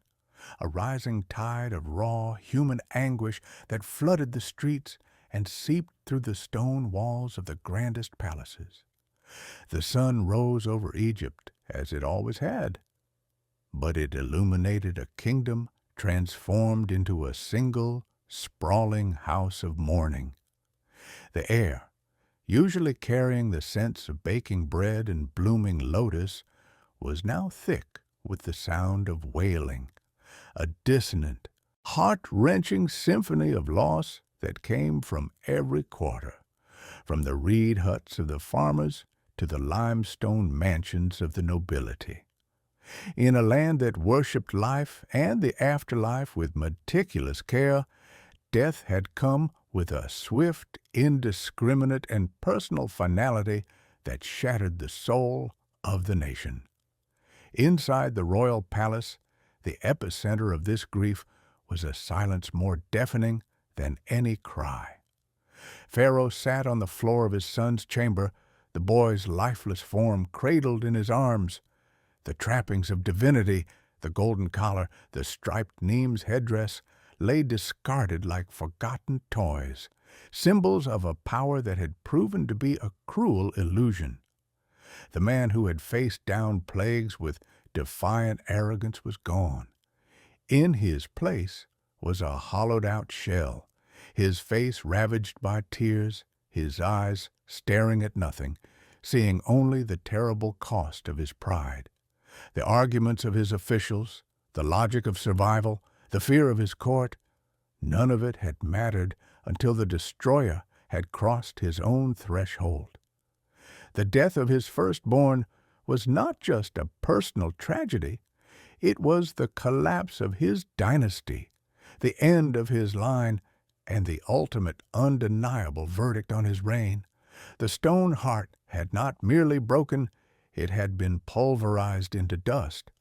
a rising tide of raw, human anguish that flooded the streets and seeped through the stone walls of the grandest palaces. The sun rose over Egypt, as it always had, but it illuminated a kingdom transformed into a single, sprawling house of mourning. The air, usually carrying the scents of baking bread and blooming lotus, was now thick with the sound of wailing, a dissonant, heart-wrenching symphony of loss that came from every quarter, from the reed huts of the farmers to the limestone mansions of the nobility. In a land that worshipped life and the afterlife with meticulous care, death had come with a swift, indiscriminate, and personal finality that shattered the soul of the nation. Inside the royal palace, the epicenter of this grief was a silence more deafening than any cry. Pharaoh sat on the floor of his son's chamber, the boy's lifeless form cradled in his arms. The trappings of divinity, the golden collar, the striped Nemes headdress, lay discarded like forgotten toys, symbols of a power that had proven to be a cruel illusion. The man who had faced down plagues with defiant arrogance was gone. In his place was a hollowed-out shell, his face ravaged by tears, his eyes staring at nothing, seeing only the terrible cost of his pride. The arguments of his officials, the logic of survival, the fear of his court, none of it had mattered until the destroyer had crossed his own threshold. The death of his firstborn was not just a personal tragedy, it was the collapse of his dynasty, the end of his line, and the ultimate undeniable verdict on his reign. The stone heart had not merely broken, it had been pulverized into dust.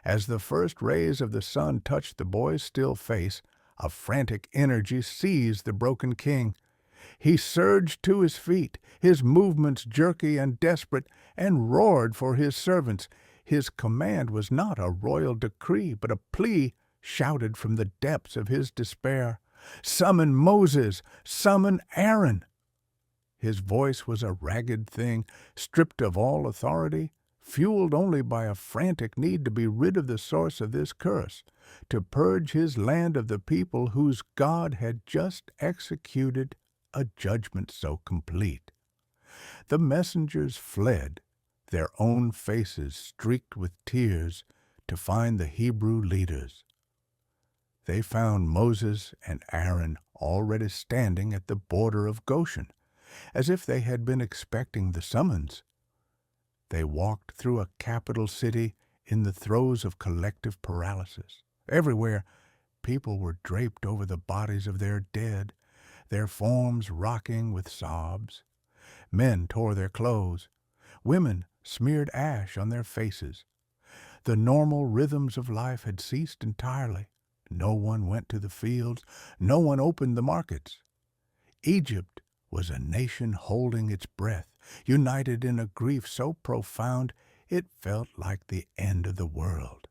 As the first rays of the sun touched the boy's still face, a frantic energy seized the broken king. He surged to his feet, his movements jerky and desperate, and roared for his servants. His command was not a royal decree, but a plea shouted from the depths of his despair. "Summon Moses! Summon Aaron!" His voice was a ragged thing, stripped of all authority, fueled only by a frantic need to be rid of the source of this curse, to purge his land of the people whose God had just executed a judgment so complete. The messengers fled, their own faces streaked with tears, to find the Hebrew leaders. They found Moses and Aaron already standing at the border of Goshen, as if they had been expecting the summons. They walked through a capital city in the throes of collective paralysis. Everywhere, people were draped over the bodies of their dead, their forms rocking with sobs. Men tore their clothes. Women smeared ash on their faces. The normal rhythms of life had ceased entirely. No one went to the fields. No one opened the markets. Egypt was a nation holding its breath, united in a grief so profound it felt like the end of the world.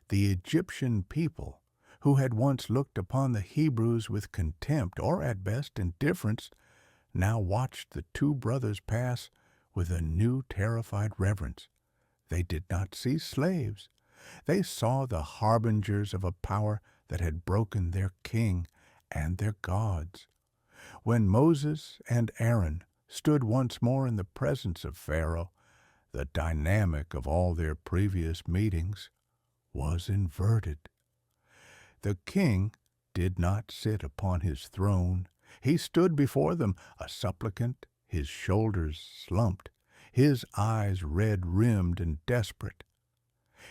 The Egyptian people, who had once looked upon the Hebrews with contempt or at best indifference, now watched the two brothers pass with a new terrified reverence. They did not see slaves. They saw the harbingers of a power that had broken their king and their gods. When Moses and Aaron stood once more in the presence of Pharaoh, the dynamic of all their previous meetings was inverted. The king did not sit upon his throne. He stood before them, a supplicant, his shoulders slumped, his eyes red-rimmed and desperate.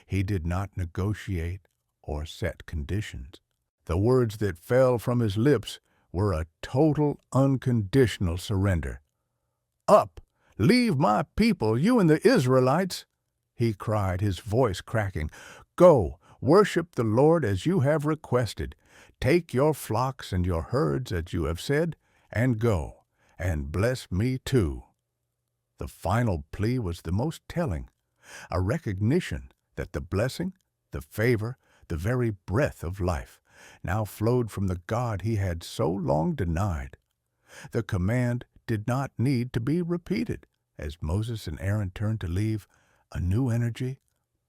He did not negotiate or set conditions. The words that fell from his lips were a total, unconditional surrender. "Up! Leave my people, you and the Israelites!" he cried, his voice cracking. "Go, worship the Lord as you have requested. Take your flocks and your herds as you have said, and go, and bless me too." The final plea was the most telling, a recognition that the blessing, the favor, the very breath of life now flowed from the God he had so long denied. The command did not need to be repeated. As Moses and Aaron turned to leave, a new energy,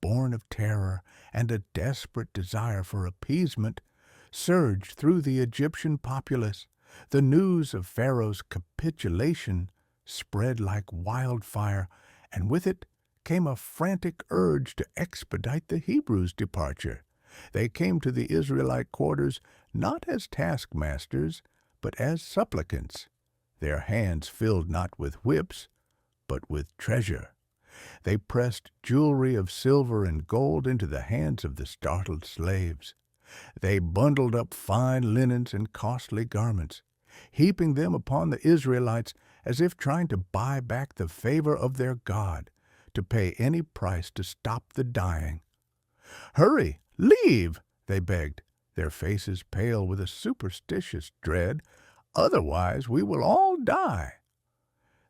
born of terror and a desperate desire for appeasement, surged through the Egyptian populace. The news of Pharaoh's capitulation spread like wildfire, and with it came a frantic urge to expedite the Hebrews' departure. They came to the Israelite quarters not as taskmasters, but as supplicants, their hands filled not with whips, but with treasure. They pressed jewelry of silver and gold into the hands of the startled slaves. They bundled up fine linens and costly garments, heaping them upon the Israelites as if trying to buy back the favor of their God, to pay any price to stop the dying. "Hurry, leave," they begged, their faces pale with a superstitious dread. "Otherwise we will all die."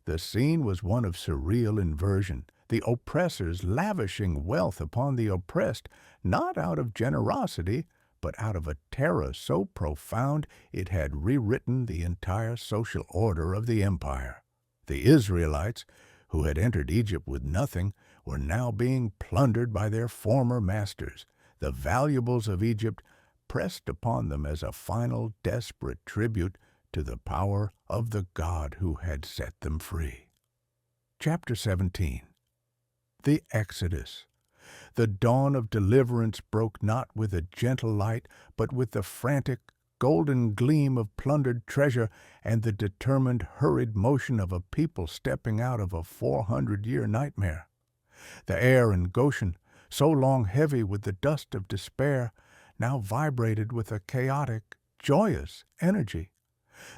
The scene was one of surreal inversion, the oppressors lavishing wealth upon the oppressed, not out of generosity, but out of a terror so profound it had rewritten the entire social order of the empire. The Israelites, who had entered Egypt with nothing, were now being plundered by their former masters, the valuables of Egypt pressed upon them as a final desperate tribute to the power of the God who had set them free. Chapter 17. The Exodus. The dawn of deliverance broke not with a gentle light, but with the frantic, golden gleam of plundered treasure and the determined, hurried motion of a people stepping out of a 400-year nightmare. The air in Goshen, so long heavy with the dust of despair, now vibrated with a chaotic, joyous energy.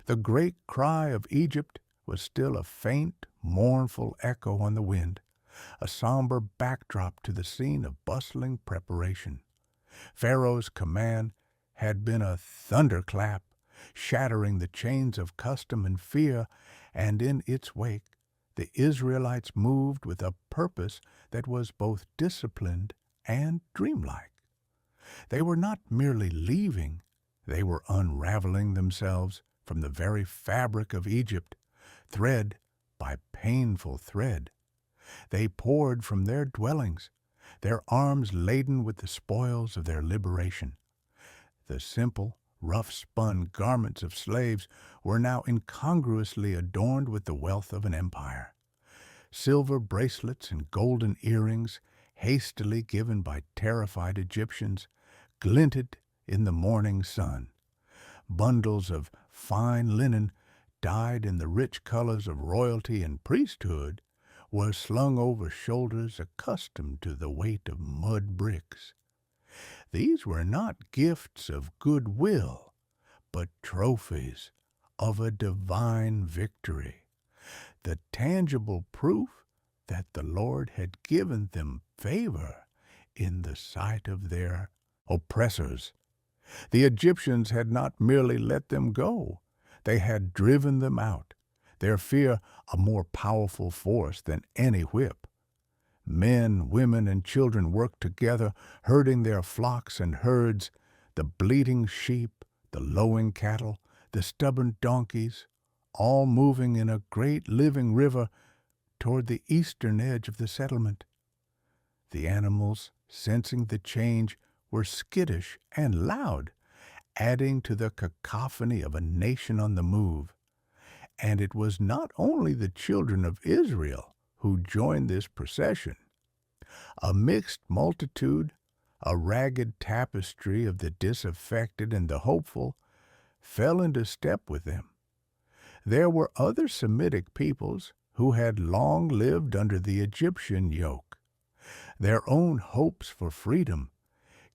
The great cry of Egypt was still a faint, mournful echo on the wind, a somber backdrop to the scene of bustling preparation. Pharaoh's command had been a thunderclap, shattering the chains of custom and fear, and in its wake the Israelites moved with a purpose that was both disciplined and dreamlike. They were not merely leaving, they were unraveling themselves from the very fabric of Egypt, thread by painful thread. They poured from their dwellings, their arms laden with the spoils of their liberation. The simple, rough-spun garments of slaves were now incongruously adorned with the wealth of an empire. Silver bracelets and golden earrings, hastily given by terrified Egyptians, glinted in the morning sun. Bundles of fine linen, dyed in the rich colors of royalty and priesthood, were slung over shoulders accustomed to the weight of mud bricks. These were not gifts of goodwill, but trophies of a divine victory, the tangible proof that the Lord had given them favor in the sight of their oppressors. The Egyptians had not merely let them go, they had driven them out, their fear a more powerful force than any whip. Men, women, and children worked together, herding their flocks and herds, the bleating sheep, the lowing cattle, the stubborn donkeys, all moving in a great living river toward the eastern edge of the settlement. The animals, sensing the change, were skittish and loud, adding to the cacophony of a nation on the move. And it was not only the children of Israel who joined this procession. A mixed multitude, a ragged tapestry of the disaffected and the hopeful, fell into step with them. There were other Semitic peoples who had long lived under the Egyptian yoke. Their own hopes for freedom,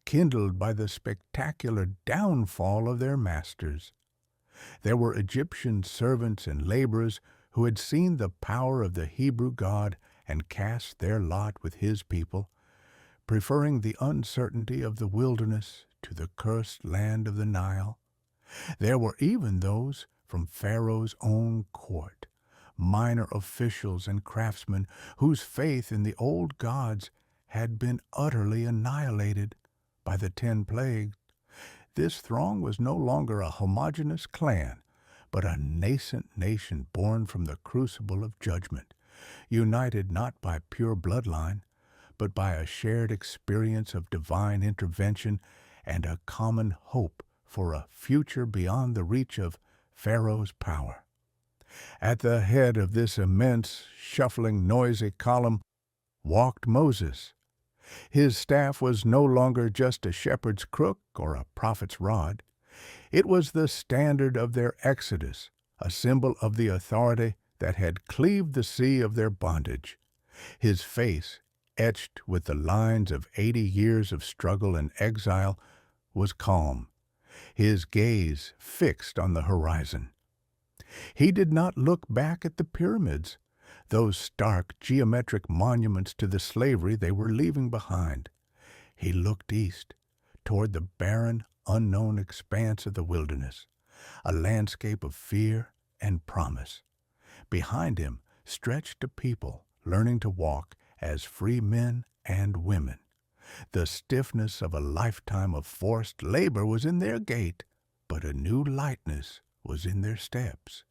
kindled by the spectacular downfall of their masters. There were Egyptian servants and laborers who had seen the power of the Hebrew God and cast their lot with his people, preferring the uncertainty of the wilderness to the cursed land of the Nile. There were even those from Pharaoh's own court, minor officials and craftsmen whose faith in the old gods had been utterly annihilated by the 10 plagues. This throng was no longer a homogeneous clan, but a nascent nation born from the crucible of judgment, united not by pure bloodline, but by a shared experience of divine intervention and a common hope for a future beyond the reach of Pharaoh's power. At the head of this immense, shuffling, noisy column walked Moses. His staff was no longer just a shepherd's crook or a prophet's rod. It was the standard of their exodus, a symbol of the authority that had cleaved the sea of their bondage. His face, etched with the lines of 80 years of struggle and exile, was calm, his gaze fixed on the horizon. He did not look back at the pyramids, those stark geometric monuments to the slavery they were leaving behind. He looked east, toward the barren, unknown expanse of the wilderness, a landscape of fear and promise. Behind him stretched a people learning to walk as free men and women. The stiffness of a lifetime of forced labor was in their gait, but a new lightness was in their steps.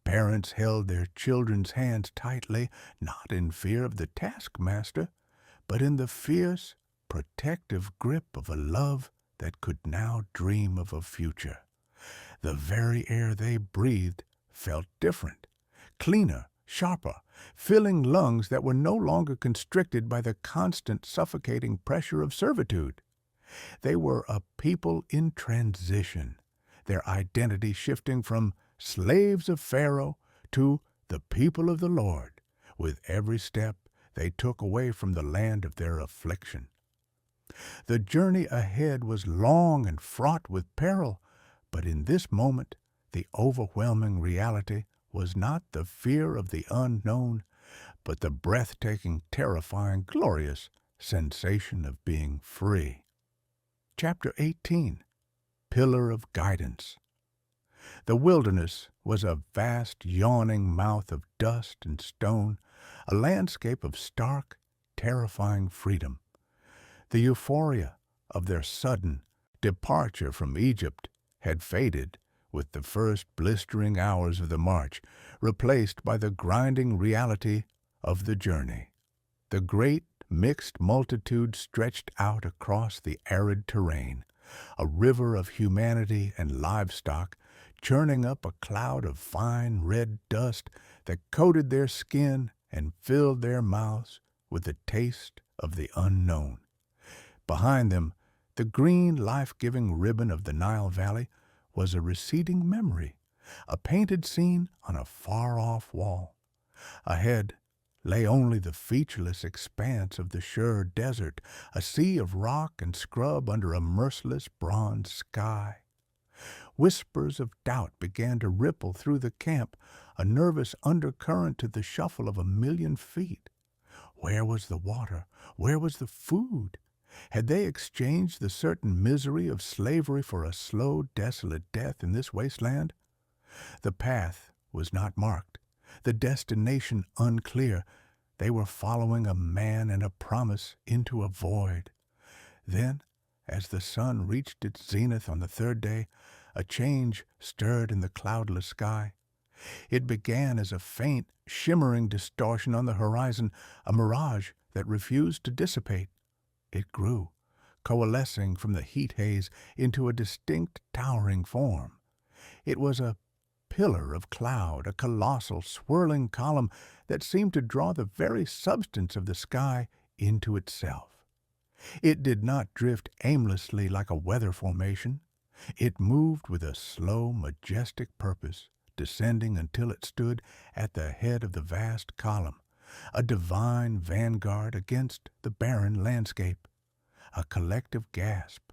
Parents held their children's hands tightly, not in fear of the taskmaster, but in the fierce, protective grip of a love that could now dream of a future. The very air they breathed felt different, cleaner, sharper, filling lungs that were no longer constricted by the constant suffocating pressure of servitude. They were a people in transition, their identity shifting from slaves of Pharaoh to the people of the Lord, with every step they took away from the land of their affliction. The journey ahead was long and fraught with peril, but in this moment the overwhelming reality was not the fear of the unknown, but the breathtaking, terrifying, glorious sensation of being free. Chapter 18. Pillar of Guidance. The wilderness was a vast yawning mouth of dust and stone, a landscape of stark, terrifying freedom. The euphoria of their sudden departure from Egypt had faded with the first blistering hours of the march, replaced by the grinding reality of the journey. The great mixed multitude stretched out across the arid terrain, a river of humanity and livestock, churning up a cloud of fine red dust that coated their skin and filled their mouths with the taste of the unknown. Behind them, the green, life-giving ribbon of the Nile Valley was a receding memory, a painted scene on a far-off wall. Ahead lay only the featureless expanse of the Shur Desert, a sea of rock and scrub under a merciless bronze sky. Whispers of doubt began to ripple through the camp, a nervous undercurrent to the shuffle of 1,000,000 feet. Where was the water? Where was the food? Had they exchanged the certain misery of slavery for a slow, desolate death in this wasteland? The path was not marked, the destination unclear. They were following a man and a promise into a void. Then, as the sun reached its zenith on the third day, a change stirred in the cloudless sky. It began as a faint, shimmering distortion on the horizon, a mirage that refused to dissipate. It grew, coalescing from the heat haze into a distinct towering form. It was a pillar of cloud, a colossal, swirling column that seemed to draw the very substance of the sky into itself. It did not drift aimlessly like a weather formation. It moved with a slow, majestic purpose, descending until it stood at the head of the vast column, a divine vanguard against the barren landscape. A collective gasp,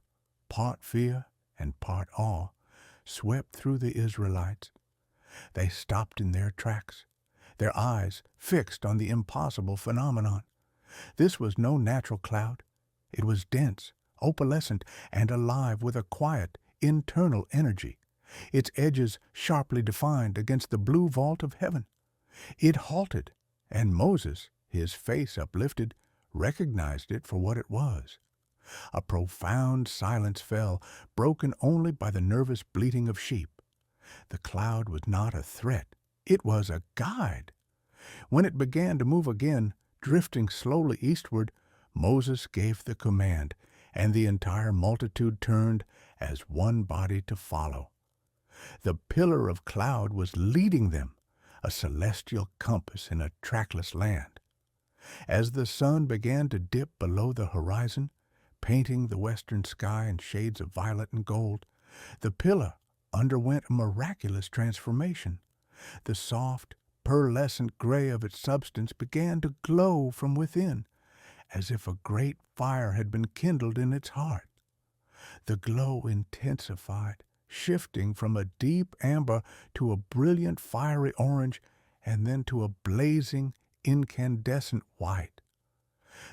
part fear and part awe, swept through the Israelites. They stopped in their tracks, their eyes fixed on the impossible phenomenon. This was no natural cloud. It was dense, opalescent, and alive with a quiet, internal energy, its edges sharply defined against the blue vault of heaven. It halted, and Moses, his face uplifted, recognized it for what it was. A profound silence fell, broken only by the nervous bleating of sheep. The cloud was not a threat. It was a guide. When it began to move again, drifting slowly eastward, Moses gave the command, and the entire multitude turned as one body to follow. The pillar of cloud was leading them, a celestial compass in a trackless land. As the sun began to dip below the horizon, painting the western sky in shades of violet and gold, the pillar underwent a miraculous transformation. The soft, pearlescent gray of its substance began to glow from within, as if a great fire had been kindled in its heart. The glow intensified, shifting from a deep amber to a brilliant fiery orange, and then to a blazing, incandescent white.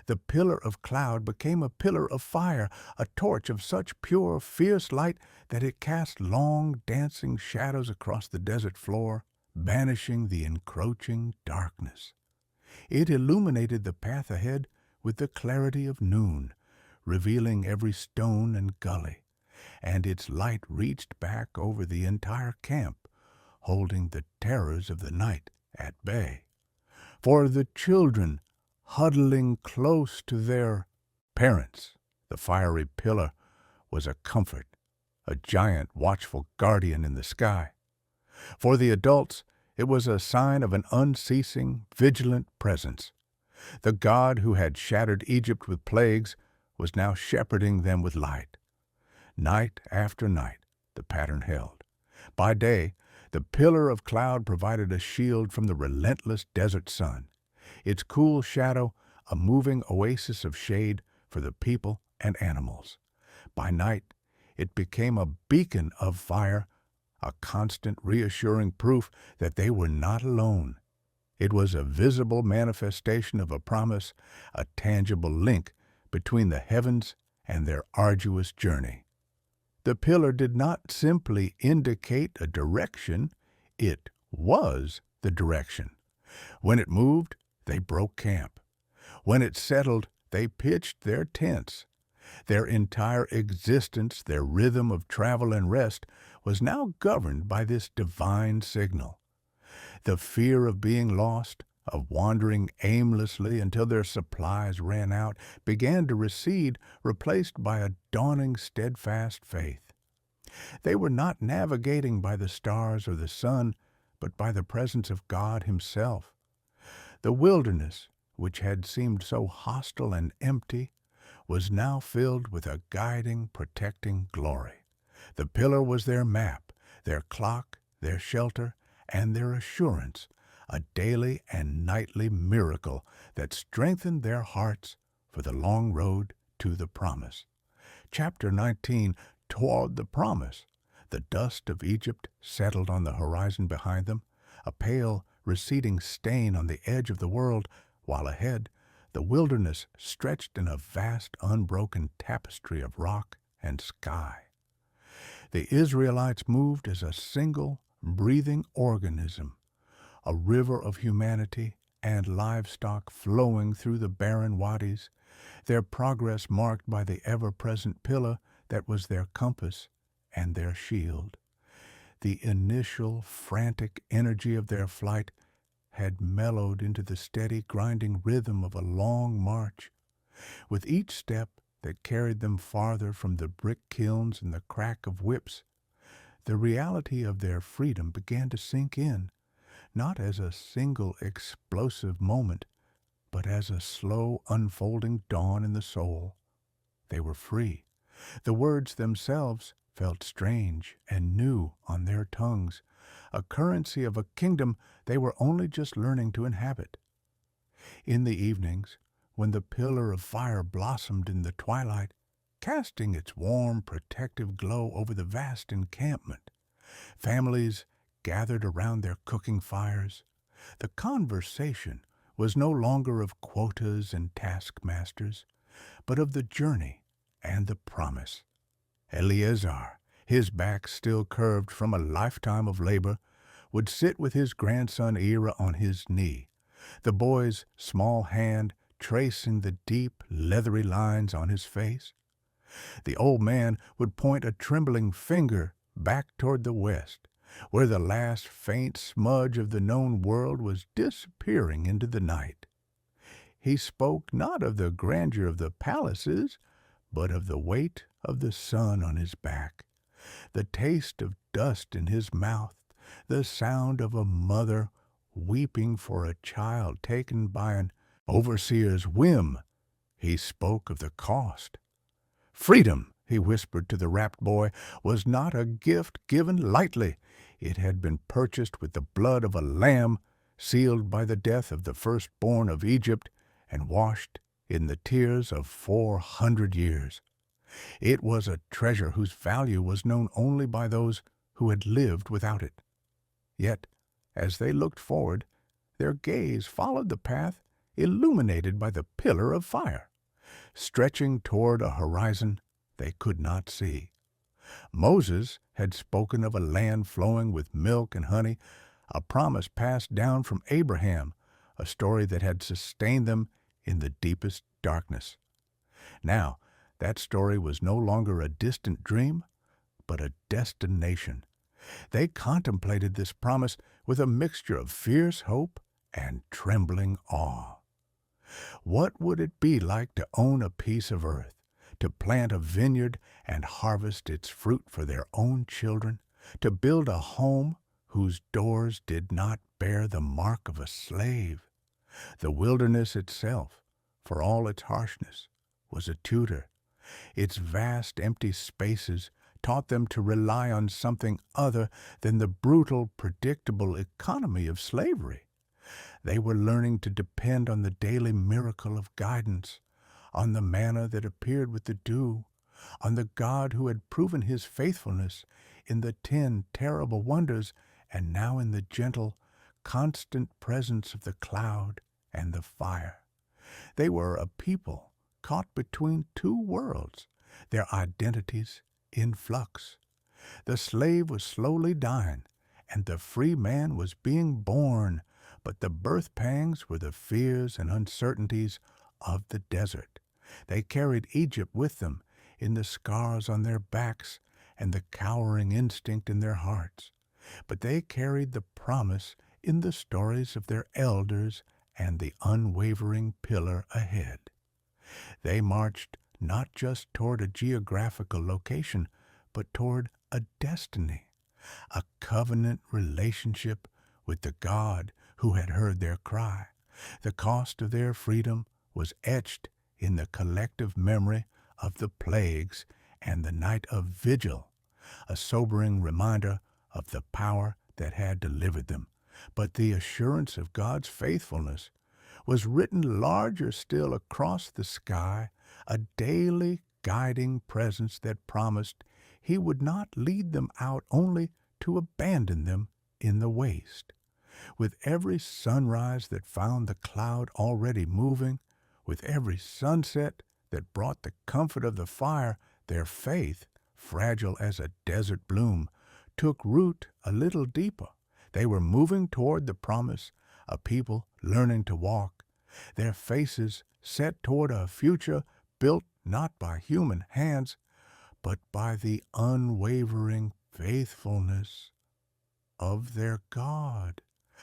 The pillar of cloud became a pillar of fire, a torch of such pure, fierce light that it cast long, dancing shadows across the desert floor, banishing the encroaching darkness. It illuminated the path ahead with the clarity of noon, revealing every stone and gully, and its light reached back over the entire camp, holding the terrors of the night at bay. For the children, huddling close to their parents, the fiery pillar was a comfort, a giant watchful guardian in the sky. For the adults, it was a sign of an unceasing, vigilant presence. The God who had shattered Egypt with plagues was now shepherding them with light. Night after night, the pattern held. By day, the pillar of cloud provided a shield from the relentless desert sun, its cool shadow a moving oasis of shade for the people and animals. By night, it became a beacon of fire, a constant reassuring proof that they were not alone. It was a visible manifestation of a promise, a tangible link between the heavens and their arduous journey. The pillar did not simply indicate a direction, it was the direction. When it moved, they broke camp. When it settled, they pitched their tents. Their entire existence, their rhythm of travel and rest, was now governed by this divine signal. The fear of being lost, of wandering aimlessly until their supplies ran out, began to recede, replaced by a dawning steadfast faith. They were not navigating by the stars or the sun, but by the presence of God Himself. The wilderness, which had seemed so hostile and empty, was now filled with a guiding, protecting glory. The pillar was their map, their clock, their shelter, and their assurance, a daily and nightly miracle that strengthened their hearts for the long road to the promise. Chapter 19, Toward the Promise. The dust of Egypt settled on the horizon behind them, a pale, receding stain on the edge of the world, while ahead, the wilderness stretched in a vast, unbroken tapestry of rock and sky. The Israelites moved as a single, breathing organism, a river of humanity and livestock flowing through the barren wadis, their progress marked by the ever-present pillar that was their compass and their shield. The initial frantic energy of their flight had mellowed into the steady, grinding rhythm of a long march. With each step that carried them farther from the brick kilns and the crack of whips, the reality of their freedom began to sink in, not as a single explosive moment, but as a slow unfolding dawn in the soul. They were free. The words themselves felt strange and new on their tongues, a currency of a kingdom they were only just learning to inhabit. In the evenings, when the pillar of fire blossomed in the twilight, casting its warm, protective glow over the vast encampment, families gathered around their cooking fires. The conversation was no longer of quotas and taskmasters, but of the journey and the promise. Eleazar, his back still curved from a lifetime of labor, would sit with his grandson Era on his knee, the boy's small hand tracing the deep, leathery lines on his face. The old man would point a trembling finger back toward the west, where the last faint smudge of the known world was disappearing into the night. He spoke not of the grandeur of the palaces, but of the weight of the sun on his back, the taste of dust in his mouth, the sound of a mother weeping for a child taken by an overseer's whim. He spoke of the cost. Freedom, he whispered to the rapt boy, was not a gift given lightly. It had been purchased with the blood of a lamb, sealed by the death of the firstborn of Egypt, and washed in the tears of 400 years. It was a treasure whose value was known only by those who had lived without it. Yet, as they looked forward, their gaze followed the path illuminated by the pillar of fire, stretching toward a horizon they could not see. Moses had spoken of a land flowing with milk and honey, a promise passed down from Abraham, a story that had sustained them in the deepest darkness. Now, that story was no longer a distant dream, but a destination. They contemplated this promise with a mixture of fierce hope and trembling awe. What would it be like to own a piece of earth, to plant a vineyard and harvest its fruit for their own children, to build a home whose doors did not bear the mark of a slave? The wilderness itself, for all its harshness, was a tutor. Its vast empty spaces taught them to rely on something other than the brutal, predictable economy of slavery. They were learning to depend on the daily miracle of guidance, on the manna that appeared with the dew, on the God who had proven his faithfulness in the 10 terrible wonders and now in the gentle, constant presence of the cloud and the fire. They were a people caught between two worlds, their identities in flux. The slave was slowly dying, and the free man was being born, but the birth pangs were the fears and uncertainties of the desert. They carried Egypt with them in the scars on their backs and the cowering instinct in their hearts. But they carried the promise in the stories of their elders and the unwavering pillar ahead. They marched not just toward a geographical location, but toward a destiny, a covenant relationship with the God who had heard their cry. The cost of their freedom was etched in the collective memory of the plagues and the night of vigil, a sobering reminder of the power that had delivered them. But the assurance of God's faithfulness was written larger still across the sky, a daily guiding presence that promised He would not lead them out only to abandon them in the waste. With every sunrise that found the cloud already moving, with every sunset that brought the comfort of the fire, their faith, fragile as a desert bloom, took root a little deeper. They were moving toward the promise, a people learning to walk, their faces set toward a future built not by human hands, but by the unwavering faithfulness of their God.